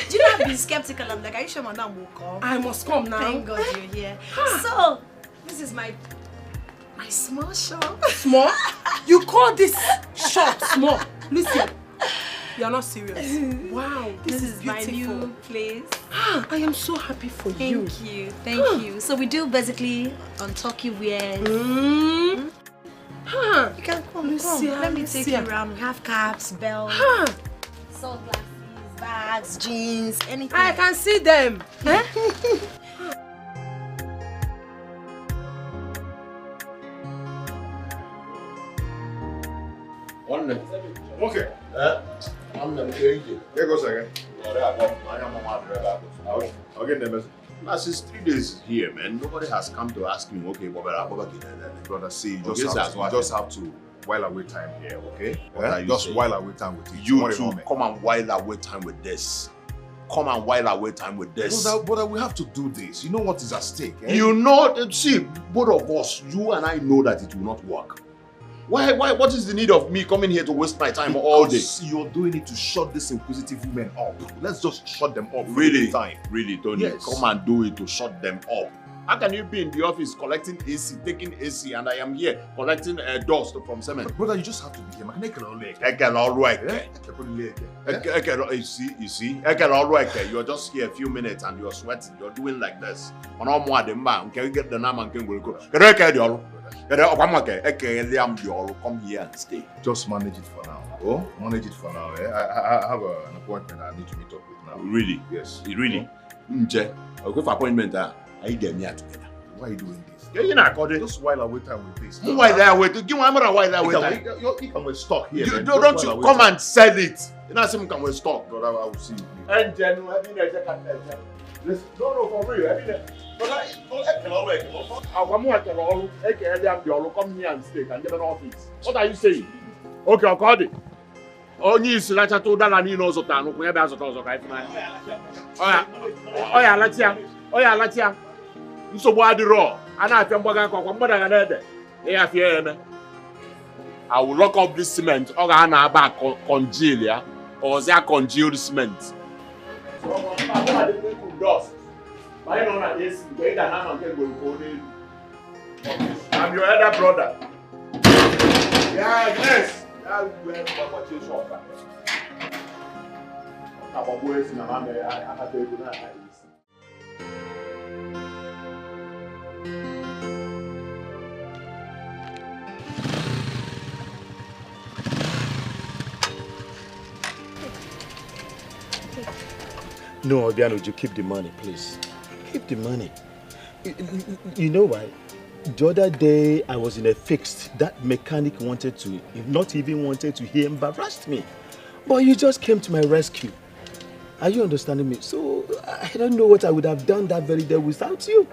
Do you know I've been skeptical? I'm like, are you sure madam will come? I must come now. Thank God you're here. So, this is my small shop. Small? You call this shop small? Lucia, you're not serious. Wow, This is my beautiful. new place. I am so happy for you. Thank you. So we do basically on Turkey wear. You can come, Lucia, Let me take you Lucia. around. We have caps, belts, sunglasses, bags, jeans, anything. I can see them. Eh? Okay. I'm not changing. Here goes again. Okay, now since 3 days here, man, nobody has come to ask me, okay, Brother, see, you Okay, just have to while away time here, okay? What are you Just saying? while away time with it. You Don't two worry, come and while away time with this. Come and while away time with this. Brother, we have to do this. You know what is at stake, eh? You know, see, both of us, you and I know that it will not work. Why? What is the need of me coming here to waste my time all day? Because you're doing it to shut these inquisitive women up. Let's just shut them up for Really? the time. Really, Tony? Yes. Come and do it to shut them up. How can you be in the office collecting AC, taking AC, and I am here collecting dust from cement? Brother, you just have to be here. You see, you're just here a few minutes and you're sweating. You're doing like this. Get the name and come here and stay. Just manage it for now. Oh, manage it for now. Eh? I have an appointment I need to meet up with now. Really? Yes. Really? Okay, for appointment, I get me together. Why are you doing this? Yeah, you're not calling. Just while I wait time with this. Why there wait? Give me a while there wait. You can stock here. You man. don't Just you while I come wait and sell it. You know, some can we stock. Brother, I will see you. Listen, no, for real. Come here and stay and get an office. What are you saying? Okay, I'll call it. Onye isi lacha to dala ni no zota no kunya ba zota zo kai funa. Oya latia. Nsogbu adiro. Ana afia mgbaga kwa mgbada ga na ede. E afia eme. I will lock up this cement. O ga na aba congeal ya. O za congealed cement. So I'm your elder brother. Yeah, yes. No, Obiano, you keep the money, please. Keep the money. You know why? The other day, I was in a fix. That mechanic wanted to, not even wanted to, he embarrassed me. But you just came to my rescue. Are you understanding me? So, I don't know what I would have done that very day without you.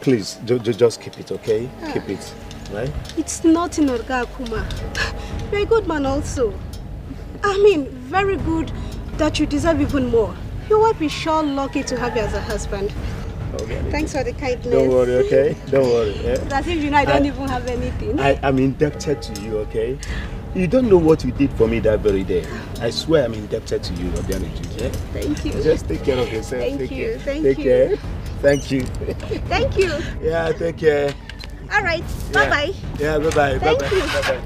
Please, just keep it, okay? Keep it, right? It's nothing, Olga Akuma. You're a good man also. I mean, very good that you deserve even more. Your wife is sure lucky to have you as a husband. Okay. Thanks for the kindness. Don't worry, okay? Don't worry. Yeah? It's as if you know I don't even have anything. I'm indebted to you, okay? You don't know what you did for me that very day. I swear I'm indebted to you, Obiano. Yeah? Thank you. Just take care of yourself. Thank you. Care. Thank take you. Care. Thank you. Thank you. Yeah, take care. All right. Bye-bye. Yeah, bye-bye. Thank Bye-bye. you. Bye-bye.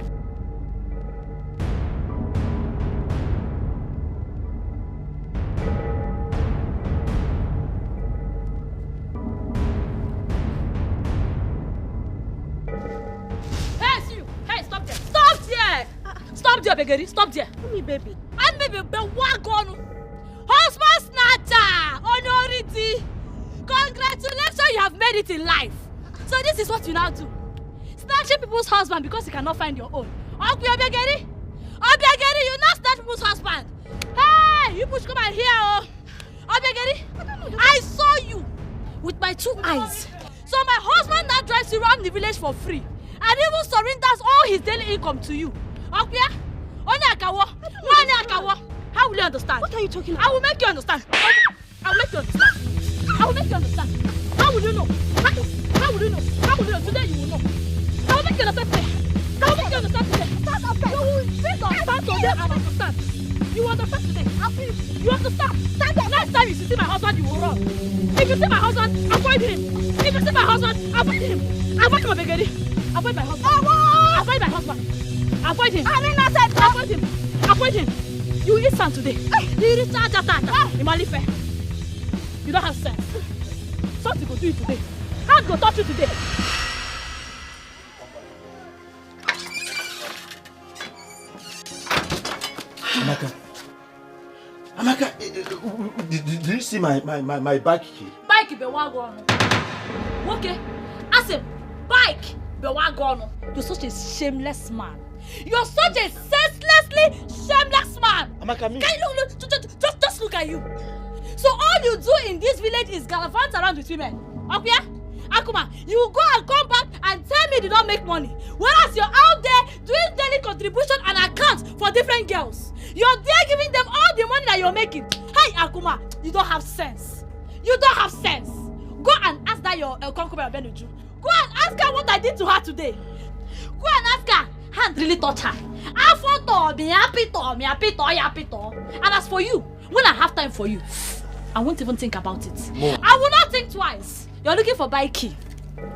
Stop there, Begeri. Stop there. Me, baby. And maybe be wagon. Husband snatcher. Honority. Congratulations, you have made it in life. So this is what you now do. Snatching people's husband because you cannot find your own. Begeri. Obiageri, you not that Mu's husband. Hey, you push come out here, oh. Obiageri, I saw you with my 2 eyes. So my husband now drives you around the village for free and even surrenders all his daily income to you. Okay? How will you understand? What are you talking about? I will make you understand. I will make you understand. I will make you understand. How will you know? How will you know? How will you know? Today you will know. I will make you understand today. I will make you understand today. You will sit on stand today and understand. You understand today. You understand? Stand up. Next time you see my husband, you will run. If you see my husband, avoid him. If you see my husband, avoid him. Avoid my beggar. Avoid my husband. Avoid my husband. Avoid him. I mean, I said avoid him. Avoid him. You eat sand today. You eat sand. You don't have sense. Something will do you today. Hand go touch you today. Amaka, did you see my bike key? Bike be wagon. Okay. As a bike be wagon. You're such a shameless man. You're such a senselessly shameless man. Amaka, me. Can you look, just look at you. So all you do in this village is gallivant around with women. Okay? Akuma, you go and come back and tell me you did not make money. Whereas you're out there doing daily contribution and accounts for different girls. You're there giving them all the money that you're making. Hey, Akuma, you don't have sense. You don't have sense. Go and ask that your concubine Benuju. Go and ask her what I did to her today. Go and ask her. Hand really touch her. And as for you, when I have time for you, I won't even think about it. No. I will not think twice. You're looking for bike key.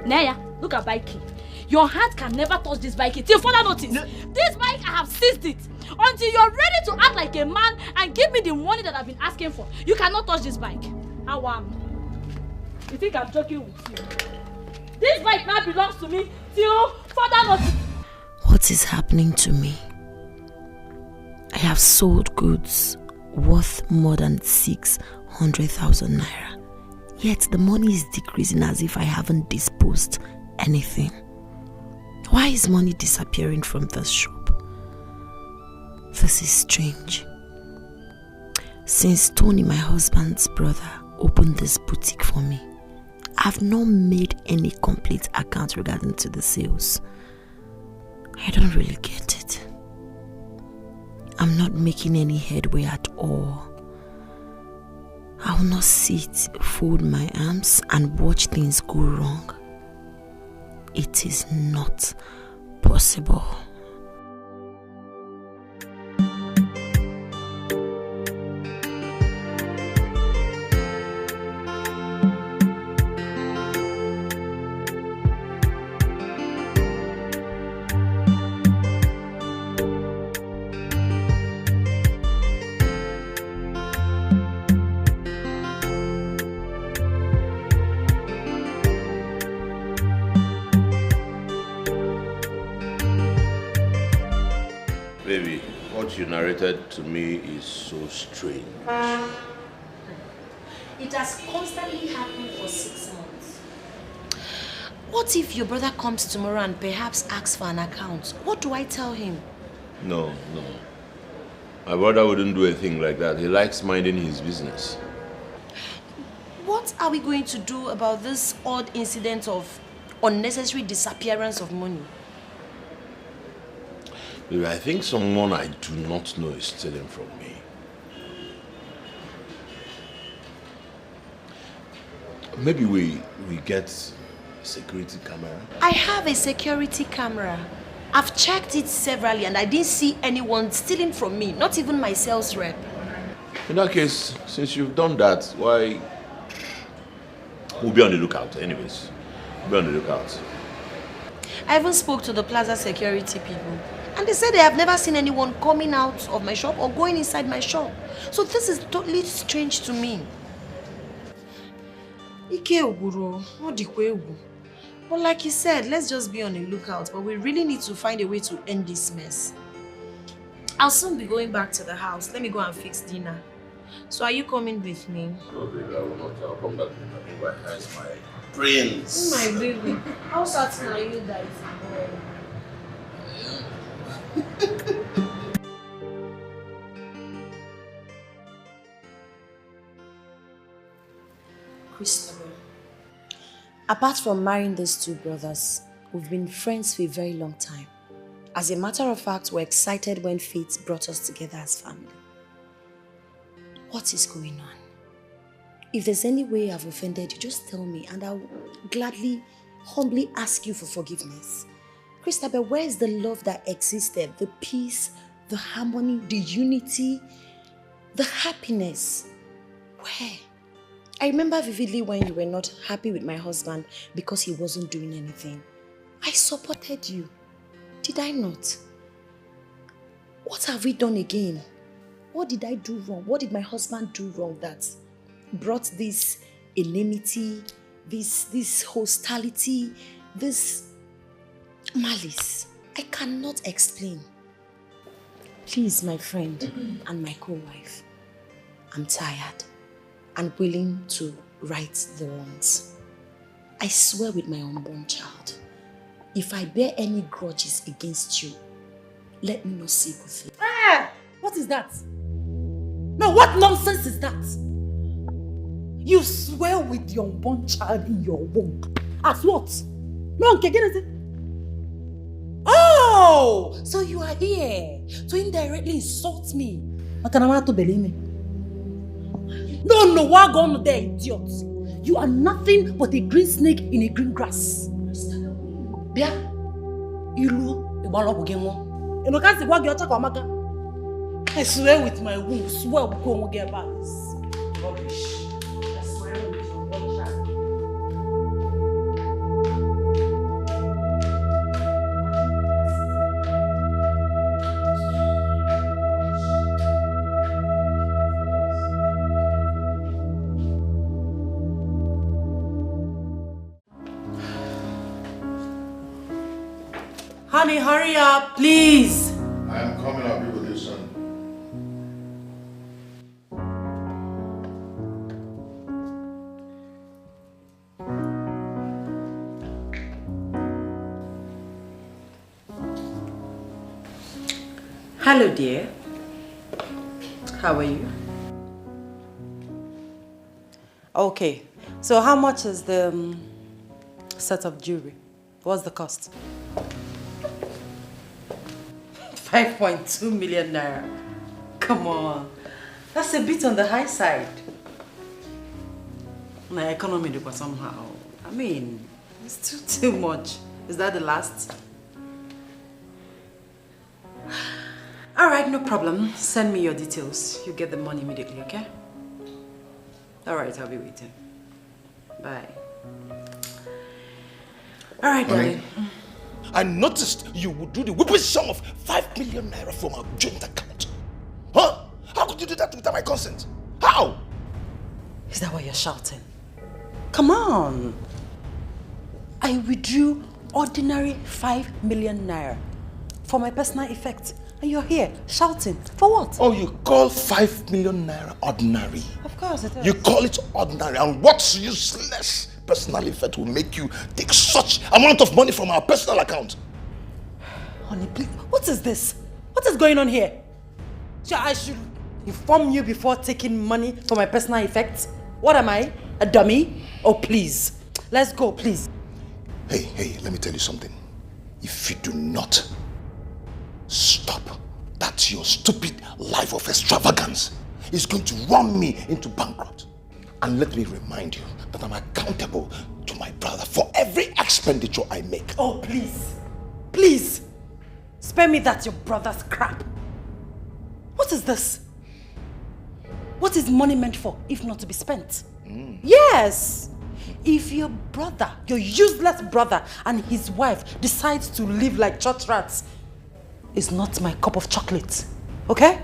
Naya, look at bike key. Your hand can never touch this bike key till further notice. No. This bike, I have seized it. Until you're ready to act like a man and give me the money that I've been asking for, you cannot touch this bike. How am? You think I'm joking with you? This bike now belongs to me till further notice. What is happening to me? I have sold goods worth more than 600,000 naira. Yet the money is decreasing as if I haven't disposed anything. Why is money disappearing from this shop? This is strange. Since Tony, my husband's brother, opened this boutique for me, I've not made any complete account regarding to the sales. I don't really get it. I'm not making any headway at all. I will not sit, fold my arms and watch things go wrong. It is not possible. Baby, what you narrated to me is so strange. It has constantly happened for 6 months. What if your brother comes tomorrow and perhaps asks for an account? What do I tell him? No. My brother wouldn't do a thing like that. He likes minding his business. What are we going to do about this odd incident of unnecessary disappearance of money? Baby, I think someone I do not know is stealing from me. Maybe we get a security camera. I have a security camera. I've checked it severally and I didn't see anyone stealing from me, not even my sales rep. In that case, since you've done that, why... We'll be on the lookout anyways. We'll be on the lookout. I even spoke to the plaza security people. And they said they have never seen anyone coming out of my shop or going inside my shop. So this is totally strange to me. But like you said, let's just be on the lookout. But we really need to find a way to end this mess. I'll soon be going back to the house. Let me go and fix dinner. So are you coming with me? No, baby, I will not. I'll come back with my eyes, my prince. My baby. How certain are you that it's a boy? Christopher, apart from marrying these two brothers, we've been friends for a very long time. As a matter of fact, we're excited when fate brought us together as family. What is going on? If there's any way I've offended you, just tell me and I'll gladly, humbly ask you for forgiveness. Christabel, where is the love that existed? The peace, the harmony, the unity, the happiness? Where? I remember vividly when you were not happy with my husband because he wasn't doing anything. I supported you. Did I not? What have we done again? What did I do wrong? What did my husband do wrong that brought this enmity, this hostility, this malice? I cannot explain. Please, my friend and my co-wife, I'm tired and willing to right the wrongs. I swear with my unborn child, if I bear any grudges against you, let me not see good. Ah! What is that? No, what nonsense is that? You swear with your unborn child in your womb. As what? No, okay, get it. Oh! So you are here to indirectly insult me. Makanama to believe me. No, what going on there, idiot? You are nothing but a green snake in a green grass. Bia, ilu, ibalo bugenwo. Eno kasi kwa gyocha kwa maka. I swear with my womb, swear we go get back. Rubbish. I swear with your one child. Honey, hurry up, please. I am coming, I'll be with you soon. Hello, dear. How are you? Okay, so how much is the set of jewelry? What's the cost? 5.2 million naira. Come on, that's a bit on the high side. My economy was somehow. I mean, it's too much. Is that the last? All right, no problem. Send me your details. You get the money immediately, okay? All right, I'll be waiting. Bye. All right, darling. I noticed you would do the whipping sum of 5 million naira from our joint account. Huh? How could you do that without my consent? How? Is that why you're shouting? Come on. I withdrew ordinary 5 million naira for my personal effect. And you're here shouting. For what? Oh, you call 5 million naira ordinary? Of course it is. You call it ordinary, and what's useless personal effect will make you take such amount of money from our personal account? Honey, please, what is this? What is going on here? So I should inform you before taking money for my personal effects? What am I? A dummy? Oh, please. Let's go, please. Hey, let me tell you something. If you do not stop, that your stupid life of extravagance is going to run me into bankrupt. And let me remind you that I'm accountable to my brother for every expenditure I make. Oh, please. Please. Spare me that your brother's crap. What is this? What is money meant for if not to be spent? Yes. If your brother, your useless brother and his wife decides to live like church rats, it's not my cup of chocolate. Okay?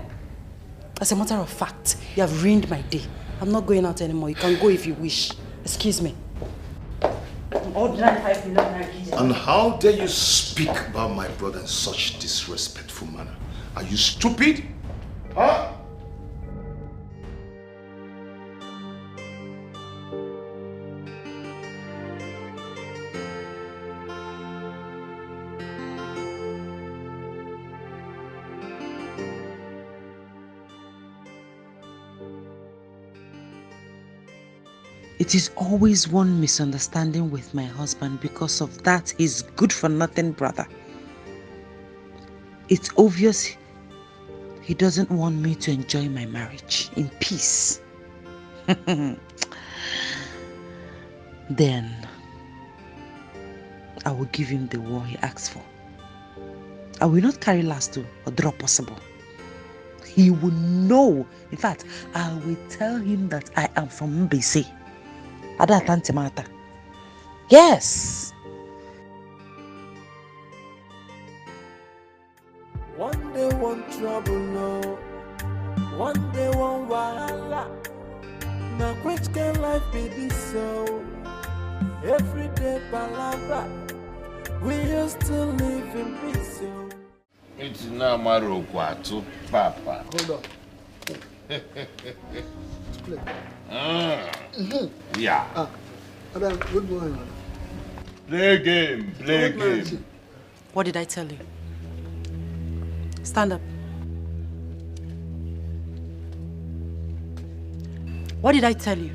As a matter of fact, you have ruined my day. I'm not going out anymore. You can go if you wish. Excuse me. And how dare you speak about my brother in such disrespectful manner? Are you stupid? Huh? It It is always one misunderstanding with my husband. Because of that, he's good for nothing, brother. It's obvious he doesn't want me to enjoy my marriage in peace. Then I will give him the war he asks for. I will not carry last to or draw possible. He will know. In fact, I will tell him that I am from Mbese. Ada Tantimata. Yes. One day one trouble, no. One day one wahala. Now which can life be this so? Every day palabra. We used to live in peace, so. It's now Maro Quato, Papa. Hold on. Play. Yeah. Adam, good morning. Play game, play game. What did I tell you? Stand up. What did I tell you?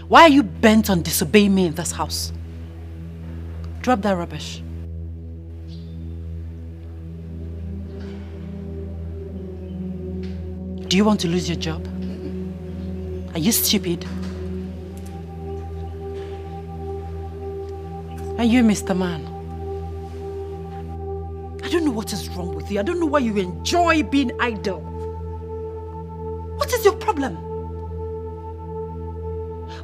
Why are you bent on disobeying me in this house? Drop that rubbish. Do you want to lose your job? Are you stupid? Are you Mr. Man? I don't know what is wrong with you. I don't know why you enjoy being idle. What is your problem?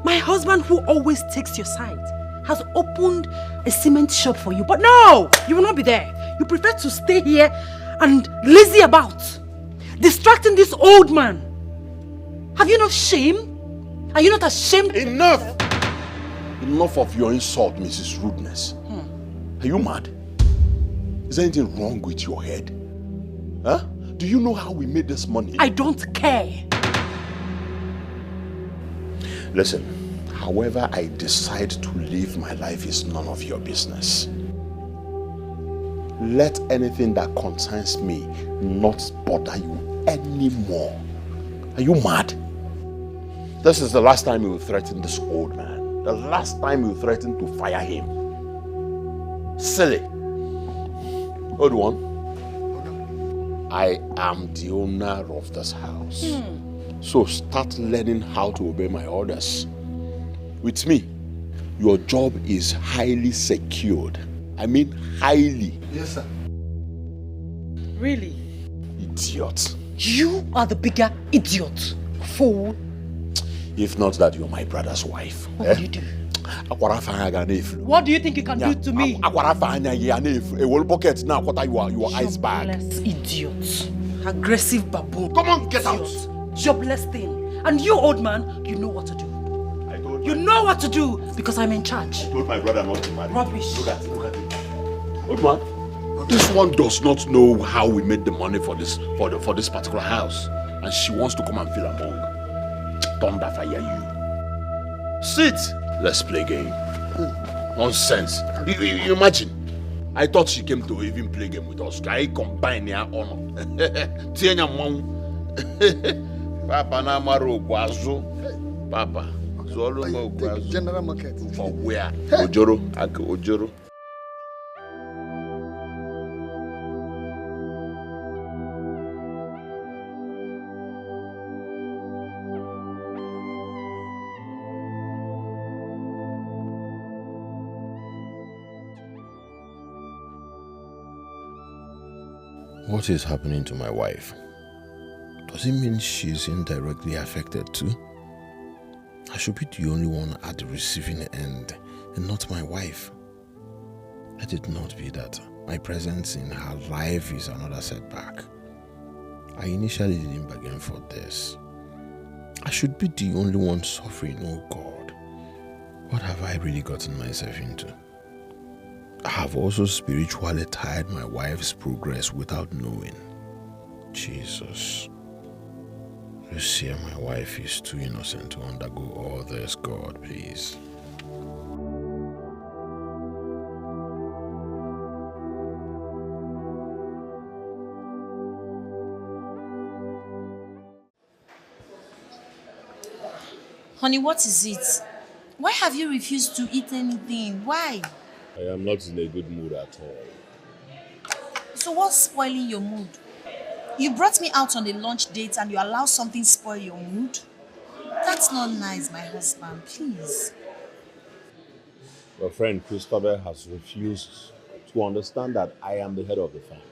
My husband, who always takes your side, has opened a cement shop for you. But no, you will not be there. You prefer to stay here and lazy about, distracting this old man. Have you no shame? Are you not ashamed? Enough! Enough of your insult, Mrs. Rudeness. Are you mad? Is there anything wrong with your head? Huh? Do you know how we made this money? I don't care. Listen, however I decide to live my life is none of your business. Let anything that concerns me not bother you anymore. Are you mad? This is the last time you will threaten this old man. The last time you threaten to fire him. Silly. Old one. I am the owner of this house. So start learning how to obey my orders. With me, your job is highly secured. I mean highly. Yes, sir. Really? Idiot. You are the bigger idiot. Fool. If not that, you're my brother's wife. What do you do? What do you think you can do to me? A whole bucket now, what are your ice bag? Jobless idiot. Aggressive baboon. Come on, get out. Jobless thing. And you, old man, you know what to do. You know what to do because I'm in charge. I told my brother not to marry. Rubbish. Look at it. Old man, this one does not know how we made the money for this particular house. And she wants to come and feel among. Thunder fire you. Sit. Let's play game. Nonsense. You imagine. I thought she came to even play game with us. I combine their honor. Papa na maro guazo. Papa. Zolo mo guazo. General market. For where? Ojoro. Ojoro. What is happening to my wife? Does it mean she's indirectly affected too? I should be the only one at the receiving end and not my wife. Let it not be that my presence in her life is another setback. I initially didn't bargain for this. I should be the only one suffering, oh God. What have I really gotten myself into? I have also spiritually tied my wife's progress without knowing. Jesus. Lucia, my wife is too innocent to undergo all this, God, please. Honey, what is it? Why have you refused to eat anything? Why? I am not in a good mood at all. So what's spoiling your mood? You brought me out on a lunch date and you allow something spoil your mood? That's not nice, my husband. Please. Your friend Christopher has refused to understand that I am the head of the family.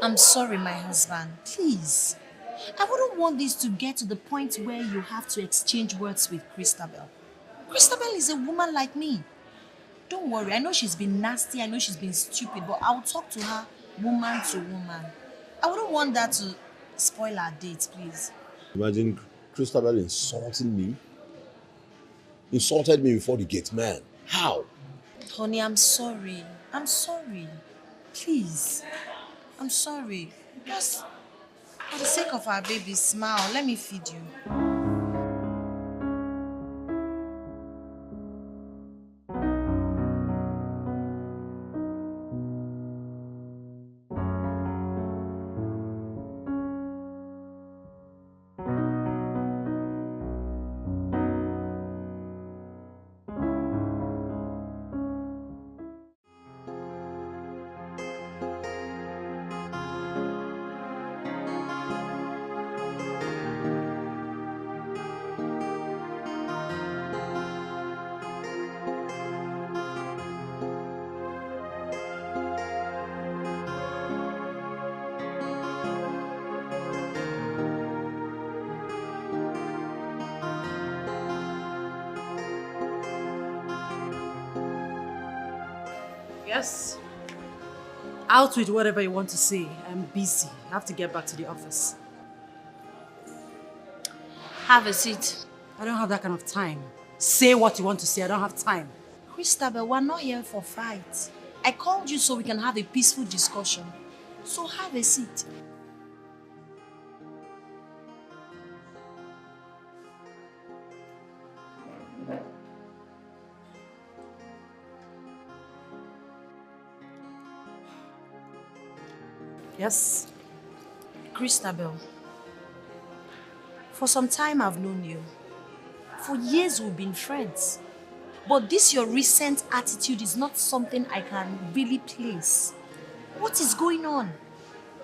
I'm sorry, my husband. Please. I wouldn't want this to get to the point where you have to exchange words with Christabel. Christabel is a woman like me. Don't worry, I know she's been nasty, I know she's been stupid, but I'll talk to her woman to woman. I wouldn't want that to spoil our date, please. Imagine Christabel insulting me. Insulted me before the gate man. How? Honey, I'm sorry. I'm sorry. Please. I'm sorry. Just for the sake of our baby, smile. Let me feed you. Yes? Out with whatever you want to say. I'm busy. I have to get back to the office. Have a seat. I don't have that kind of time. Say what you want to say. I don't have time. Christabel, we're not here for fight. I called you so we can have a peaceful discussion. So have a seat. Yes? Christabel, for some time I've known you. For years we've been friends. But this your recent attitude is not something I can really place. What is going on?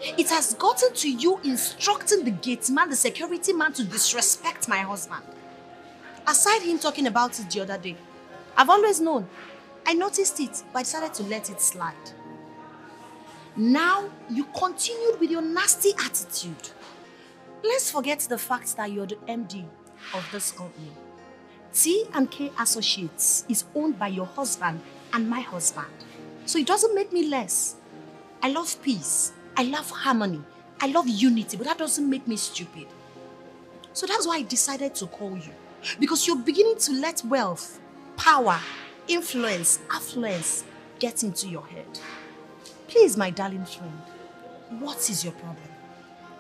It has gotten to you instructing the gate man, the security man, to disrespect my husband. Aside him talking about it the other day, I've always known. I noticed it, but I decided to let it slide. Now, you continued with your nasty attitude. Let's forget the fact that you're the MD of this company. T&K Associates is owned by your husband and my husband. So it doesn't make me less. I love peace. I love harmony. I love unity, but that doesn't make me stupid. So that's why I decided to call you. Because you're beginning to let wealth, power, influence, affluence get into your head. Please, my darling friend, what is your problem?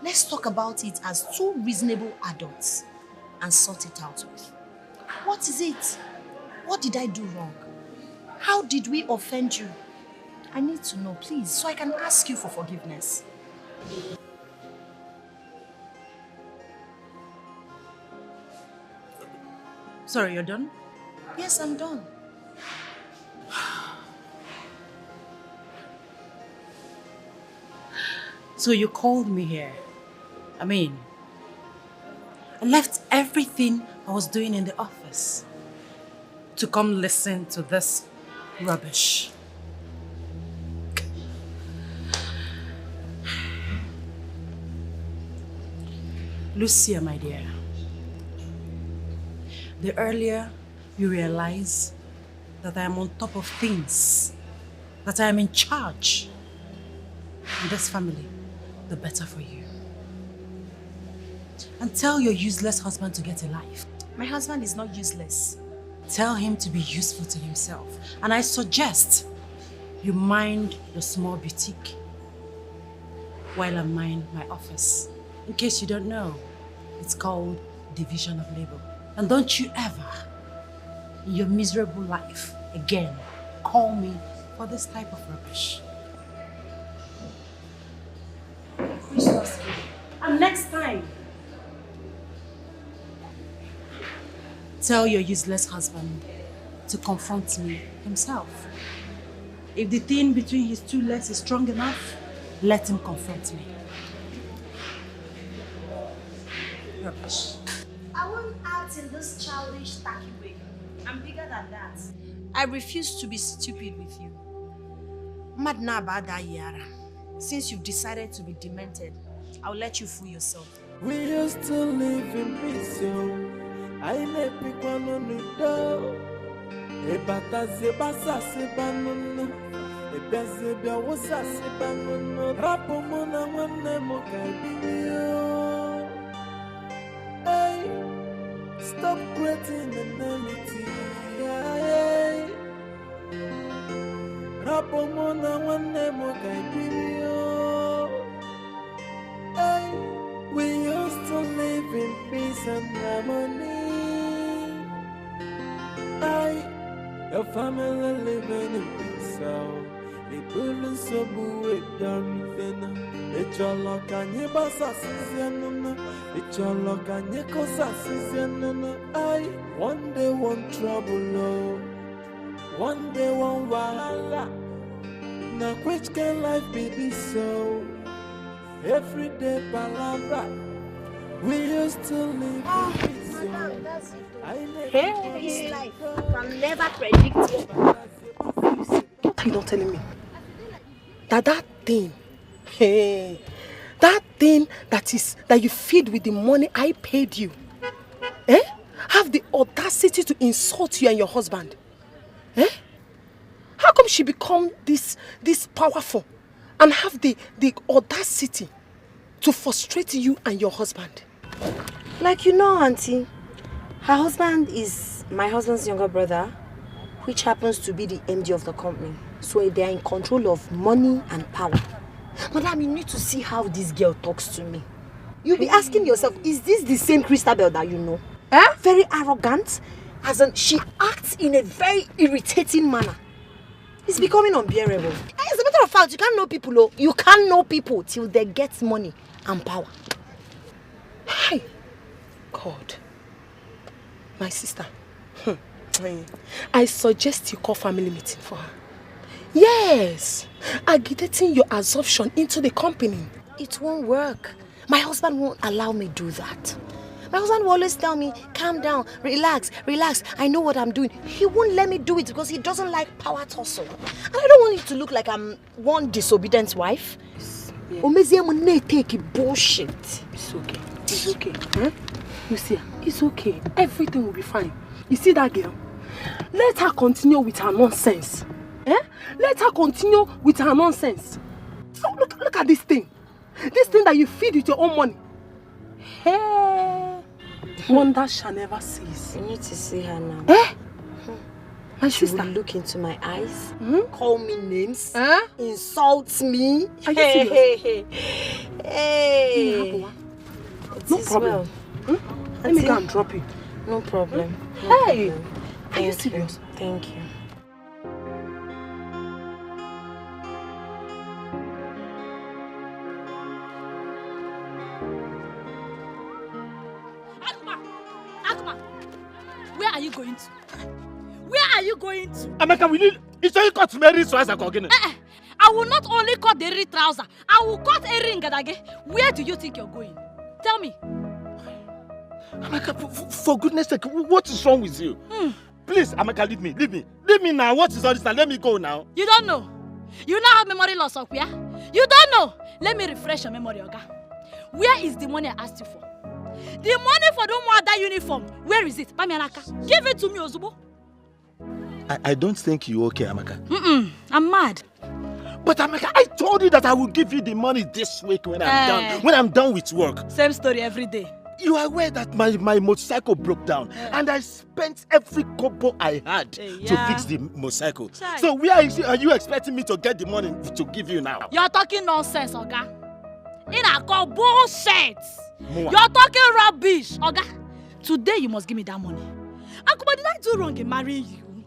Let's talk about it as two reasonable adults and sort it out with. What is it? What did I do wrong? How did we offend you? I need to know, please, so I can ask you for forgiveness. Sorry, you're done? Yes, I'm done. So you called me here. I left everything I was doing in the office to come listen to this rubbish. Lucia, my dear, the earlier you realize that I am on top of things, that I am in charge in this family, the better for you. And tell your useless husband to get a life. My husband is not useless. Tell him to be useful to himself. And I suggest you mind the small boutique while I mind my office. In case you don't know, it's called division of labor. And don't you ever, in your miserable life, again, call me for this type of rubbish. Christmas Eve. And next time, Tell your useless husband to confront me himself. If the thing between his two legs is strong enough, let him confront me. Rubbish. I won't act in this childish, tacky way. I'm bigger than that. I refuse to be stupid with you. Madna Bada Yara. Since you've decided to be demented, I'll let you fool yourself. We used to live in peace, yo. I let pick one on the door. Ebata zebasa sebanunu. Ebezebia wasa sebanunu. Rapo mona wane mokaibio. Hey, stop creating enmity. Hey, rapo mona wane mokaibio. Hey, we used to live in peace and harmony. Your family living in peace. The building so good, it's your luck and your boss assistant. It's your luck and your cause assistant. One day one trouble, one day one wahala. Now which can life be this so? Every day palavra. We used to live in peace. Hey, life. You can never predict it. What are you not telling me? That thing, hey, that thing that you feed with the money I paid you, have the audacity to insult you and your husband, How come she become this powerful and have the audacity to frustrate you and your husband? Like you know, Auntie, her husband is my husband's younger brother, which happens to be the MD of the company. So they are in control of money and power. Madam, you need to see how this girl talks to me. You'll be asking yourself, is this the same Christabel that you know? Very arrogant, as in she acts in a very irritating manner. It's becoming unbearable. As a matter of fact, you can't know people, oh. You can't know people till they get money and power. Hey, God. My sister, I suggest you call family meeting for her. Yes, agitating your absorption into the company. It won't work. My husband won't allow me do that. My husband will always tell me, calm down, relax, I know what I'm doing. He won't let me do it because he doesn't like power tussle. And I don't want it to look like I'm one disobedient wife. Take bullshit. It's okay. It's okay. You see, it's okay. Everything will be fine. You see that girl? Let her continue with her nonsense. Let her continue with her nonsense. So look at this thing. This thing that you feed with your own money. Hey, wonder shall never cease. You need to see her now. My she sister, will look into my eyes, call me names, insult me. Are you serious? Hey. No problem. Well. Let me go and drop you. No problem. Hey, Thank are you serious? Thank you. Agma, where are you going to? Where are you going to? Amaka, will you? It's only cut Mary so as a cogin. I will not only cut the red trouser, I will cut a ring again. Where do you think you're going? Tell me. Amaka, for goodness sake, what is wrong with you? Please, Amaka, leave me. Leave me now. What is all this now? Let me go now. You don't know. You now have memory loss, Okuya. You don't know. Let me refresh your memory, Oga. Where is the money I asked you for? The money for the mother uniform. Where is it? Pamianaka. Give it to me, Ozubo. I don't think you're okay, Amaka. I'm mad. But Amaka, I told you that I will give you the money this week when I'm done. When I'm done with work. Same story every day. You are aware that my motorcycle broke down and I spent every kobo I had to fix the motorcycle. Chai. So where are you expecting me to get the money to give you now? You're talking nonsense, Oga. In a call bullshit. Moa. You're talking rubbish, Oga. Today you must give me that money. Akuma, did I do wrong in marrying you?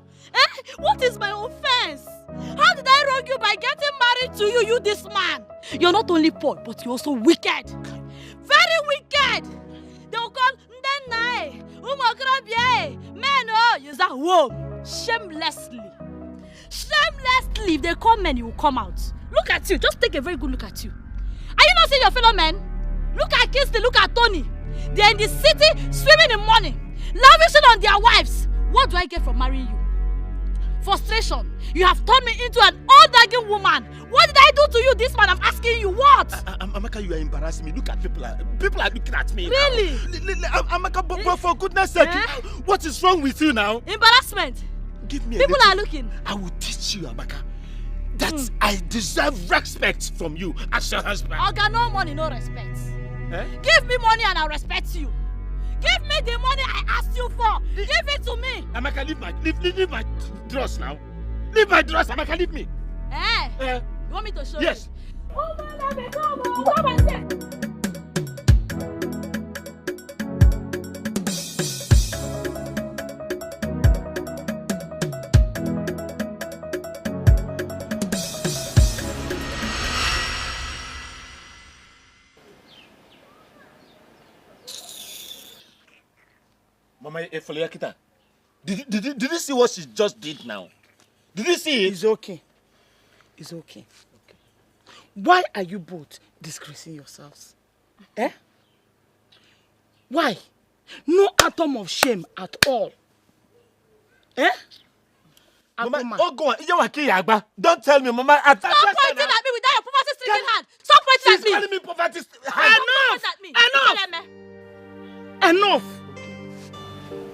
What is my offense? How did I wrong you by getting married to you, you this man? You're not only poor, but you're also wicked. Very wicked. They'll call Ndenai. Hey! Men, oh, use that womb. Shamelessly. Shamelessly, if they come men, you will come out. Look at you. Just take a very good look at you. Are you not seeing your fellow men? Look at Kinsley, look at Tony. They're in the city, swimming in money, lavishing on their wives. What do I get from marrying you? Frustration. You have turned me into an old nagging woman. What did I do to you this man? I'm asking you what? Amaka, you are embarrassing me. Look at people are looking at me. Really? Amaka, but for goodness sake, what is wrong with you now? Embarrassment. Give me a people little. Are looking. I will teach you, Amaka, that I deserve respect from you as your husband. Oga, no money, no respect. Eh? Give me money and I'll respect you. Give me the money I asked you for. Give it to me. Amaka, leave my dress now. Leave my dress, Amaka, leave me. You want me to show yes. you? Yes. Come and say. Mama Efoliakita, did you see what she just did now? Did you see it? It's okay. It's okay. Why are you both disgracing yourselves? Eh? Why? No atom of shame at all. Eh? Mama, oh go on. Don't tell me, Mama. Stop pointing at me without your poverty-stricken hand. Stop pointing at me. She's calling me poverty-stricken. Enough!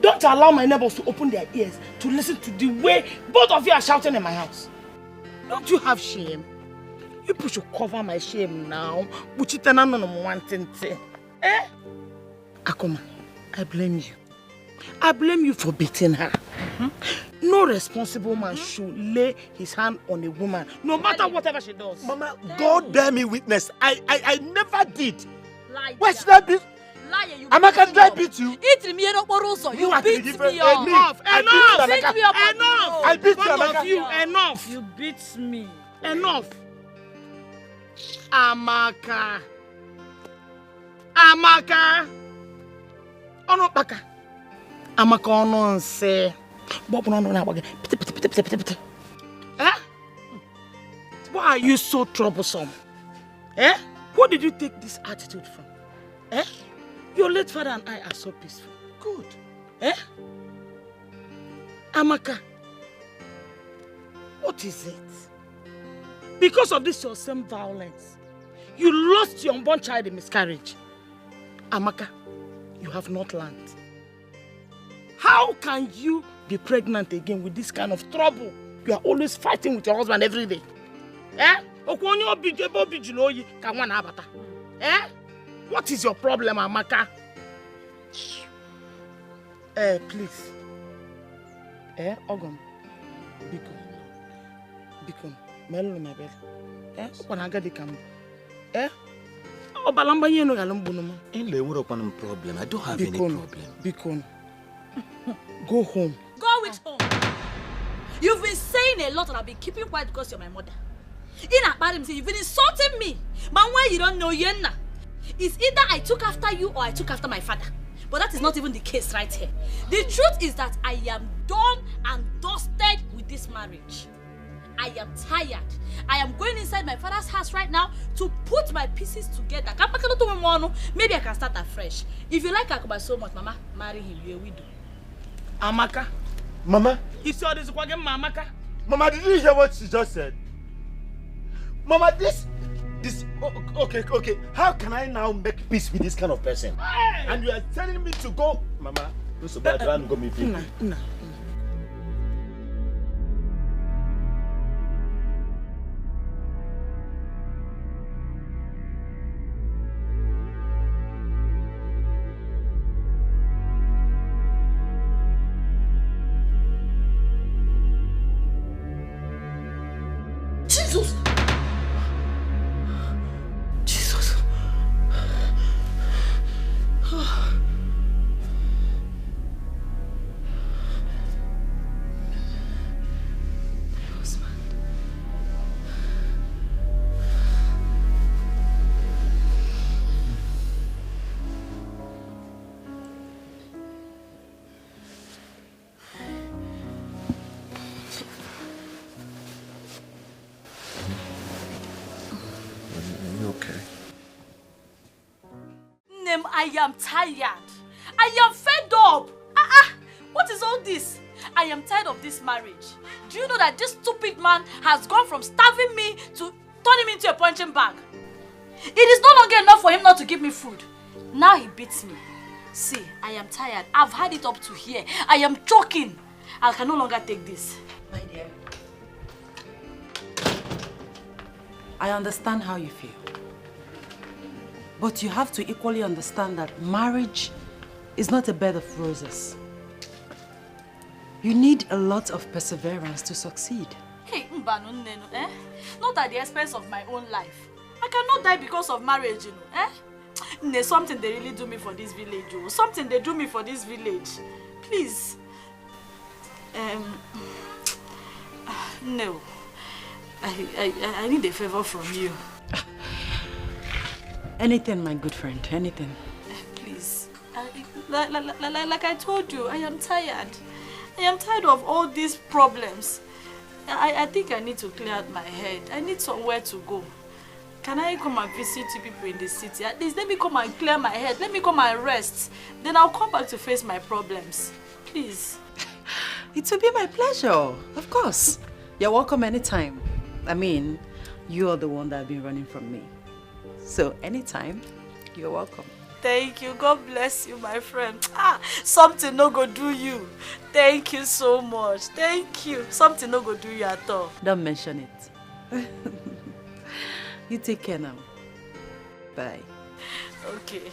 Don't allow my neighbors to open their ears to listen to the way both of you are shouting in my house. Don't you have shame? You people should cover my shame now. Eh? Akoma, I blame you. I blame you for beating her. No responsible man should lay his hand on a woman, no matter whatever she does. Mama, God bear me witness. I never did. Why should I be? Amaka, did I beat you? You beat me up. Enough! I beat you, Amaka. Enough! You beat me. Enough! Amaka! Onopaka! Amaka ono nse. Eh? Why are you so troublesome? Eh? Where did you take this attitude from? Eh? Your late father and I are so peaceful. Good. Eh? Amaka, what is it? Because of this your same violence, you lost your unborn child in miscarriage. Amaka, you have not learned. How can you be pregnant again with this kind of trouble? You are always fighting with your husband every day. Eh? Eh? What is your problem, Amaka? Please. Ogum. Bikon. Melu my bed. Wanaga de kam. Obalamba yeno galumbuno. Problem. I don't have any problem. Bikon. Go home. Go with home. You've been saying a lot and I've been keeping quiet because you're my mother. You've been insulting me. But when you don't know Yenna. It's either I took after you or I took after my father. But that is not even the case right here. The truth is that I am done and dusted with this marriage. I am tired. I am going inside my father's house right now to put my pieces together. Maybe I can start afresh. If you like Akuma so much, Mama, marry him. You're a widow. Amaka. Mama. You saw this again, Amaka. Mama, did you hear what she just said? Mama, this. Okay. How can I now make peace with this kind of person? Hey! And you are telling me to go, Mama. Go me. No. okay. Nem, I am tired. I am fed up. What is all this? I am tired of this marriage. Do you know that this stupid man has gone from starving me to turning me into a punching bag? It is no longer enough for him not to give me food. Now he beats me. See, I am tired. I've had it up to here. I am choking. I can no longer take this. My dear, I understand how you feel. But you have to equally understand that marriage is not a bed of roses. You need a lot of perseverance to succeed. Hey, eh? Not at the expense of my own life. I cannot die because of marriage, you know, eh? There's something they really do me for this village, oh. Something they do me for this village. Please. No. I need a favor from you. Anything, my good friend, anything. Please. Like I told you, I am tired. I am tired of all these problems. I think I need to clear out my head. I need somewhere to go. Can I come and visit you people in the city? At least let me come and clear my head. Let me come and rest. Then I'll come back to face my problems. Please. It will be my pleasure. Of course. You're welcome anytime. I mean, you are the one that has been running from me. So anytime, you're welcome. Thank you. God bless you, my friend. Something no go do you. Thank you so much. Thank you. Something no go do you at all. Don't mention it. You take care now. Bye. Okay.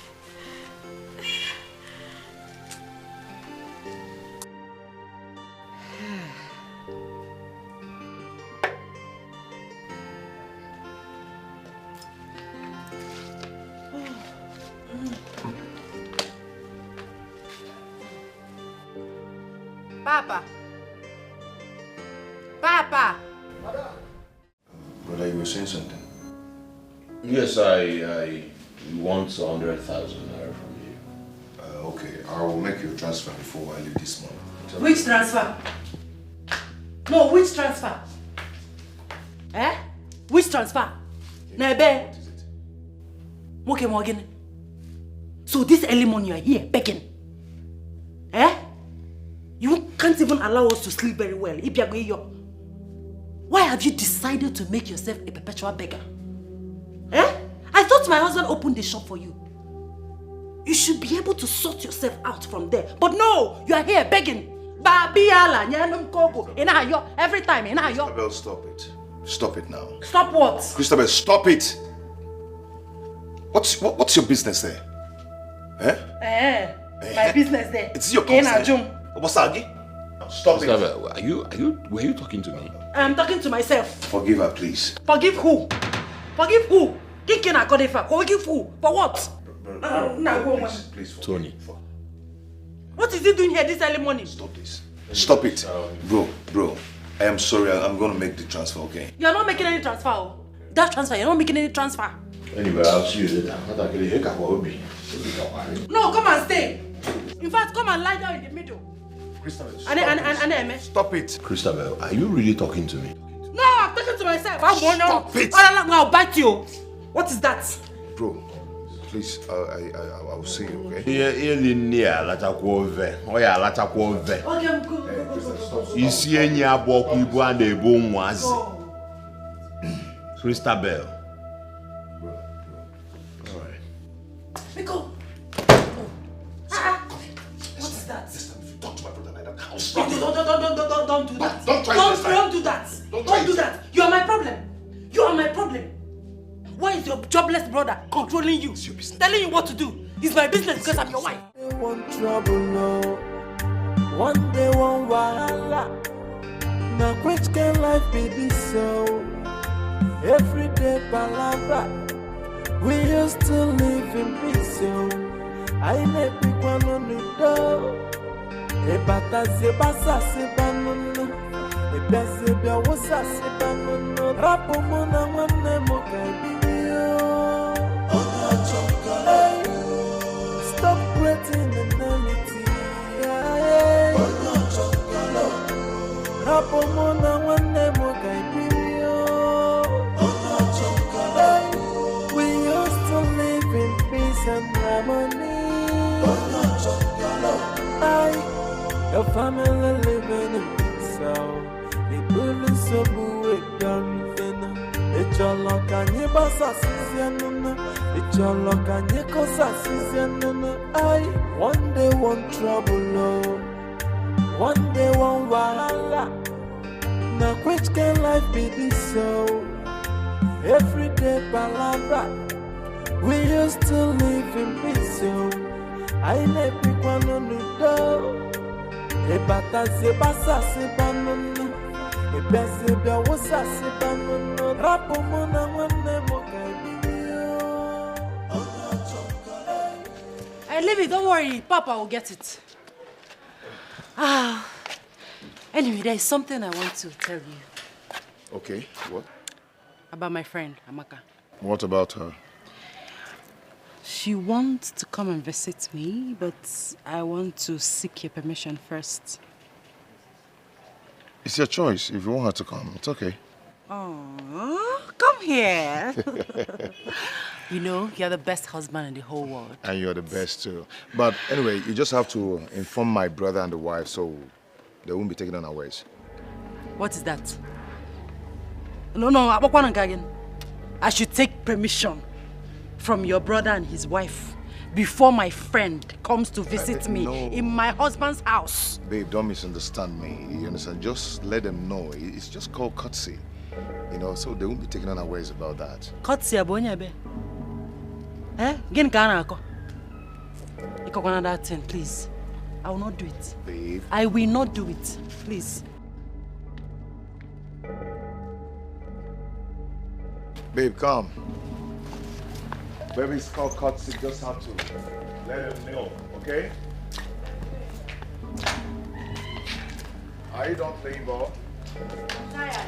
Papa. Papa. Brother, you were saying something? Yes, I want 100,000 naira from you. Okay, I will make you a transfer before I leave this month. Which transfer? No, which transfer? Eh? Which transfer? Nebe. Okay, Morgan. So this early morning you are here begging. Eh? You can't even allow us to sleep very well. Why have you decided to make yourself a perpetual beggar? Eh? I thought my husband opened the shop for you. You should be able to sort yourself out from there. But no, you are here begging. Every time. Christabel, stop it. Stop it now. Stop what? Christabel, stop it. What's your business there? Eh? My business there. It's your concern. Stop Christabel, were you talking to me? I'm talking to myself. Forgive her, please. Forgive who? Forgive who? Forgive who? For what? Please, Tony. What is he doing here this early morning? Stop this. Stop it. Bro. I am sorry. I'm going to make the transfer, okay? You're not making any transfer. That transfer, you're not making any transfer. Anyway, I'll see you later. No, come and stay. In fact, come and lie down in the middle. Christabel, stop it. Christabel, are you really talking to me? No, I'm talking to myself. Stop it. I'll bite you. What is that? Bro, please, I'll see you, okay? Christabel. Miko. What is that? Talk to my brother like that. Don't do that. Don't try this time. Don't do that. Don't do that. You are my problem. You are my problem. Why is your jobless brother controlling you? Telling you what to do? It's my business because I'm your wife. One trouble, no. One day, one wahala. Now, which can life be this so? Every day, palabra. We used to live in peace, so I never pick one on the door. Ebata sebasa sebanunu, ebese bia wosa sebanunu. Rapo mona wane mokabiyo. Stop creating enmity. Rapo mona wane mokabiyo. We family living in peace. The bullets so boo done finna. It's your luck and your boss assistant. It's your luck and your cause assistant. I one day one trouble, no. One day one wahala. Now which can life be this so? Every day palabra. We used to live in peace so. I never one on the door. E bata se basa se banana. E bese bia wosa se banana. Rapo mona wane mo Hey, leave it, don't worry. Papa will get it. Anyway, there is something I want to tell you. Okay, what? About my friend, Amaka. What about her? She wants to come and visit me, but I want to seek your permission first. It's your choice. If you want her to come, it's okay. Oh, come here. You know, you're the best husband in the whole world. And you're the best too. But anyway, you just have to inform my brother and the wife so they won't be taken unawares. What is that? No, I should take permission from your brother and his wife before my friend comes to visit me in my husband's house. Babe, don't misunderstand me. You understand? Just let them know. It's just called courtesy. You know, so they won't be taken unawares about that. Courtesy, abonyabe. Eh? Again, can't that thing, please. I will not do it. Babe. I will not do it. Please. Babe, come. Baby, it's called courtesy. Just have to let them know, okay? Are you done playing ball? I'm tired.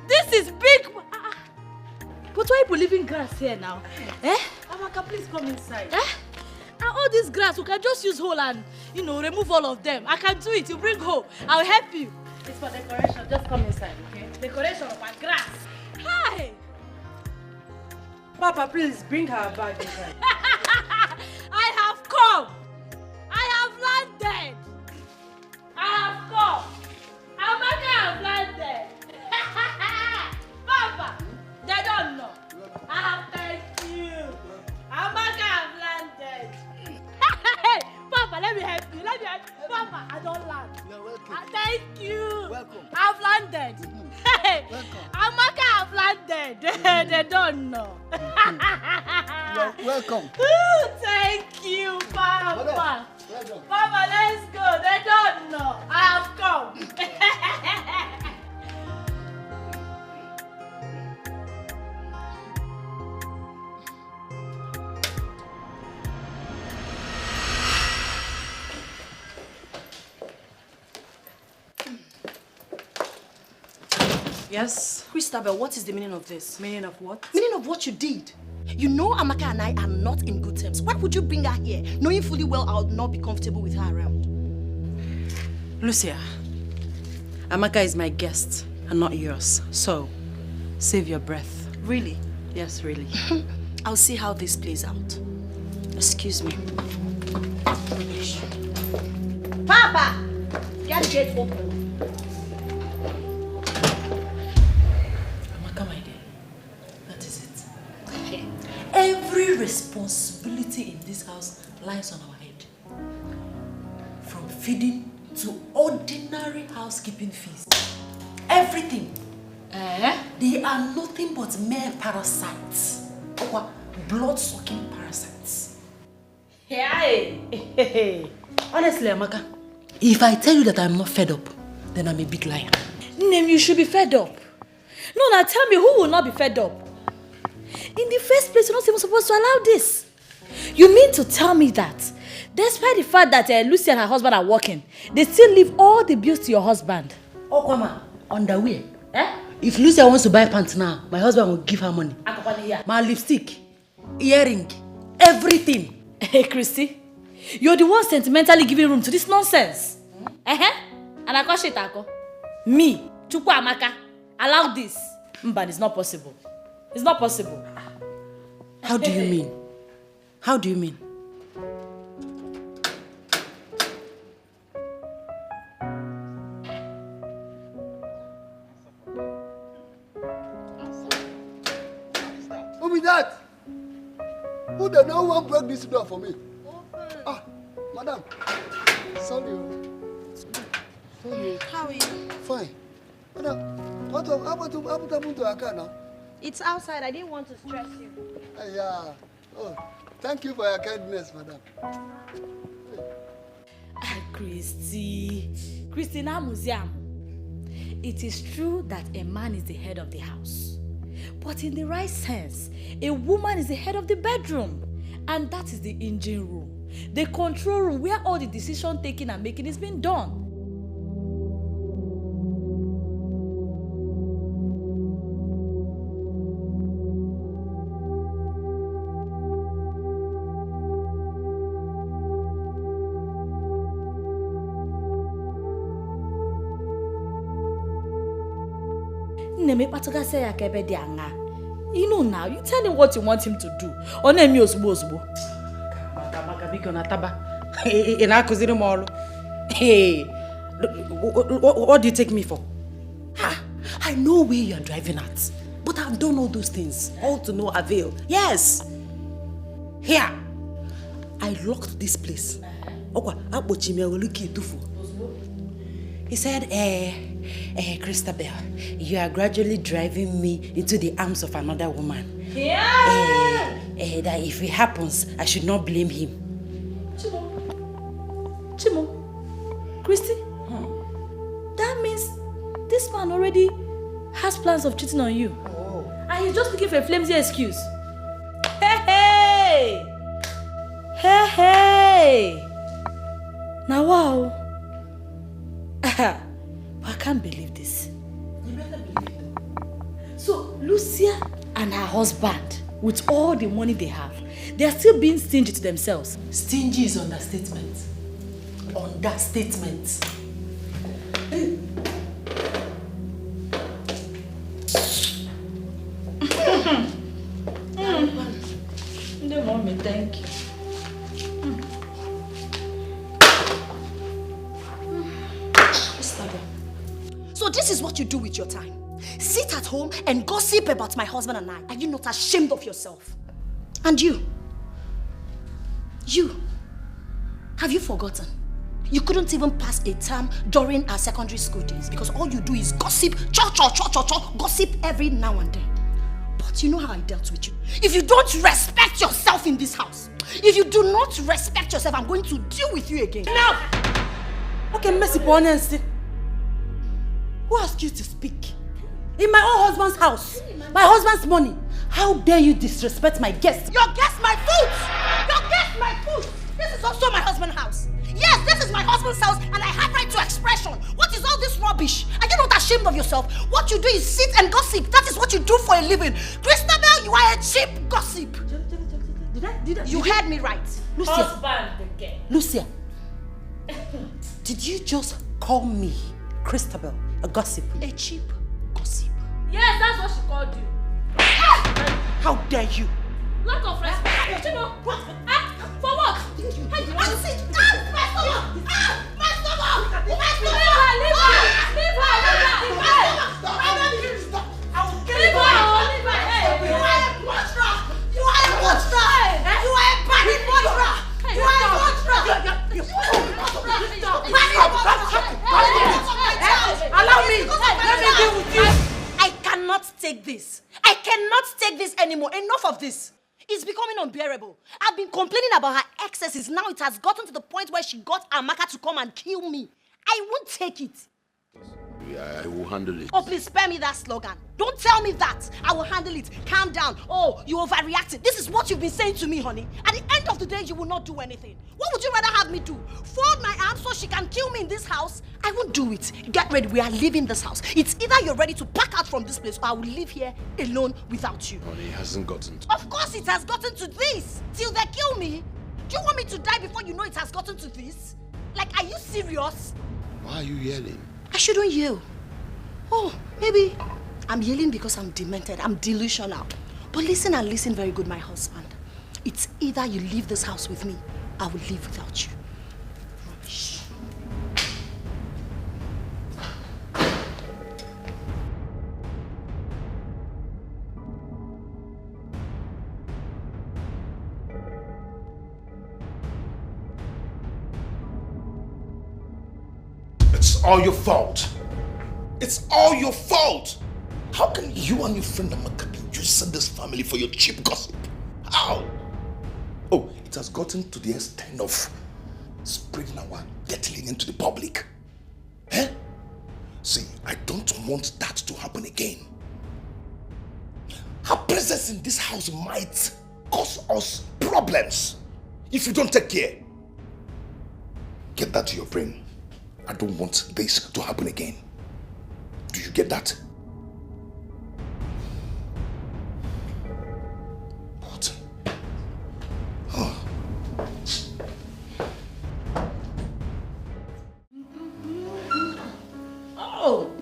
This is big. But why are you leaving grass here now? Eh? Amaka, please come inside. Eh? And all this grass, we can just use hole and, remove all of them. I can do it. You bring hole. I'll help you. It's for decoration. Just come inside, okay? Decoration of my grass. Hi. Papa, please bring her bag inside. I have come. I have landed. I have come. Amaka have landed. Papa, they don't know. I have thanked you. Amaka have landed. Papa, let me help you. Papa, I don't land. You're welcome. Thank you. Welcome. I've landed. Welcome. Amaka have landed. They don't know. You're welcome. Thank you, Papa. Welcome. Papa, let's go. They don't know. I have come. Yes? Christabel, what is the meaning of this? Meaning of what? Meaning of what you did. You know Amaka and I are not in good terms. Why would you bring her here, knowing fully well I would not be comfortable with her around? Lucia, Amaka is my guest and not yours. So, save your breath. Really? Yes, really. I'll see how this plays out. Excuse me. Papa! Get the gate open. Amaka, my dear, that is it. Every responsibility in this house lies on our head. From feeding to ordinary housekeeping fees. Everything. They are nothing but mere parasites. Or blood-sucking parasites. Hey. Honestly, Amaka, if I tell you that I'm not fed up, then I'm a big liar. Name, you should be fed up. No, now tell me, who will not be fed up? In the first place, you're not even supposed to allow this. You mean to tell me that, despite the fact that Lucy and her husband are working, they still leave all the bills to your husband? Oh, come on. Underwear. If Lucia wants to buy pants now, my husband will give her money. My lipstick, earring, everything. Hey, Christy, you're the one sentimentally giving room to this nonsense. And I call shit, me, Chukwu Amaka, allow this. But it's not possible. It's not possible. How do you mean? How do you mean? Who be that? Who the no one broke this door for me? Ah, madam. Sorry. Sorry. How are you? Fine. Madam, what happened to our car now? It's outside. I didn't want to stress you. Yeah. Oh, thank you for your kindness, madam. Christy, now museum. It is true that a man is the head of the house. But in the right sense, a woman is the head of the bedroom. And that is the engine room. The control room where all the decision taking and making is being done. You know now, you tell him what you want him to do. Hey, what do you take me for? I know where you are driving at, but I've done all those things, all to no avail. Yes. Here, I locked this place. He said, Christabel, you are gradually driving me into the arms of another woman. That if it happens, I should not blame him. Chimo, Christy, that means this man already has plans of cheating on you. And he's just looking for a flimsy excuse. Hey! Now, wow. I can't believe this. You better believe it. So, Lucia and her husband, with all the money they have, they are still being stingy to themselves. Stingy is understatement. Understatement. The mommy, thank you. So this is what you do with your time. Sit at home and gossip about my husband and I. Are you not ashamed of yourself? And you? Have you forgotten? You couldn't even pass a term during our secondary school days because all you do is gossip, gossip every now and then. But you know how I dealt with you. If you don't respect yourself in this house, if you do not respect yourself, I'm going to deal with you again. Now! Okay, Messi Ponensi. Who asked you to speak? In my own husband's house, my husband's money. How dare you disrespect my guest? Your guest, my food! Your guest, my food! This is also my husband's house. Yes, this is my husband's house and I have right to expression. What is all this rubbish? Are you not ashamed of yourself? What you do is sit and gossip. That is what you do for a living. Christabel, Girl, you are a cheap gossip. You heard me right. Lucia. Husband again. Lucia. Did you just call me, Christabel, a gossip? A cheap gossip. Yes, that's what she called you. How dare you? Lack of respect. For what? My stomach! Allow me! Let me deal with you! I cannot take this. I cannot take this anymore. Enough of this. It's becoming unbearable. I've been complaining about her excesses. Now it has gotten to the point where she got Amaka to come and kill me. I won't take it. Yeah, I will handle it. Oh, please spare me that slogan. Don't tell me that. I will handle it. Calm down. Oh, you overreacted. This is what you've been saying to me, honey. At the end of the day, you will not do anything. What would you rather have me do? Fold my arms so she can kill me in this house? I won't do it. Get ready. We are leaving this house. It's either you're ready to pack out from this place or I will live here alone without you. Honey, it hasn't gotten to... Of course it has gotten to this. Till they kill me. Do you want me to die before you know it has gotten to this? Like, are you serious? Why are you yelling? I shouldn't yell. Oh, maybe I'm yelling because I'm demented. I'm delusional. But listen and listen very good, my husband. It's either you leave this house with me, I will live without you. Rubbish. It's all your fault. It's all your fault. How can you and your friend Amaka be using this family for your cheap gossip? How? Oh, it has gotten to the extent of spreading our dirty into the public. Eh? See, I don't want that to happen again. Her presence in this house might cause us problems if you don't take care. Get that to your brain. I don't want this to happen again. Do you get that? What? Oh. Oh.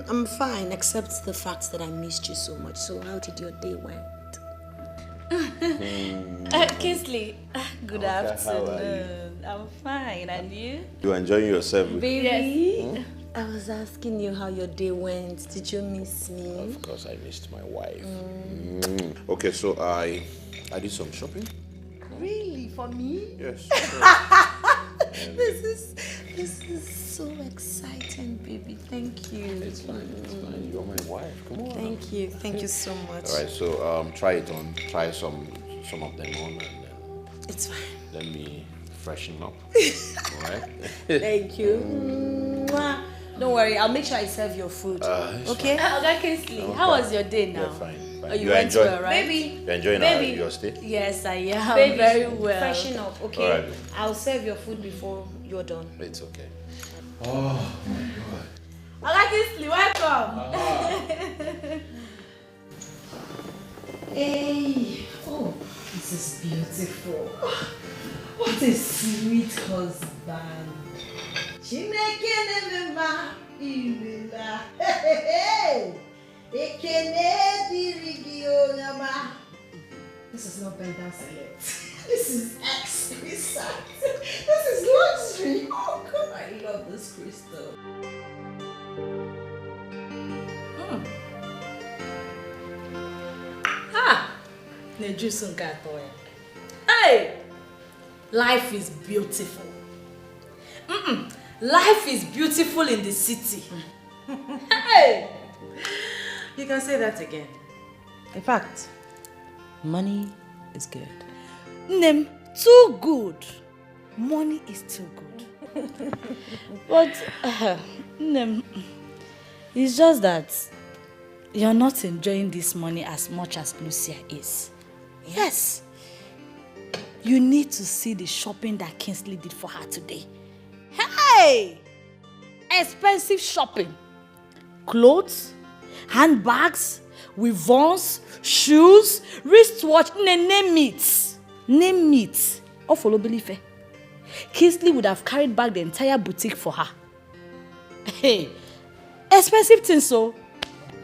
I'm fine, except the fact that I missed you so much. So how did your day went? Kingsley, good afternoon. I'm fine, and you? You enjoying yourself? Baby, Yes. I was asking you how your day went. Did you miss me? Of course, I missed my wife. Okay, so I did some shopping. Really? For me? Yes. This is so exciting, baby. Thank you. It's fine. You're my wife. Come on. Thank you so much. All right, so try it on. Try some of them on, and then it's fine. Let me freshen up. All right. Thank you. Mwah. Don't worry, I'll make sure I serve your food. Okay? Okay, Kingsley, how was your day now? Yeah, fine. Oh, you went well, right? Baby. You're enjoying your stay? Yes, I am. Baby, very well. Freshen up, okay? All right. I'll serve your food before you're done. It's okay. Oh my God. Okay, Kingsley, welcome. Hey, oh, this is beautiful. What a sweet husband. Chineke nemema imela. Ekene dirigi This is not bender salad. This is exquisite. This is luxury. Oh God, I love this crystal. Hey! Life is beautiful. Life is beautiful in the city. Hey! You can say that again. In fact, money is good. Nem, too good. Money is too good. But, Nem, it's just that you're not enjoying this money as much as Lucia is. Yes. You need to see the shopping that Kingsley did for her today. Hey! Expensive shopping. Clothes, handbags, weavons, shoes, wristwatch, name it. Name it. Or follow belief. Kingsley would have carried back the entire boutique for her. Hey, expensive things so.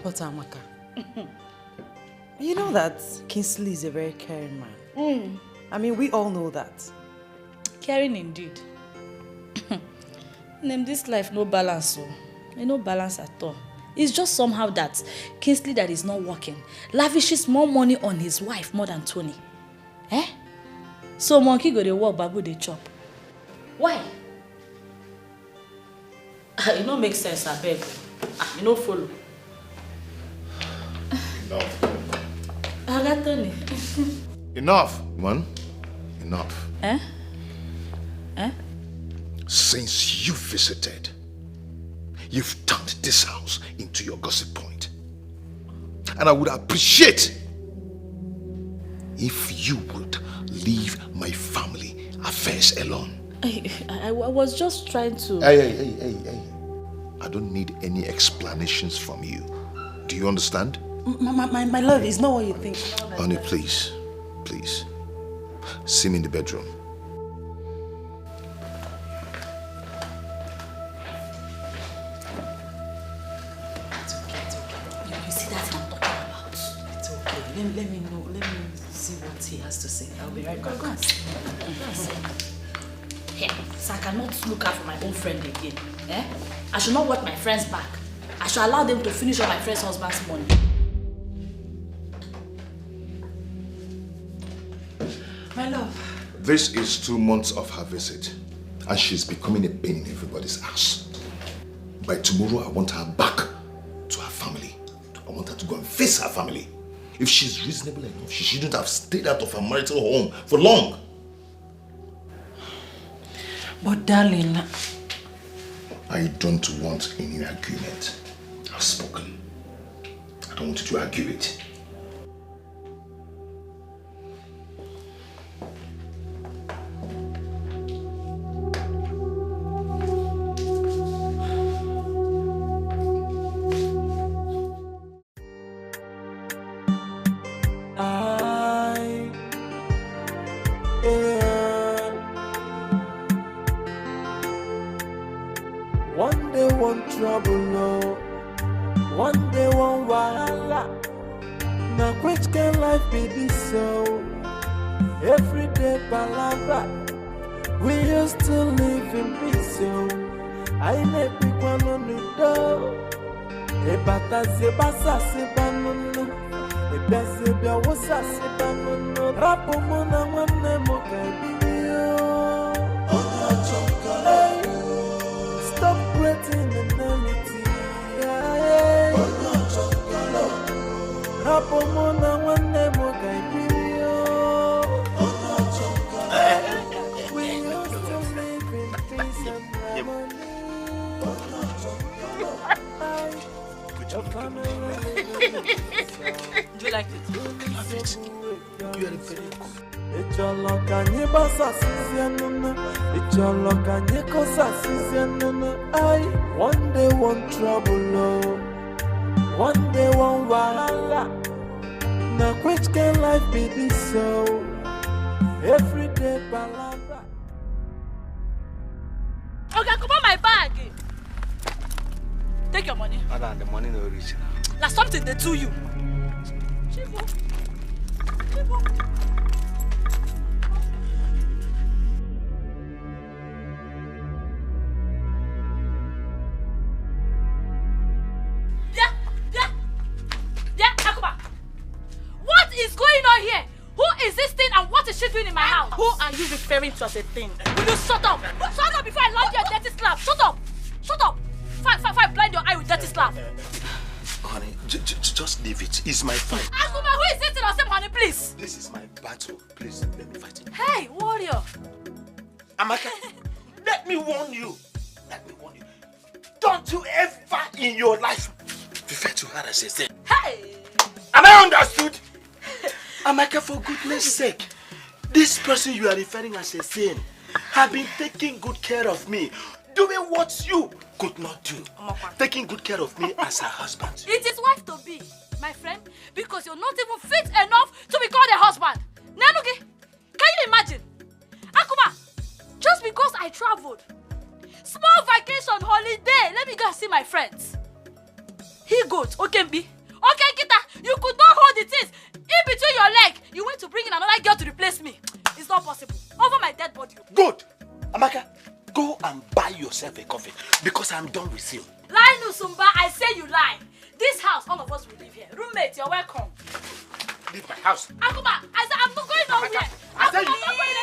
But Amaka, you know that Kingsley is a very caring man. I mean, we all know that. Caring indeed. Name this life no balance so. No balance at all. It's just somehow that Kingsley that is not working lavishes more money on his wife more than Tony. So monkey go to work, babu they chop. Why? It don't make sense, I beg. You don't follow. Enough. Tony. Enough, man. Enough. Eh? Since you visited, you've turned this house into your gossip point. And I would appreciate if you would leave my family affairs alone. I was just trying to... Hey. I don't need any explanations from you. Do you understand? My love is not what you think. Honey, please. See me in the bedroom. It's okay. You see that I'm talking about? It's okay. Let me know. Let me see what he has to say. I'll be right back. Here, so I cannot look out for my own friend again. I should not work my friends back. I should allow them to finish up my friend's husband's money. My love. This is 2 months of her visit, and she's becoming a pain in everybody's ass. By tomorrow, I want her back to her family. I want her to go and face her family. If she's reasonable enough, she shouldn't have stayed out of her marital home for long. But darling... I don't want any argument. I've spoken. I don't want you to argue it. One day one trouble, no. One day one wahala. Now which can life be this so? Every day palabra. We used to live in peace, so I never pick one on the door. Ebata se basa se banunu. Ebese bia wosa se banunu. Rapo mona wane mo kaibiyo. Stop creating enmity. Rapo mona wane mo kaibiyo. We used to live in peace and harmony. Do you like it? I love it. You are very good. It's your luck and you pass a season. It's your luck and you cause a season. One day one trouble, no. One day one wahala. Now which can life be this so? Every day palabra. Okay, come on my bag. Take your money. Madam, the money no reach now. That's something they do you. What is going on here? Who is this thing and what is she doing in my house? Who are you referring to as a thing? Will you shut up? Shut up before I land you a dirty slap. Shut up. Shut up. Fine, blind your eye with dirty slap. Honey, just leave it. It's my fight. Akuma, who is this in our same honey, please? This is my battle. Please, let me fight it. Hey, warrior. Amaka, let me warn you. Don't you ever in your life refer to her as a sin. Hey! Am I understood? Amaka, for goodness sake, this person you are referring as a sin have been taking good care of me, doing what you could not do. Taking good care of me as her husband. It is wife to be, my friend, because you're not even fit enough to be called a husband. Nanugi, can you imagine? Akuma, just because I traveled, small vacation, holiday, let me go and see my friends. He goat, Okembi. Okay, Kita, you could not hold the things in between your leg. You went to bring in another girl to replace me. It's not possible. Over my dead body. Good. Amaka, go and buy yourself a coffee because I'm done with you. Lie, Nusumba, I say you lie. This house, all of us will live here. Roommate, you're welcome. Leave my house. Akuma, I said I'm not going nowhere. I'm not going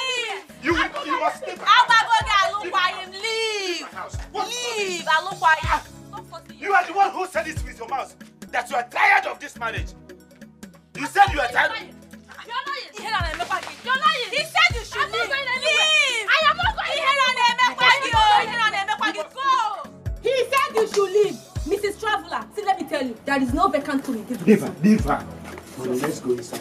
anywhere. You must leave my house. Leave. Leave. I look why him. You are the one who said it with your mouth. That you are tired of this marriage. You said you are tired. You're lying. You're lying. He said you should leave. I am not going anywhere. Go. He said you should leave. Mrs. Traveler, see, let me tell you, there is no vacant room in this Leave her. Leave her. Let's go inside.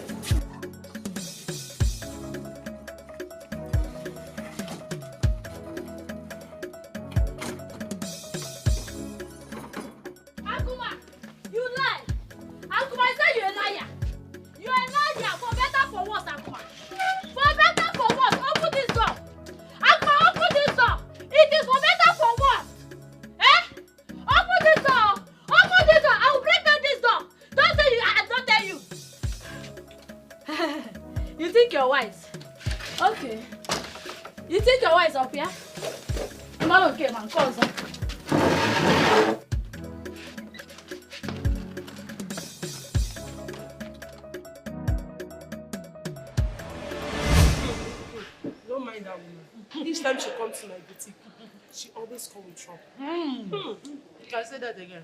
Akuma, you lie. Akuma, I said you're a liar. You're a liar. For better, for worse, Akuma. For better, for worse. Open this door. Akuma, open this door. It is for better, for worse. Eh? Open this door. Open this door. I will break down this door. Don't say you. I don't tell you. You think you're wise? Okay. You think you're wise up here? I'm not okay, man. Cause. Don't mind that woman. Each time she comes to my boutique, she always comes with trouble. Can I say that again?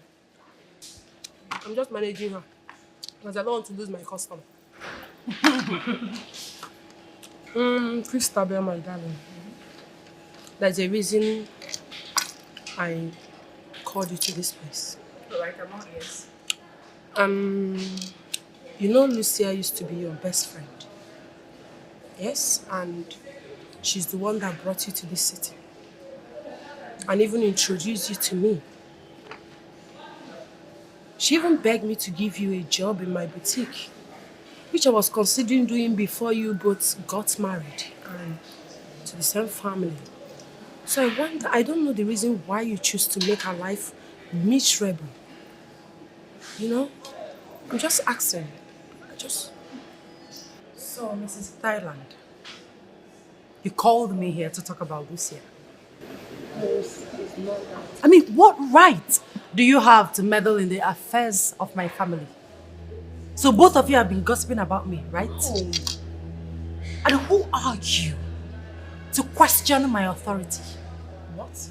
I'm just managing her because I don't want to lose my customer. Christabel, my darling, there's a reason I called you to this place. Alright, I'm all ears. You know Lucia used to be your best friend. Yes, and she's the one that brought you to this city and even introduced you to me. She even begged me to give you a job in my boutique, which I was considering doing before you both got married and to the same family. So I wonder, I don't know the reason why you choose to make her life miserable. You know? I'm just asking. So, Mrs. Thailand, you called me here to talk about Lucia. I mean, what right do you have to meddle in the affairs of my family? So both of you have been gossiping about me, right? Oh. And who are you to question my authority? What?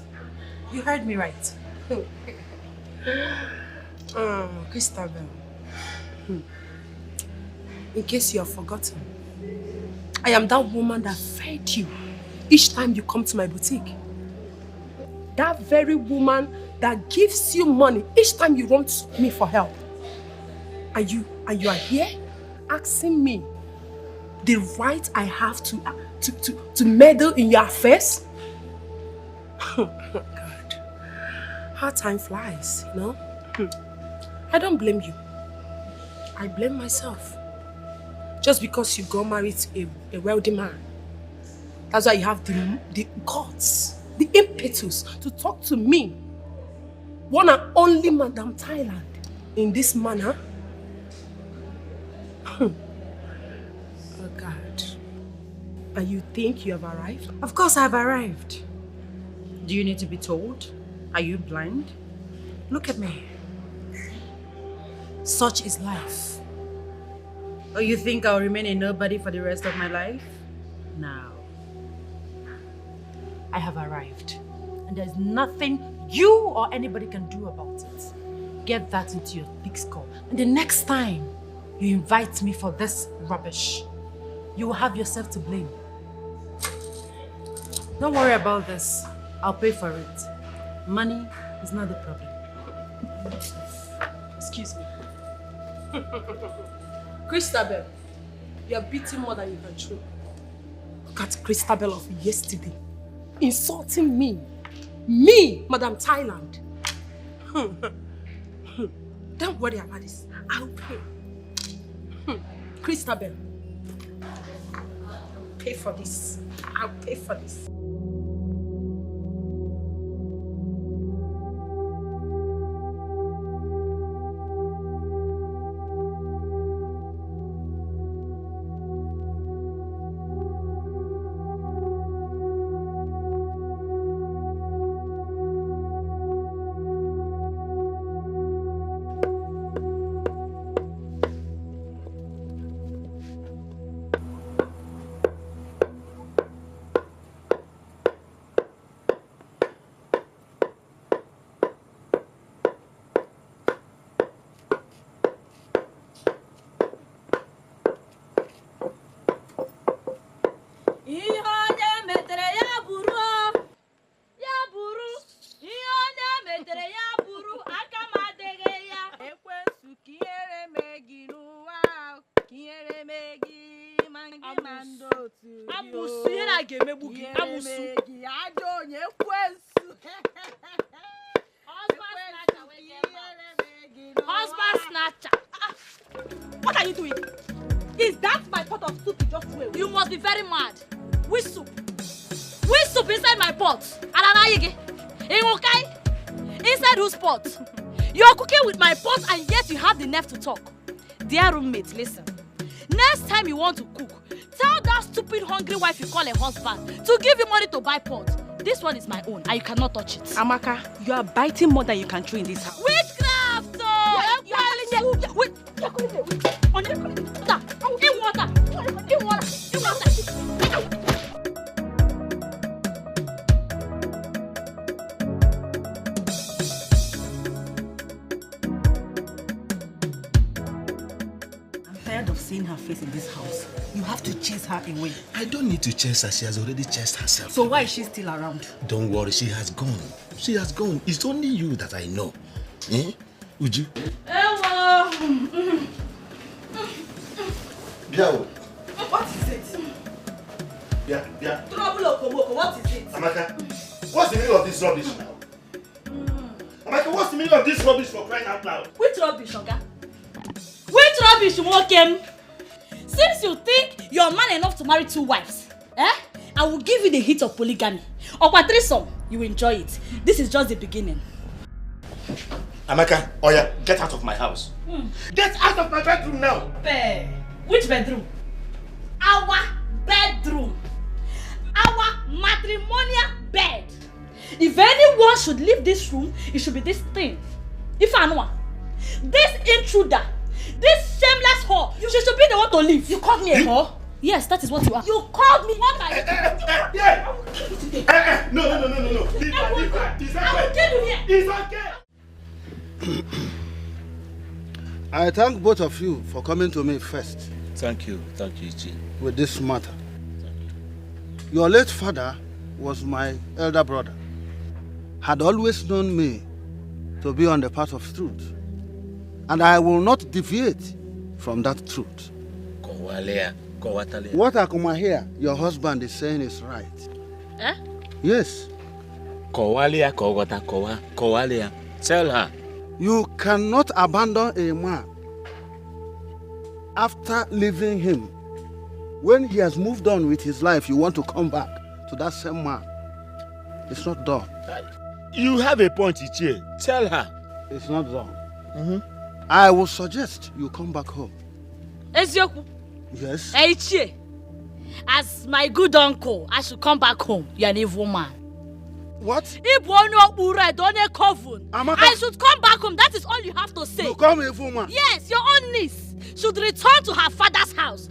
You heard me right. Christabel. In case you have forgotten, I am that woman that fed you each time you come to my boutique. That very woman that gives you money each time you run to me for help. And you are here asking me the right I have to meddle in your affairs? God. How time flies, you know? I don't blame you. I blame myself. Just because you got married to a wealthy man. That's why you have the guts, the impetus to talk to me, one and only Madam Thailand, in this manner. And you think you have arrived? Of course I've arrived. Do you need to be told? Are you blind? Look at me. Such is life. Oh, you think I'll remain a nobody for the rest of my life? No. I have arrived. And there's nothing you or anybody can do about it. Get that into your thick skull. And the next time you invite me for this rubbish, you will have yourself to blame. Don't worry about this. I'll pay for it. Money is not the problem. Excuse me. Christabel, you are beating more than you can chew. Look at Christabel of yesterday. Insulting me. Me, Madam Thailand. Don't worry about this. I'll pay. Christabel. I'll pay for this. I'll pay for this. Husband snatcher. What are you doing? Is that my pot of soup you just threw away? You must be very mad. Which soup? Which soup inside my pot? Inside whose pot? You are cooking with my pot and yet you have the nerve to talk. Dear roommate, listen. Next time you want to cook, tell that stupid hungry wife you call a husband to give you money to buy pot. This one is my own and you cannot touch it. Amaka, you are biting more than you can chew in this house. Witchcraft! I'm tired of seeing her face in this house. You have to chase her away. I don't need to chase her. She has already chased herself. So why is she still around? Don't worry, she has gone. She has gone. It's only you that I know. Eh? Would you? Hello! Biao. What is it? Yeah. Trouble Okomoko, what is it? Amaka, what's the meaning of this rubbish now? Amaka, what's the meaning of this rubbish for crying out loud? Which rubbish, Oga? Which rubbish, Wokem? Since you think you're man enough to marry 2 wives, I will give you the hit of polygamy. Or threesome, you will enjoy it. This is just the beginning. Amaka, Oya, get out of my house. Get out of my bedroom now! Which bedroom? Our bedroom. Our matrimonial bed. If anyone should leave this room, it should be this thing. If I know, this intruder, this shameless whore, she should be the one to leave. You called me a whore? Yes, that is what you are. You called me what I... No. Leave her. It's okay. I will kill you here. It's okay. I thank both of you for coming to me first. Thank you, Ichi. With this matter. Your late father was my elder brother. Had always known me to be on the path of truth. And I will not deviate from that truth. What Akuma here, your husband is saying is right. Eh? Yes. Tell her. You cannot abandon a man after leaving him. When he has moved on with his life, you want to come back to that same man. It's not done. You have a point, Ichie. Tell her. It's not done. I will suggest you come back home. Ezioku. Yes. Ichie. As my good uncle, I should come back home. You're an evil man. What? I should come back home. That is all you have to say. You come evil man? Yes, your own niece should return to her father's house.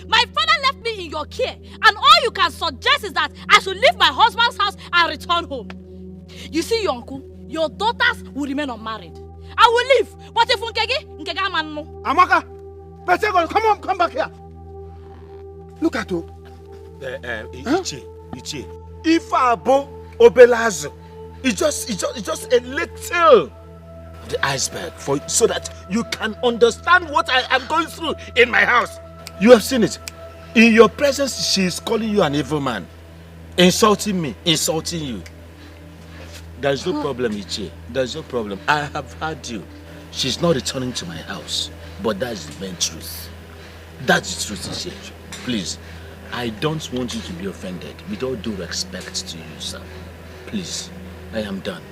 My father left me in your care, and all you can suggest is that I should leave my husband's house and return home. You see, your uncle, your daughters will remain unmarried. I will leave, but if Nkega man no. Amaka, come back here. Look at you. Ichi. If Abo Obelazo, it's just a little the iceberg so that you can understand what I am going through in my house. You have seen it. In your presence, she is calling you an evil man, insulting me, insulting you. There is no problem, Ichi. There is no problem. I have heard you. She's not returning to my house, but that is the main truth. That's the truth, Ichi. Please, I don't want you to be offended. With all due respect to you, sir. Please, I am done.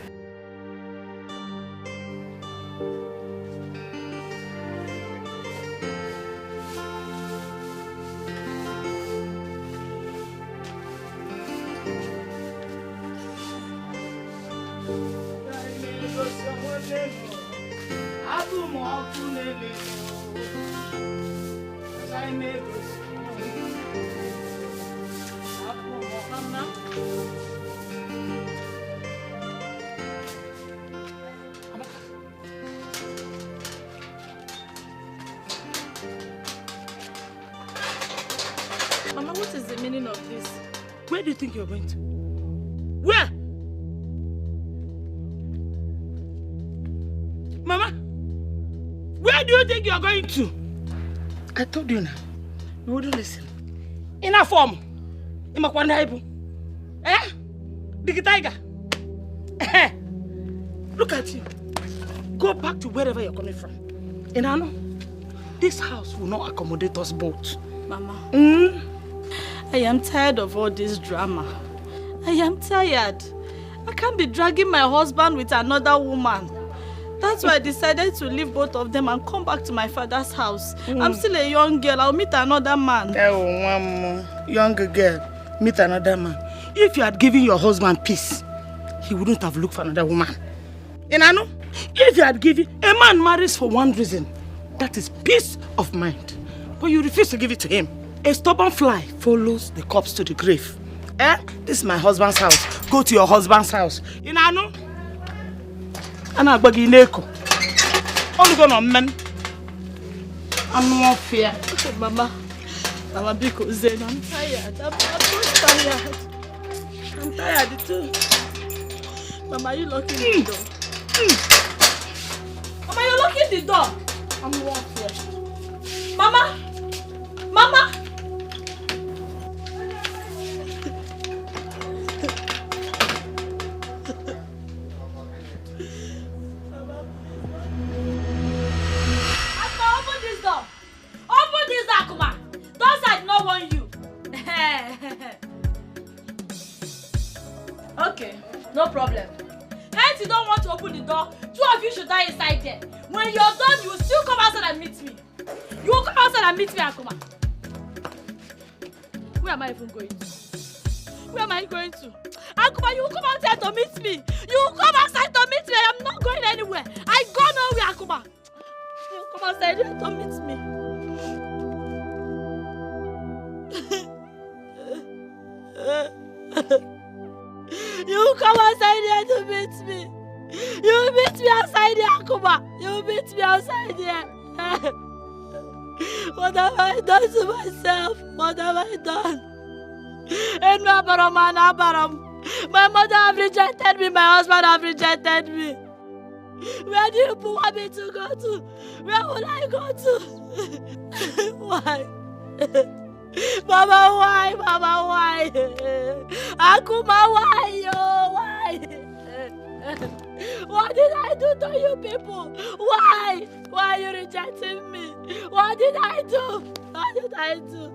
Mama, what is the meaning of this? Where do you think you're going to? Where? Mama, where do you think you're going to? I told you now. You wouldn't listen. In a form. In my kwandaibu. Eh? Digitaiga. Eh? Look at you. Go back to wherever you're coming from. Inano, this house will not accommodate us both. Mama. I am tired of all this drama. I am tired. I can't be dragging my husband with another woman. That's why I decided to leave both of them and come back to my father's house. I'm still a young girl. I'll meet another man. Oh, one more young girl, meet another man. If you had given your husband peace, he wouldn't have looked for another woman. Inano, if you had given, a man marries for one reason. That is peace of mind. But you refuse to give it to him. A stubborn fly follows the corpse to the grave. Eh? This is my husband's house. Go to your husband's house. Inano? Ana bagi neko. Only gonna men. I'm not fear. Mama, because then I'm tired. I'm tired. I'm tired too. Mama, you locking the door? Mama, you locking the door? I'm not fear. Mama! Mama! Okay, no problem. Hence you don't want to open the door, two of you should die inside there. When you're done, you will still come outside and meet me. You will come outside and meet me, Akuma. Where am I even going to? Where am I going to? Akuma, you will come outside to meet me. You will come outside to meet me. I am not going anywhere. I go nowhere, Akuma. You will come outside here to meet me. You come outside here to meet me. You meet me outside here, Akuma. You meet me outside here. What have I done to myself? What have I done? My mother have rejected me. My husband have rejected me. Where do you want me to go to? Where will I go to? Why? Mama, why? Mama, why? Akuma, why? Why? What did I do to you people? Why? Why are you rejecting me? What did I do? What did I do?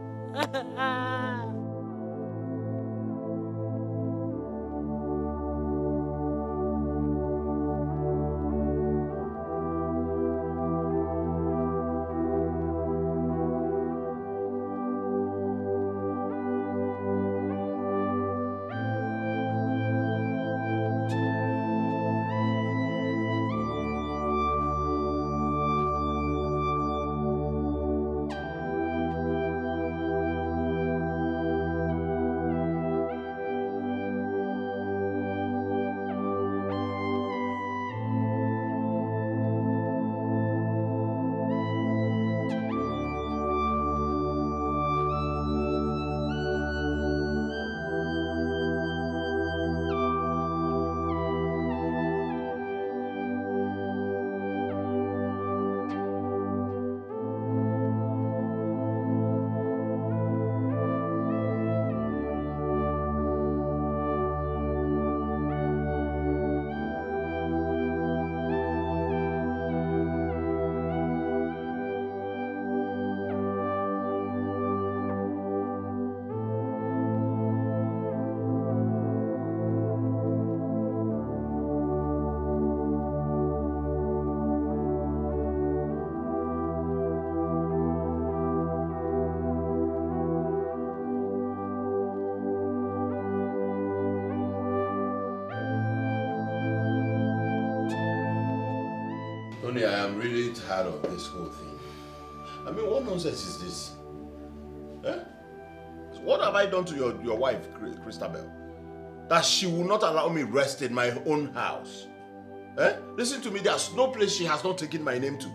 am really tired of this whole thing. I mean, what nonsense is this? Eh? What have I done to your wife, Christabel? That she will not allow me rest in my own house. Eh? Listen to me, there's no place she has not taken my name to.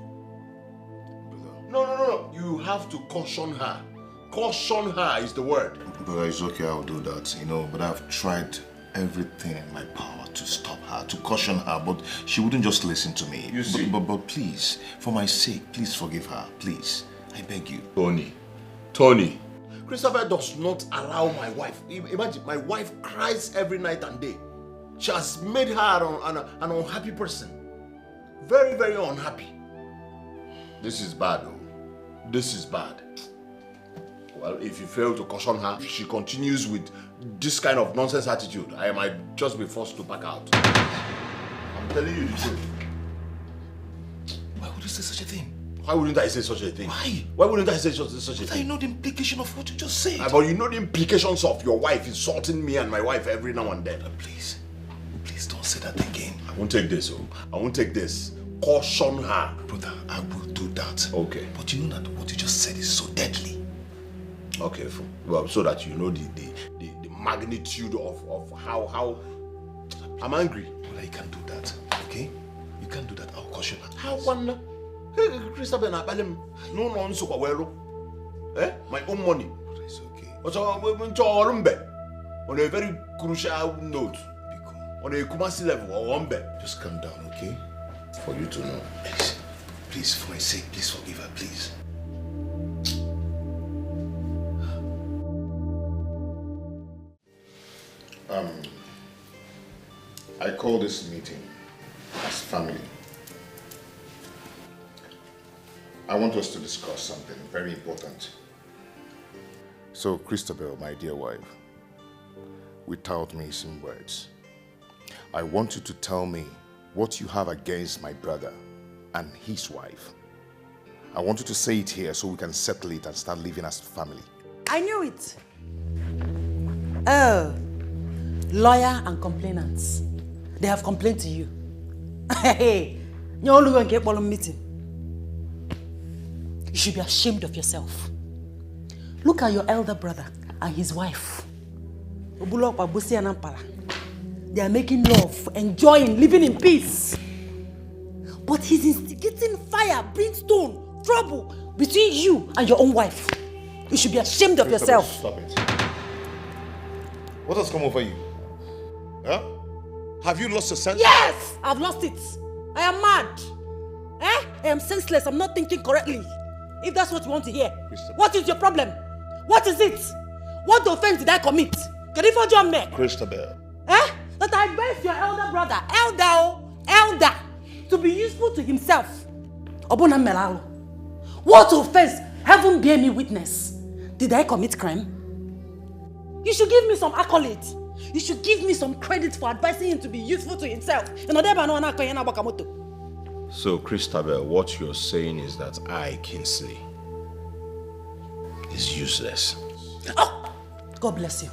No. You have to caution her. Caution her is the word. Brother, it's okay, I'll do that, but I've tried everything in my power to stop her, to caution her, but she wouldn't just listen to me. You see? But please, for my sake, please forgive her, please. I beg you. Tony, Christopher does not allow my wife. Imagine, my wife cries every night and day. She has made her an unhappy person. Very, very unhappy. This is bad, though. This is bad. Well, if you fail to caution her, she continues with this kind of nonsense attitude. I might just be forced to back out. I'm telling you the truth. Why would you say such a thing? Why wouldn't I say such a thing? Why? Why wouldn't I say such a thing? I know the implication of what you just said. But you know the implications of your wife insulting me and my wife every now and then. Please don't say that again. I won't take this, I won't take this. Caution her. Brother, I will do that. Okay. But you know that what you just said is so deadly. Okay, well, so that you know the magnitude of how I'm angry. Well, you can't do that, okay? You can't do that. I'll caution her. How one? Hey, Christabel, no so my own money. It's okay. On a very crucial note, on a Kumasi level, just calm down, okay? For you to know. Please, for my sake, please forgive her, please. I call this meeting as family. I want us to discuss something very important. So, Christabel, my dear wife, without missing words, I want you to tell me what you have against my brother and his wife. I want you to say it here so we can settle it and start living as family. I knew it. Oh, lawyer and complainants. They have complained to you. Hey, you're only going to get one meeting. You should be ashamed of yourself. Look at your elder brother and his wife. They are making love, enjoying, living in peace. But he's instigating fire, brimstone, trouble between you and your own wife. You should be ashamed of yourself. Stop it. What has come over you? Huh? Have you lost your sense? Yes! I've lost it. I am mad. I am senseless. I'm not thinking correctly. If that's what you want to hear. What is your problem? What is it? What offense did I commit? Can you forgive me? Christabel. That I raised your elder brother, elder, to be useful to himself. What offense, heaven bear me witness, did I commit crime? You should give me some accolades. You should give me some credit for advising him to be useful to himself. So, Christabel, what you're saying is that I, Kingsley, is useless. Oh! God bless you.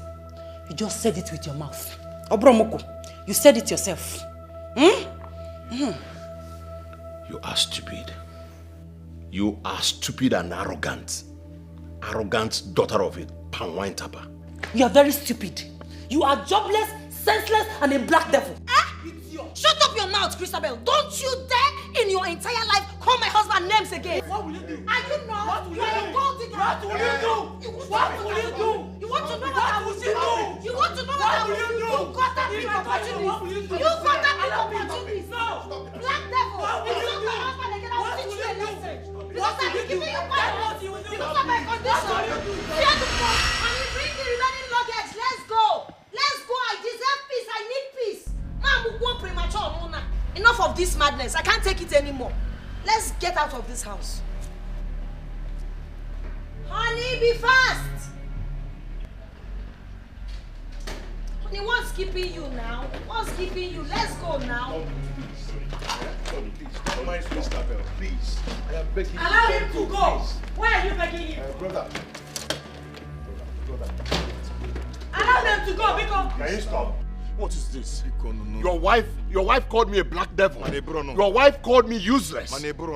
You just said it with your mouth. Obromoko, you said it yourself. You are stupid. You are stupid and arrogant. Arrogant daughter of a palm wine tapper. You are very stupid. You are jobless, senseless, and a black devil. Shut up your mouth, Christabel. Don't you dare in your entire life call my husband names again. What will you do? I don't know. What will you do? What will you do? What will you do? You want to know what I will do? You want to know what I will do? You got that big opportunity. You got that big opportunity. Black devil. If you don't my husband again, I will teach you a lesson. Because I will give you violence. Because of my condition. Fear the fuck. And you bring the remaining luggage. Let's go. Let's go. I deserve peace. I need peace. Enough of this madness. I can't take it anymore. Let's get out of this house. Honey, be fast. Honey, what's keeping you now? What's keeping you? Let's go now. Please. Don't mind Christabel, please. I am begging you. Allow him to go. Where are you begging him? Brother. Allow them to go because... Can you stop? What is this? Your wife called me a black devil. Your wife called me useless.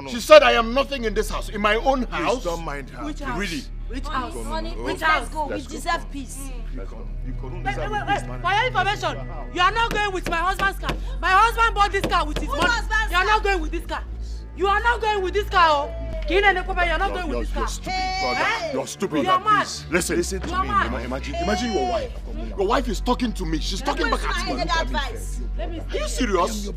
She said I am nothing in this house. In my own house. Please don't mind her. Which house? Really? Which house? Honey, which house? Let's go. We deserve peace. Wait. For your information, you are not going with my husband's car. My husband bought this car with his money. You are not going with this car. You are not going with this car. You are not going with this car. You're stupid, brother. You're stupid. You are mad. Listen to me. Imagine your wife. Your wife is talking to me. She's talking back at me. Are you serious?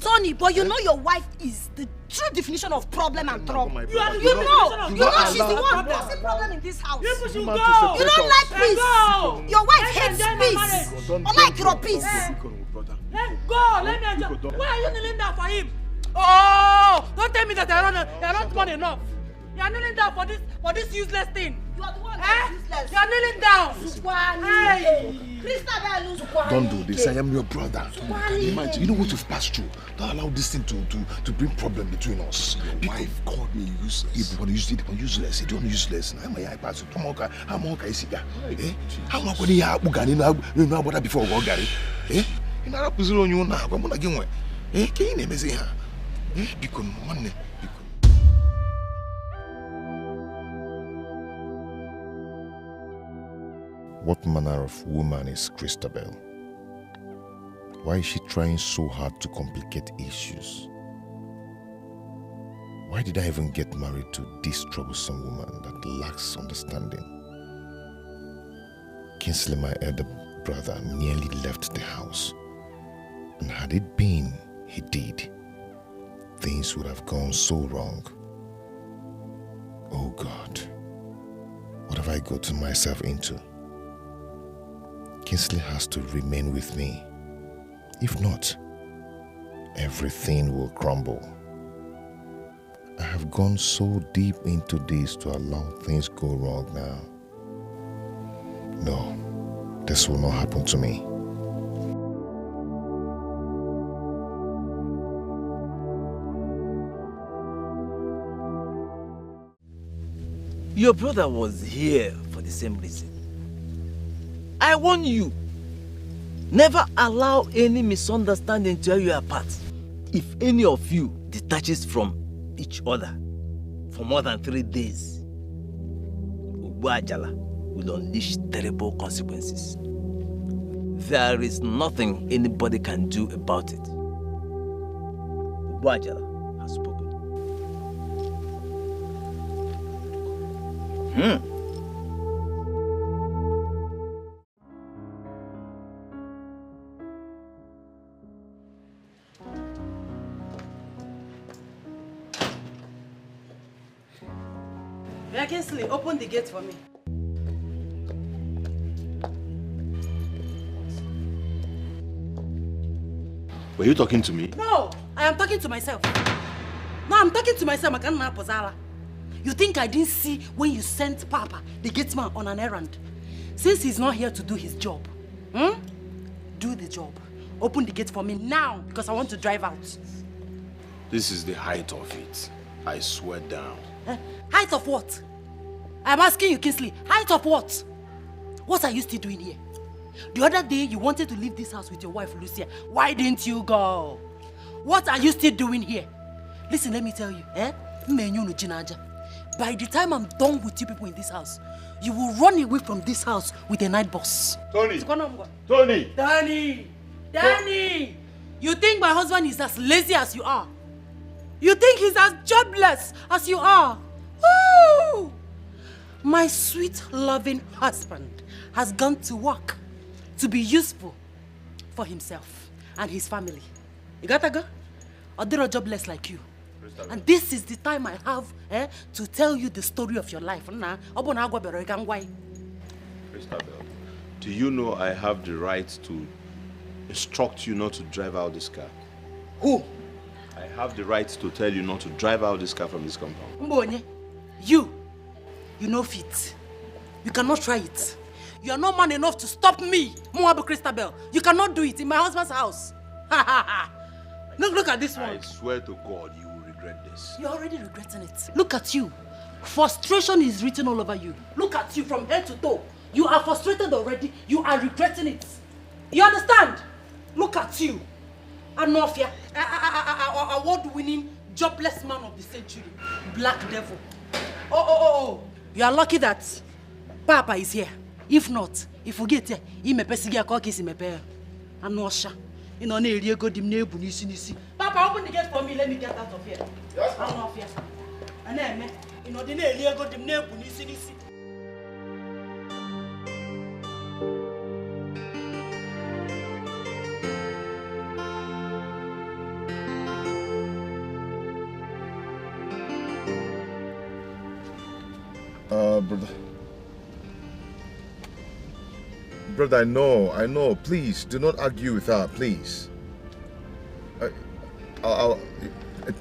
Tony, but you know your wife is the true definition of problem and trouble. You know she's the one causing problem in this house. You should go. You don't like peace. Your wife hates peace. Unlike your peace. Let's go. Let me enjoy. Why are you kneeling down for him? Oh, don't tell me that you're not smart enough. You're kneeling down for this useless thing. You are the one that's useless. You're kneeling down. Hey. Don't do this. I am your brother. Imagine, you know what you've passed through. Don't allow this thing to bring problem between us. Your wife called me useless. If you use it, useless. You don't useless. I'm a pass. I'm okay. How am I going to have Bugani? You know about that before we go, eh? You know what I'm you now. I'm going to get eh? Can you name it? Because one. What manner of woman is Christabel? Why is she trying so hard to complicate issues? Why did I even get married to this troublesome woman that lacks understanding? Kingsley, my elder brother, nearly left the house. And had it been he did, things would have gone so wrong. Oh God, what have I gotten myself into? Kingsley has to remain with me. If not, everything will crumble. I have gone so deep into this to allow things go wrong now. No, this will not happen to me. Your brother was here for the same reason. I warn you, never allow any misunderstanding to tear you apart. If any of you detaches from each other for more than 3 days, Ugwajala will unleash terrible consequences. There is nothing anybody can do about it. Ugwajala has spoken. Kingsley, open the gate for me. Were you talking to me? No, I am talking to myself. No, I'm talking to myself. You think I didn't see when you sent Papa, the gateman, on an errand? Since he's not here to do his job, do the job. Open the gate for me now, because I want to drive out. This is the height of it. I swear down. Height of what? I'm asking you, Kingsley, height of what? What are you still doing here? The other day, you wanted to leave this house with your wife, Lucia. Why didn't you go? What are you still doing here? Listen, let me tell you, by the time I'm done with you people in this house, you will run away from this house with a night boss. Tony! Danny! You think my husband is as lazy as you are? You think he's as jobless as you are? Woo! My sweet, loving husband has gone to work to be useful for himself and his family. You gotta go? Or they're jobless like you. And this is the time I have to tell you the story of your life. Christabel, do you know I have the right to instruct you not to drive out this car? Who? I have the right to tell you not to drive out this car from this compound. Mbonye, you know fit. You cannot try it. You are not man enough to stop me, Moabu Christabel. You cannot do it in my husband's house. Look at this one. I swear to God, you will regret this. You're already regretting it. Look at you. Frustration is written all over you. Look at you from head to toe. You are frustrated already. You are regretting it. You understand? Look at you. Anofia, award-winning jobless man of the century. Black devil. Oh. You are lucky that Papa is here. If not, if you get here, he may pesigia cookies in my pair. I'm not sure. You know, you go dim neighbor, nisi. Papa, open the gate for me. Let me get out of here. Yes, I'm not here. And then, you know, the neighbor go dim neighbor, nisi. Brother, I know. Please, do not argue with her, please.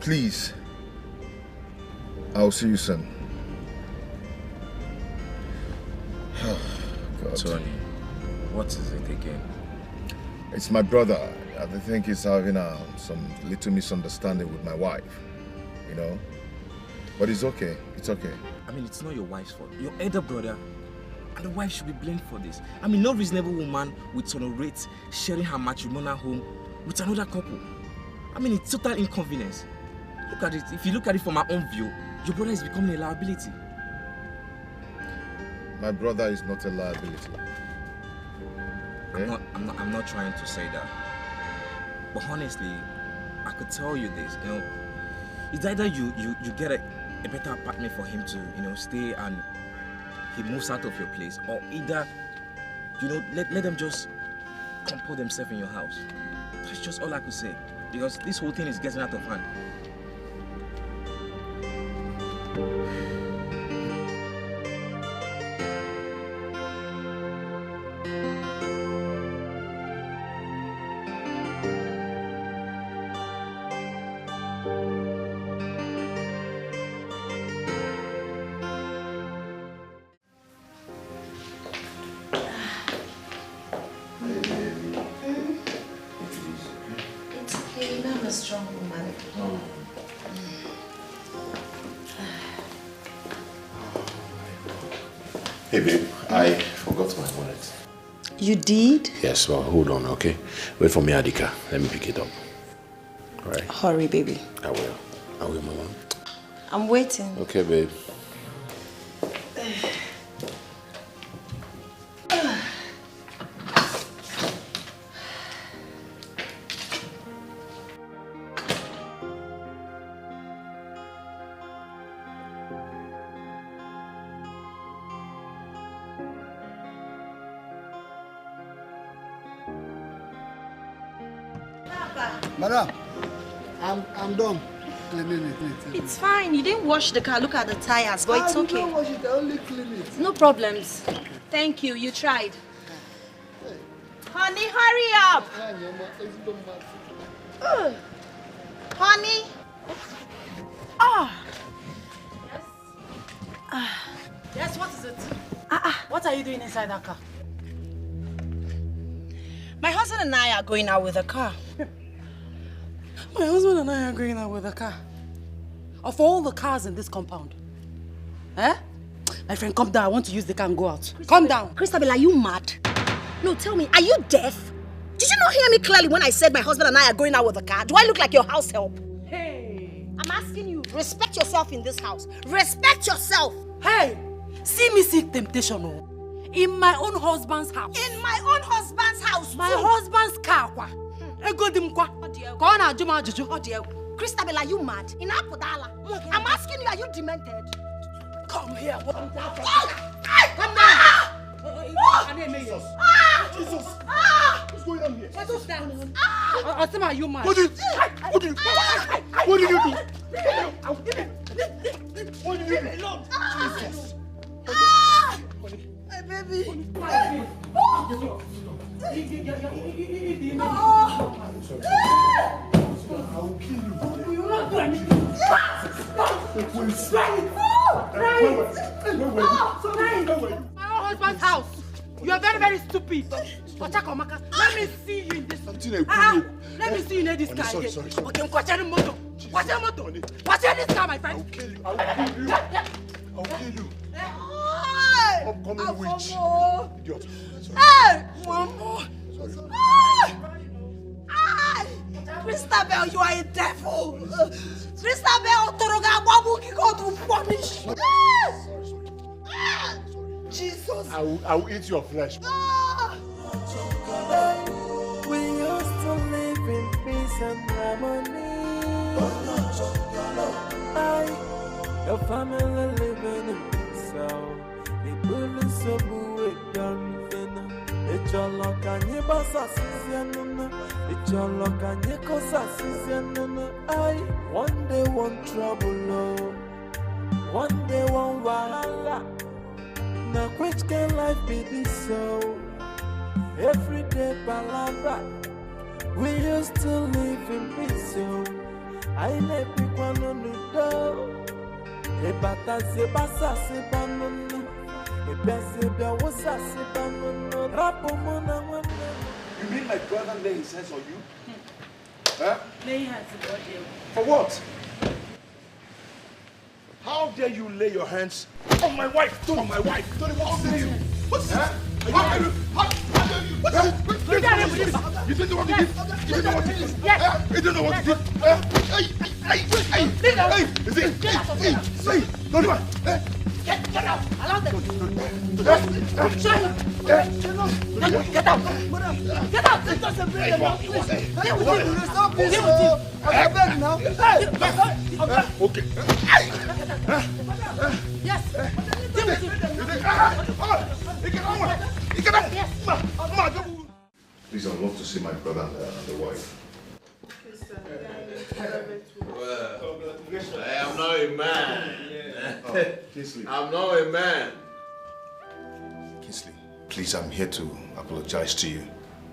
Please. I'll see you soon. God. Tony, what is it again? It's my brother. I think he's having some little misunderstanding with my wife, you know. But it's okay. It's okay. I mean, it's not your wife's fault. Your elder brother and the wife should be blamed for this. I mean, no reasonable woman would tolerate sharing her matrimonial home with another couple. I mean, it's total inconvenience. Look at it. If you look at it from my own view, your brother is becoming a liability. My brother is not a liability. I'm not trying to say that. But honestly, I could tell you this, you know, it's either you get a better apartment for him to, you know, stay and he moves out of your place, or either, you know, let them just compose themselves in your house. That's just all I could say, because this whole thing is getting out of hand. Hey babe, I forgot my wallet. You did? Yes, well, hold on, okay? Wait for me at the car. Let me pick it up. All right? Hurry, baby. I will, Mama. I'm waiting. Okay, babe. Madam, I'm done cleaning it. It's fine. You didn't wash the car. Look at the tires, but it's okay. I didn't wash it. I only clean it. No problems. Thank you. You tried. Honey, hurry up. Honey. Yes, what is it? What are you doing inside that car? My husband and I are going out with a car. My husband and I are going out with a car. Of all the cars in this compound. Eh? My friend, come down. I want to use the car and go out. Come down. Christabel, are you mad? No, tell me, are you deaf? Did you not hear me clearly when I said my husband and I are going out with a car? Do I look like your house help? Hey. I'm asking you, respect yourself in this house. Respect yourself. Hey, see me seek temptation, oh. In my own husband's house. In my own husband's house. My husband's car. Christabel, are you mad? In Apodala. I'm asking you, are you demented? Come here. Come down. Jesus. Jesus. What's going on here? What's that? Are you mad? What did you do? What did you do? Jesus. My baby. I will kill you. You will not do anything. My husband's house. You are very, very stupid. Let me see you in this. Let me see you in this car. Sorry. Okay, watch this car, my friend. I'll kill you. Come in, witch. Idiot. Hey! One more. Christabel, you are a devil. Christabel, Toroga, Wabuki, God will punish you. Jesus. I will eat your flesh. We used to live in peace and harmony. Your family living in peace. The police are moving down. It's your luck and your boss assistant. It's your luck and your cause assistant. One day one trouble, one day one wahala. Now which can life be this so? Everyday palabra. We used to live in peace so. I let people know the door. E bata se basa se banana. E bese be wosa se banana. Rapo mona mona. You mean my brother lay his hands on you? Huh? Lay hands on you. For what? How dare you lay your hands on my wife? Tony, on my wife. Tony, what's this? What's this? How dare you? What's this? You didn't know what to do. You didn't know what to do. You didn't know what to do. Hey! Is it? Hey! Don't do it. Get out! Allow them. Get out! Get out! It doesn't bring them out. Stop this. I'm back now. Okay. Yes. Please, I'd love to see my brother and the wife. I am not a man. I'm not a man. Kingsley, please, I'm here to apologize to you.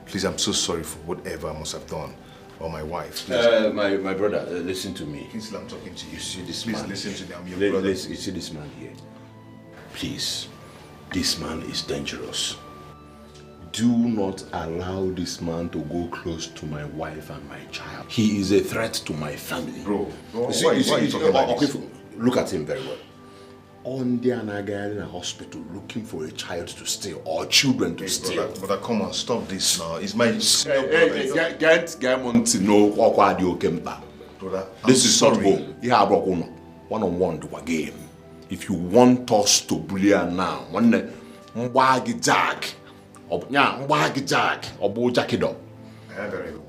Please, I'm so sorry for whatever I must have done. Or my wife. My brother, listen to me. Kingsley, I'm talking to you. You see this please man? Listen to me. I'm your brother. You see this man here? Please, this man is dangerous. Do not allow this man to go close to my wife and my child. He is a threat to my family. Bro, why are you talking about this? Look at him very well. On the Nigerian hospital looking for a child to steal or children to steal. Brother, come on, stop this now. It's my Get to know what you came back. Brother, this is not home. You have one-on-one to a game. If you want us to bully her now, one Jack or Jack.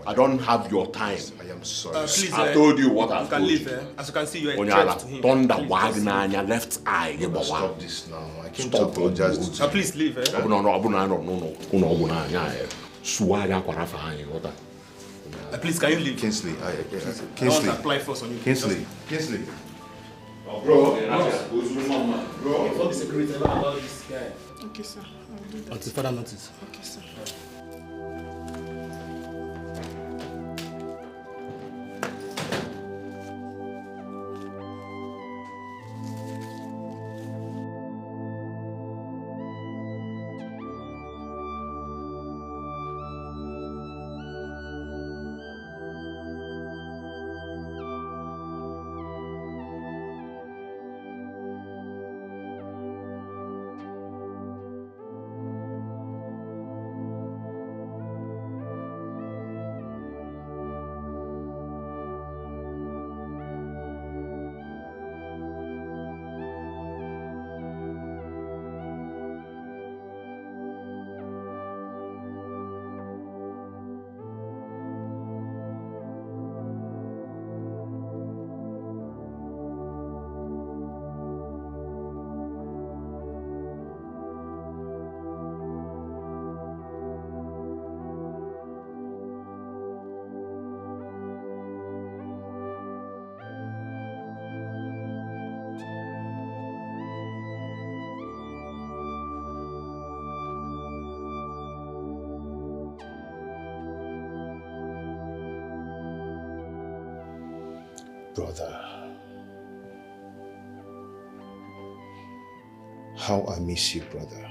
I don't have your time. I am sorry. Please, I told you what I told you. As you can see, you are When a you're threat to him. thunder wagging on your left eye. Stop this now. I came to apologize to you. Please leave. No. Please, can you leave? Kingsley, I want Kingsley. to apply force on you. Kingsley. Oh, bro, inform the security about this guy. Okay, sir. I'll do that. Until further notice. Okay, sir. Brother, how I miss you, brother.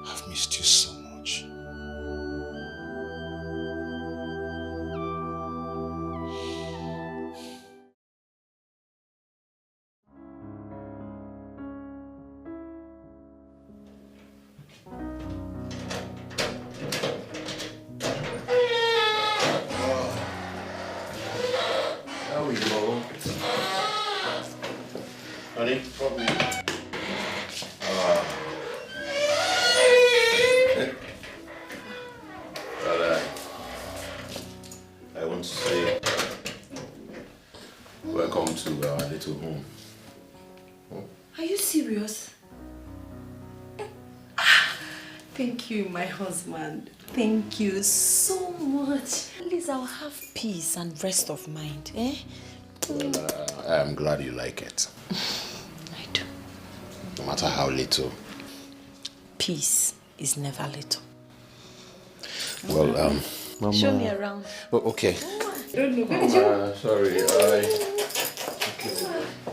I've missed you so much. There we go. Honey, probably. But I want to say welcome to our little home. Are you serious? Thank you, my husband. Thank you so much. At least I'll have peace and rest of mind, eh? I am glad you like it. I do. No matter how little. Peace is never little. Well, Mama. Show me around. Oh, okay. I don't know. Sorry,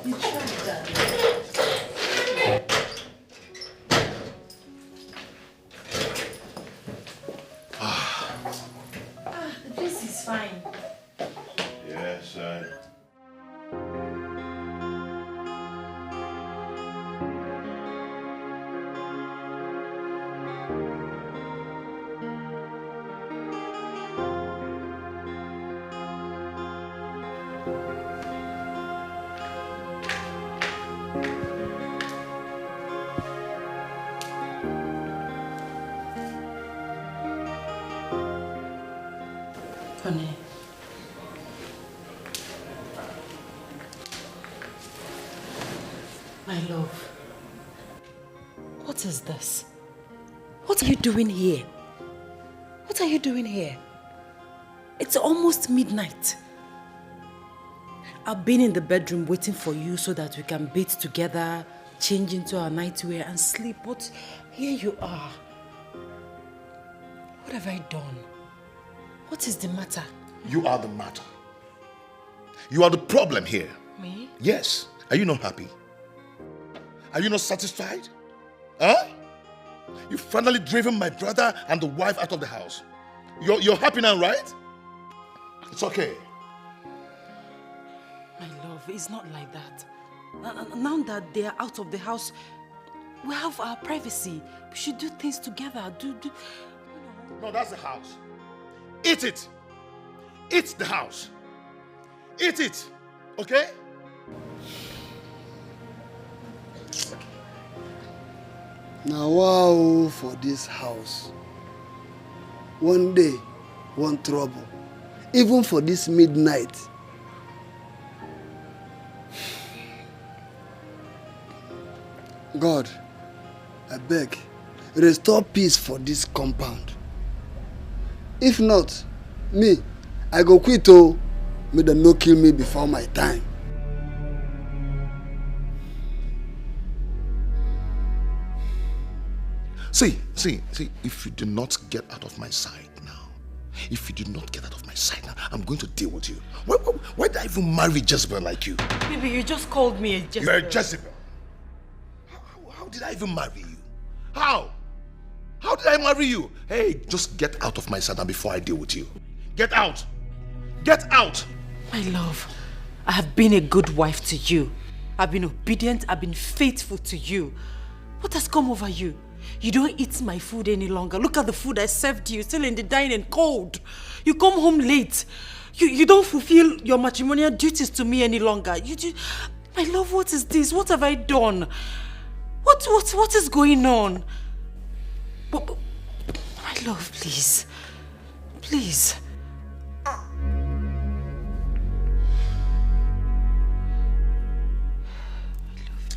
You tried that. The place is fine. Yes, Honey. My love. What is this? What are you doing here? What are you doing here? It's almost midnight. I've been in the bedroom waiting for you so that we can bathe together, change into our nightwear and sleep. But here you are. What have I done? What is the matter? You are the matter. You are the problem here. Me? Yes. Are you not happy? Are you not satisfied? Huh? You've finally driven my brother and the wife out of the house. You're happy now, right? It's okay. My love, it's not like that. Now that they are out of the house, we have our privacy. We should do things together. No, that's the house. Eat it. Eat the house. Eat it. Okay? Now, wow, for this house. One day, one trouble. Even for this midnight. God, I beg, restore peace for this compound. If not, me, I go quit, oh. May them no kill me before my time. See, if you do not get out of my sight now, I'm going to deal with you. Why did I even marry Jezebel like you? Baby, you just called me a Jezebel. You're a Jezebel. How did I even marry you? How? How did I marry you? Hey, just get out of my sight now before I deal with you. Get out! Get out! My love, I have been a good wife to you. I've been obedient, I've been faithful to you. What has come over you? You don't eat my food any longer. Look at the food I served you, still in the dining, cold. You come home late. You don't fulfill your matrimonial duties to me any longer. My love, what is this? What have I done? What is going on? But, my love, please. Please.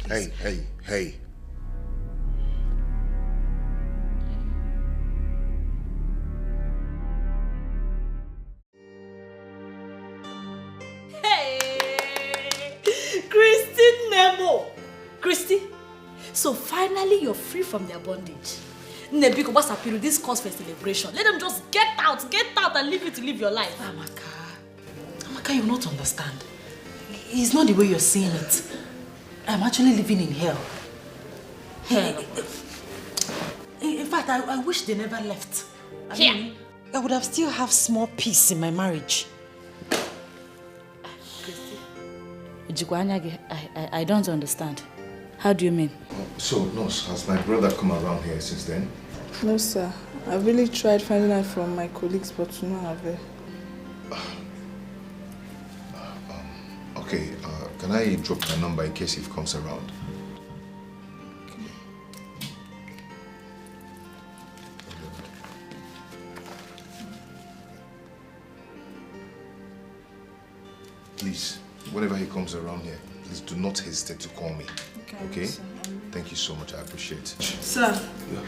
Hey. Hey, Christy Nemo. Christy, so finally you're free from their bondage. Nebiko, what's up with this cause for celebration? Let them just get out and leave you to live your life. Amaka, you not understand. It's not the way you're seeing it. I'm actually living in hell. In fact, I wish they never left. I mean, I would have still have small peace in my marriage. I don't understand. How do you mean? So, Nurse, has my brother come around here since then? No, sir. I really tried finding out from my colleagues, but no avail. Okay, can I drop my number in case he comes around? Please, whenever he comes around here, please do not hesitate to call me. Okay? Sir. Thank you so much. I appreciate it. Sir,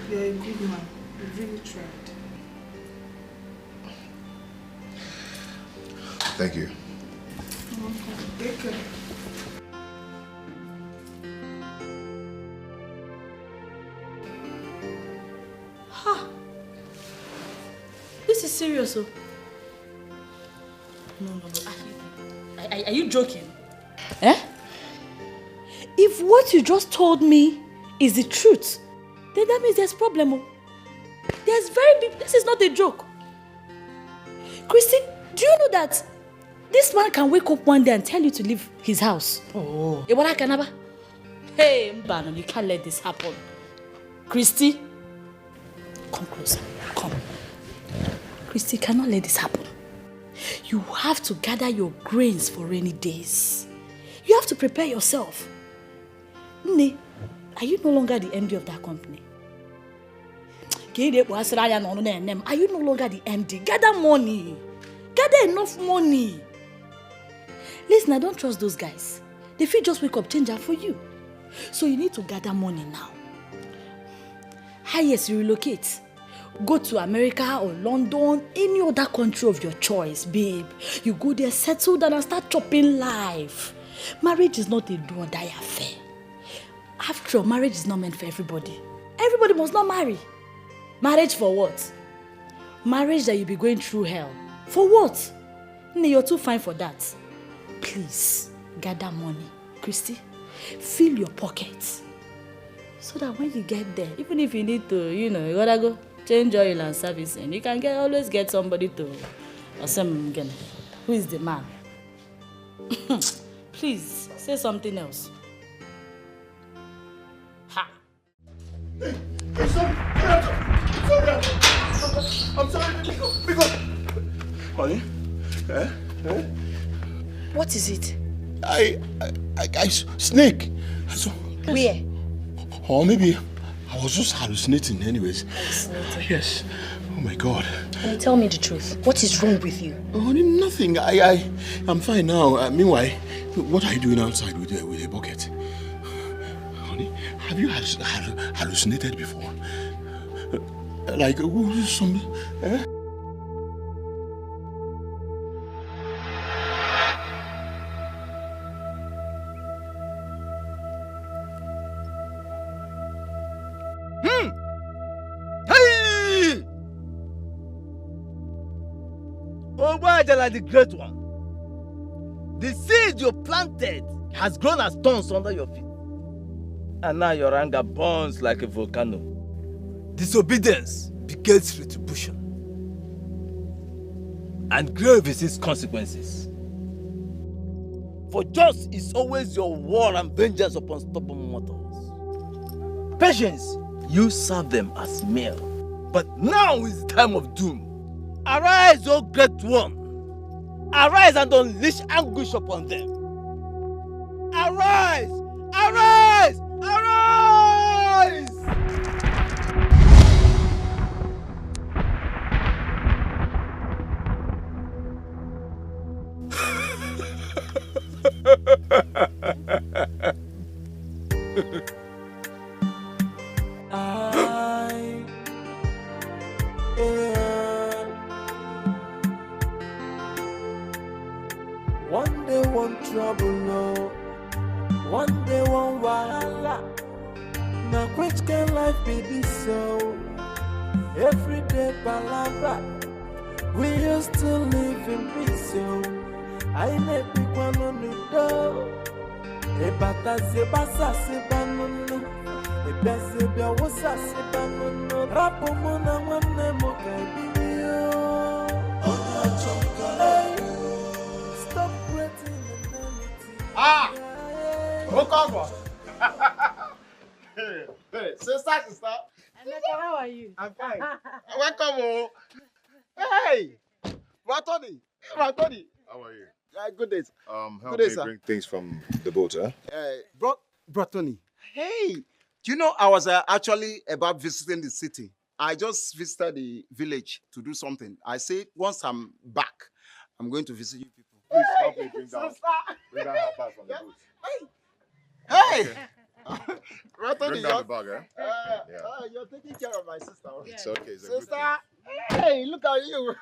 you're a good man. You really tried. Thank you. Take care. Ha! This is serious, oh. No. Are you joking? Eh? If what you just told me is the truth, then that means there's a problem. Oh. There's very big. This is not a joke. Christy, do you know that this man can wake up one day and tell you to leave his house? Oh. Hey, Mbano, you can't let this happen. Christy, come closer. Come. Christy, cannot let this happen. You have to gather your grains for rainy days. You have to prepare yourself. Nne, are you no longer the MD of that company? Are you no longer the MD? Gather money. Gather enough money. Listen, I don't trust those guys. They feel just wake up, change up for you. So you need to gather money now. Highest, you relocate. Go to America or London, any other country of your choice, babe. You go there, settle down and start chopping life. Marriage is not a do or die affair. After all, marriage is not meant for everybody. Everybody must not marry. Marriage for what? Marriage that you'll be going through hell. For what? You're too fine for that. Please, gather money. Christy, fill your pockets. So that when you get there, even if you need to, you gotta go change oil and service, and you can always get somebody to, or some again. Who is the man? Please, say something else. Ha! I'm sorry, because honey, What is it? I snake. So, where? Or maybe I was just hallucinating anyways. Yes. Oh my God. Honey, tell me the truth. What is wrong with you? Oh, honey, nothing. I'm fine now. Meanwhile, what are you doing outside with a bucket? Honey, have you hallucinated before? Like some... Eh? The great one. The seed you planted has grown as thorns under your feet. And now your anger burns like a volcano. Disobedience begets retribution. And grave is its consequences. For just is always your war and vengeance upon stubborn mortals. Patience, you serve them as meal. But now is the time of doom. Arise, O great one. Arise and unleash anguish upon them. Arise! Arise! Arise! One day one trouble, no. One day one wahala. Now which can life be this so? Every day palava. We used to live in peace, so I let me one on the door. E bata se basa se banana. E bese bia wasa se banana. Rapo mona wane mo kai biyo. Onya choka. Stop creating enmity. Okongwa. Hey, sister. Emeka, how are you? I'm fine. Welcome. Hey, Ratoni. How are you? Good days. Help Good day, me sir. bring things from the boat, huh? Bro Tony. Hey, do you know I was actually about visiting the city. I just visited the village to do something. I said once I'm back, I'm going to visit you people. Please help me bring down her bag from the boat. Hey! Bring Tony, down the bag, eh? you're taking care of my sister. It's okay. It's a good Sister, thing. hey, look at you.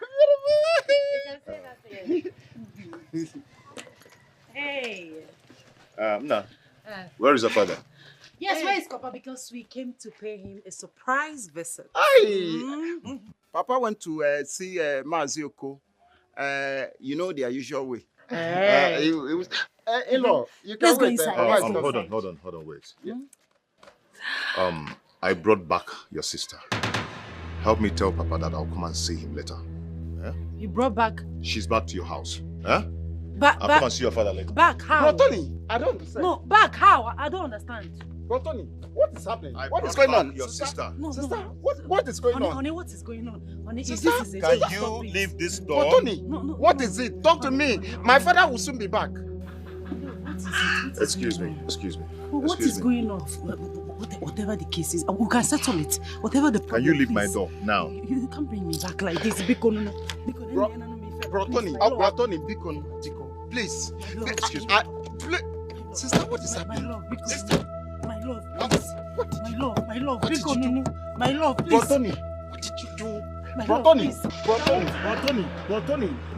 Hey. Nah. Where is your father? Yes, where is Papa? Because we came to pay him a surprise visit. Hey! Papa went to see Mazioko. You know their usual way. Hey. It was, in-law, you can Let's go wait. inside. Hold on, wait. Yeah. I brought back your sister. Help me tell Papa that I'll come and see him later. Yeah? You brought back? She's back to your house. Huh? I'll come and see your father later. Back how? Bro, Tony, I don't understand. No, back how? I don't understand. Bro, Tony, what is happening? What is going on? Your sister. No, sister, what is going on? Honey, what is going on? Honey, Sister, this is can you leave this door? Bro, Tony, what is it? Talk to me. My father will soon be back. Excuse me. What is going on? Whatever the case is, we can settle it. Whatever the problem Can you leave is. my door now? You can't bring me back like this. Bro, Tony, Biko, please. Excuse me. Sister, what is happening? My love, please. My love, please. Bro, Tony, what did you do? Bro,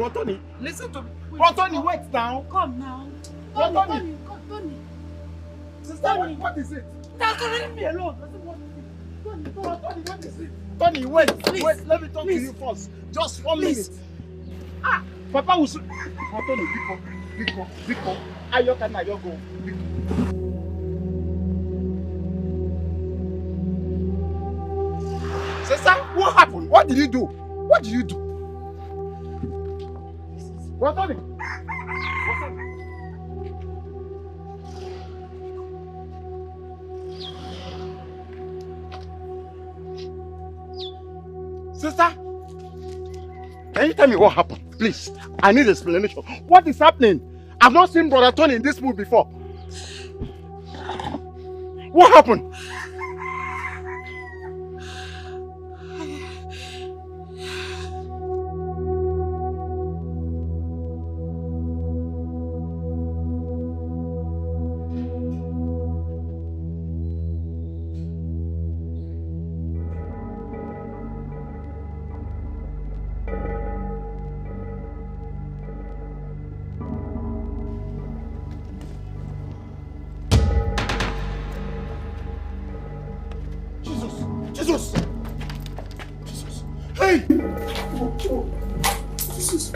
Tony, listen to me. Bro, Tony, wait now. Come now. Tony. Sister, what is it? Leave me alone. Tony, what is it? Tony, wait, please. Wait, let me talk to you first. Just 1 minute. Papa will soon. Tony, Biko. Ayoka na yogo. Sister, what happened? What did you do? What, Tony? Sister, can you tell me what happened? Please, I need explanation. What is happening? I've not seen Brother Tony in this mood before. What happened? Jesus! Hey! Jesus!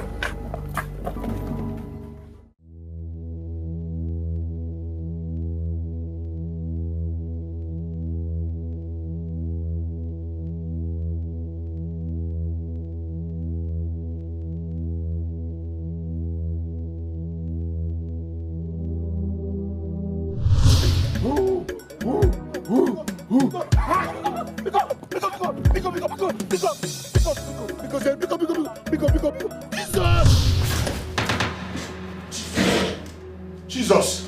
Jesus!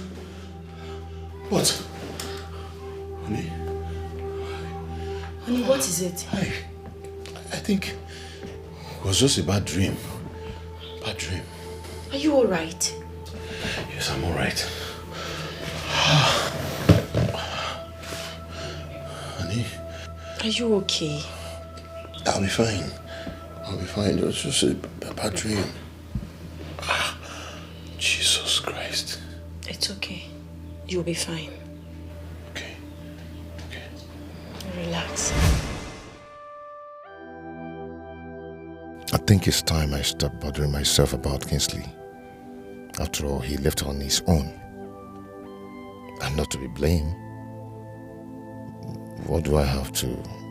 What? Honey? Honey, what is it? I think it was just a bad dream. Bad dream. Are you alright? Yes, I'm alright. Honey? Are you okay? I'll be fine. It was just a bad dream. Jesus Christ. It's okay. You'll be fine. Okay. Relax. I think it's time I stop bothering myself about Kingsley. After all, he left on his own. I'm not to be blamed. What do I have to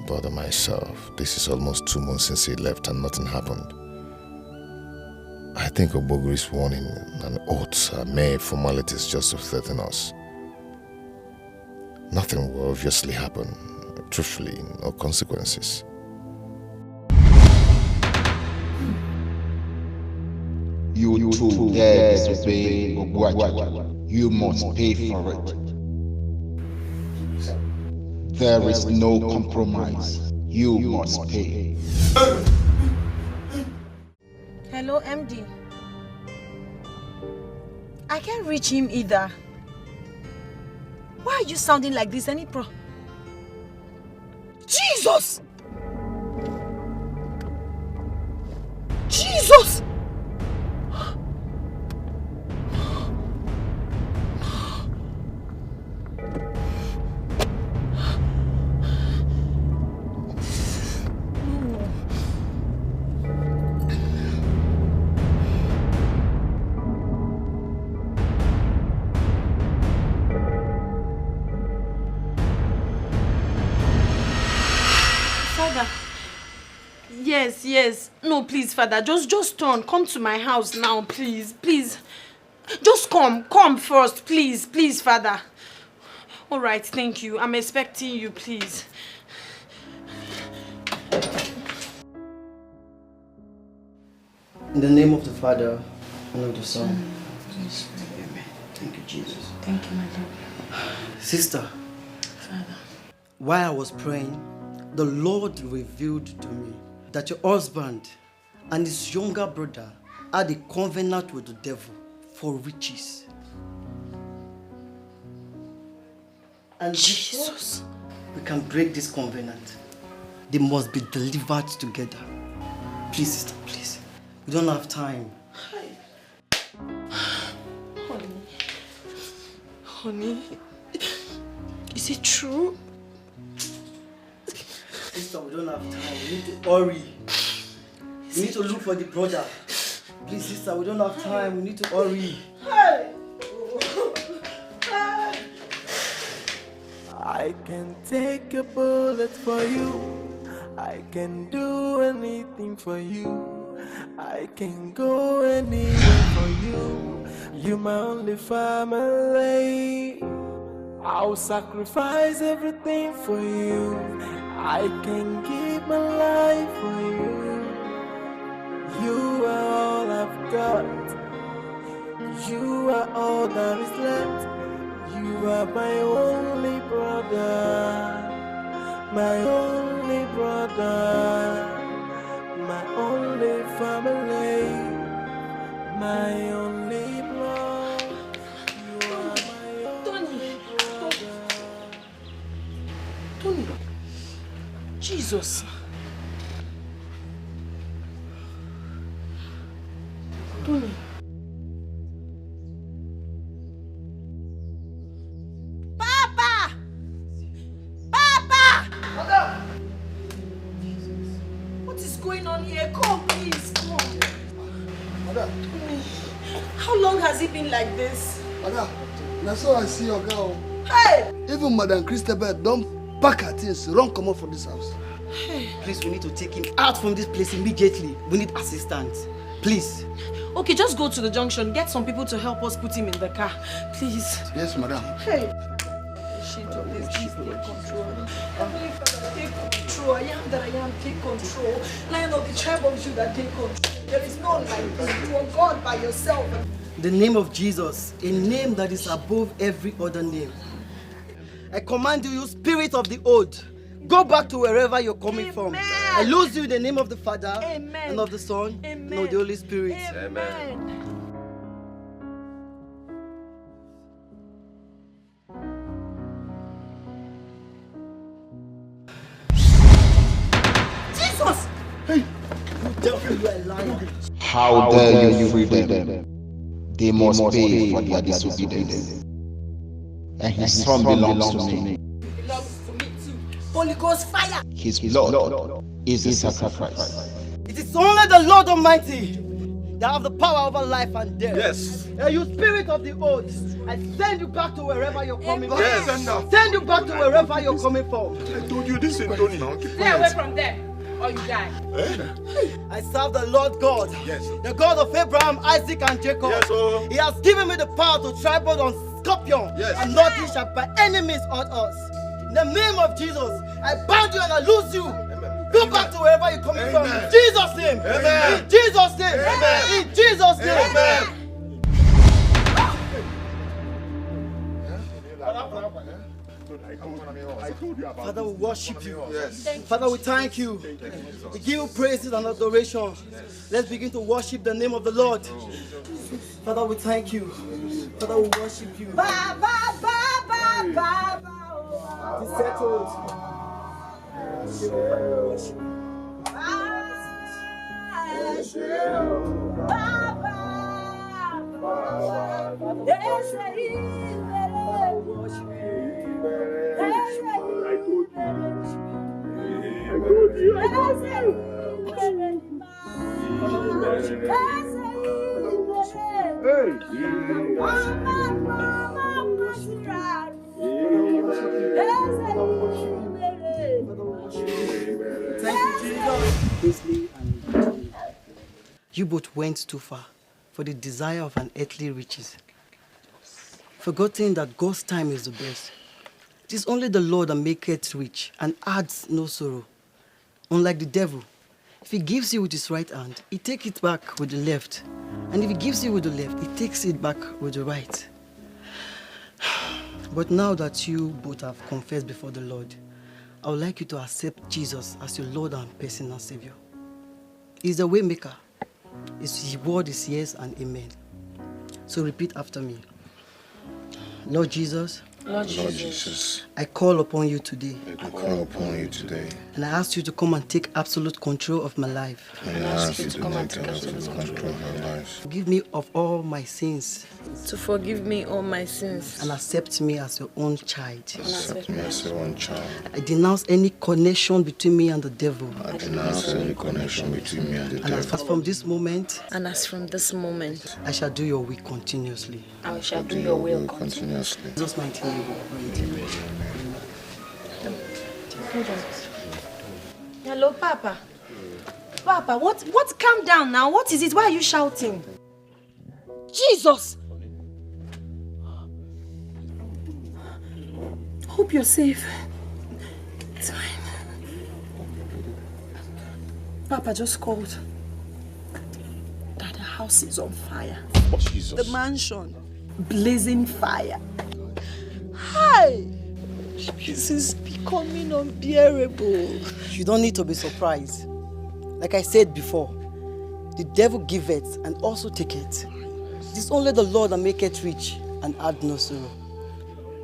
bother myself? This is almost 2 months since he left and nothing happened. I think Obogri's warning and oaths are mere formalities just to threaten us. Nothing will obviously happen. Truthfully, no consequences. You too dare disobey Ogbuachi. You must pay for it. There is no compromise. You must pay. Hello, MD. I can't reach him either. Why are you sounding like this? Any pro? Jesus! Jesus! Yes. No, please, Father. Just turn. Come to my house now, please. Please. Just come. Come first, please. Please, Father. All right, thank you. I'm expecting you, please. In the name of the Father, and of the Son, Amen. Thank you, Jesus. Thank you, my Lord. Sister, Father. while I was praying, the Lord revealed to me that your husband and his younger brother had a covenant with the devil for riches. And Jesus, we can break this covenant. They must be delivered together. Please, sister, please. We don't have time. Honey, is it true? Sister, we don't have time. We need to hurry. We need to look for the brother. Please, sister, we don't have time. We need to hurry. I can take a bullet for you. I can do anything for you. I can go anywhere for you. You're my only family. I'll sacrifice everything for you. I can give my life for you. You are all I've got. You are all that is left. You are my only brother. My only brother. My only family. My only blood. You are my only brother. Tony. Jesus. Tony. Papa! Papa! Madam! What is going on here? Come, please, come. Madam. Tony, how long has it been like this? Madam, now so I see your girl. Hey! Even Madam Christabel don't pack her things, run come out from this house. Please, we need to take him out from this place immediately. We need assistance. Please. Okay, just go to the junction. Get some people to help us put him in the car. Please. Yes, madam. Hey! Shit of this, please take control. Heavenly Father, take control. I am that I am, take control. Lion of the tribe of Judah, take control. There is none like this. You are God by yourself. The name of Jesus, a name that is above every other name. I command you, spirit of the old, go back to wherever you're coming from. I lose you in the name of the Father, and of the Son, and of the Holy Spirit. Amen. Jesus! Hey! You devil, you are lying. How dare you free them? They must pay for their disobedience. And his son belongs to me. It belongs to me too. Holy Ghost fire! His blood is a sacrifice. It is only the Lord Almighty that have the power over life and death. Yes. And you spirit of the old, I send you back to wherever you're coming from. Yes. Send you back to wherever you're coming from. I told you this is Tony now. Stay away from there, or you die. I serve the Lord God, the God of Abraham, Isaac, and Jacob. Yes, He has given me the power to trample on scorpion, and nothing shall by any means hurt us. In the name of Jesus, I bind you and I loose you. Go back to wherever you're coming from. In Jesus' name. Amen. In Jesus' name. Amen. In Jesus' name. Amen. Father, we worship you. Yes. Father, we thank you. We give you praises and adoration. Let's begin to worship the name of the Lord. Father, we thank you. Father, we worship you. Ba, ba, ba, ba, ba, ba. It's settled. You both went too far for the desire of an earthly riches, forgetting that God's time is the best. It is only the Lord that maketh rich and adds no sorrow. Unlike the devil, if he gives you with his right hand, he takes it back with the left. And if he gives you with the left, he takes it back with the right. But now that you both have confessed before the Lord, I would like you to accept Jesus as your Lord and personal Savior. He is the way maker. His word is yes and amen. So repeat after me. Lord Jesus. Lord Jesus, I call upon you today. I call upon you today. And I ask you to come and take absolute control of my life. And I ask you to come and take absolute control of my life. Forgive me of all my sins. To forgive me all my sins. And accept me as your own child. Accept me as your own child. I denounce any connection between me and the devil. I denounce any connection between me and the devil. And as from this moment, I shall do your will continuously. I shall do your will continuously. In Jesus' mighty name. Hello, Papa. Papa, what? Calm down now. What is it? Why are you shouting? Jesus! Hope you're safe. It's fine. Papa just called that the house is on fire. Jesus. The mansion. Blazing fire. Hi! This is becoming unbearable. You don't need to be surprised. Like I said before, the devil giveth and also taketh. It is only the Lord that maketh rich and add no sorrow.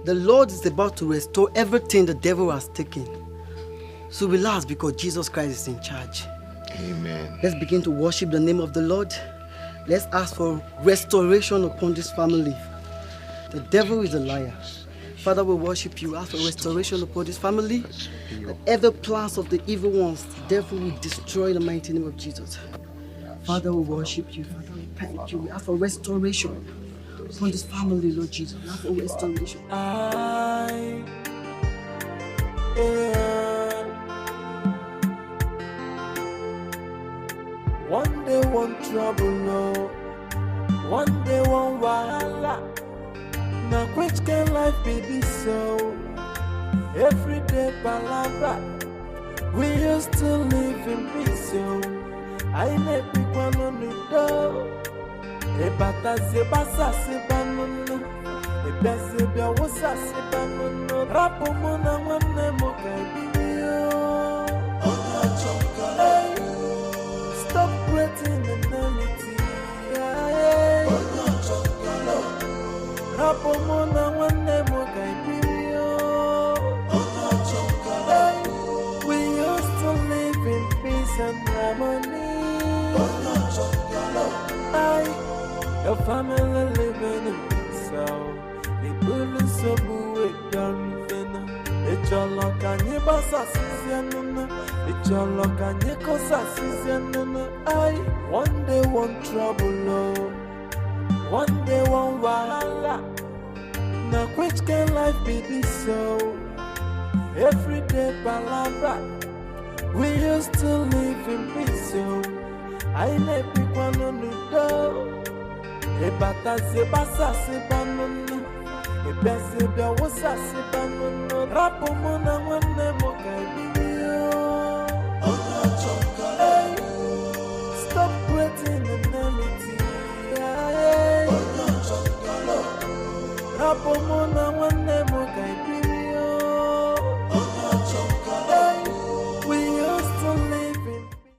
The Lord is about to restore everything the devil has taken. So relax because Jesus Christ is in charge. Amen. Let's begin to worship the name of the Lord. Let's ask for restoration upon this family. The devil is a liar. Father, we worship you. Ask for restoration upon this family. That every plans of the evil ones, the devil will destroy in the mighty name of Jesus. Father, we worship you. Father, we thank you. We ask for restoration upon this family, Lord Jesus. We ask for restoration. One day, one trouble, no. One day, one wahala. Now, which can life be this so? Everyday palabra. We used to live in peace, so I let people on the door. A bata se basa se banana. A bese bia wasa se banana. Rapo mona wane moka biyo. Stop creating enmity. Rapo mona wane moka biyo. We used to live in peace and harmony. Your family living in peace, so the bullies so good done. It's your luck and your boss assistant. It's your luck and your cause assistant. One day one trouble, no. One day one wahala. Now which can life be this so? Everyday palabra. We used to live in peace, so I let people on the door. A bata se basa se banana. A bese bia wasa se banana. Rapo mona wane moka biyo. stop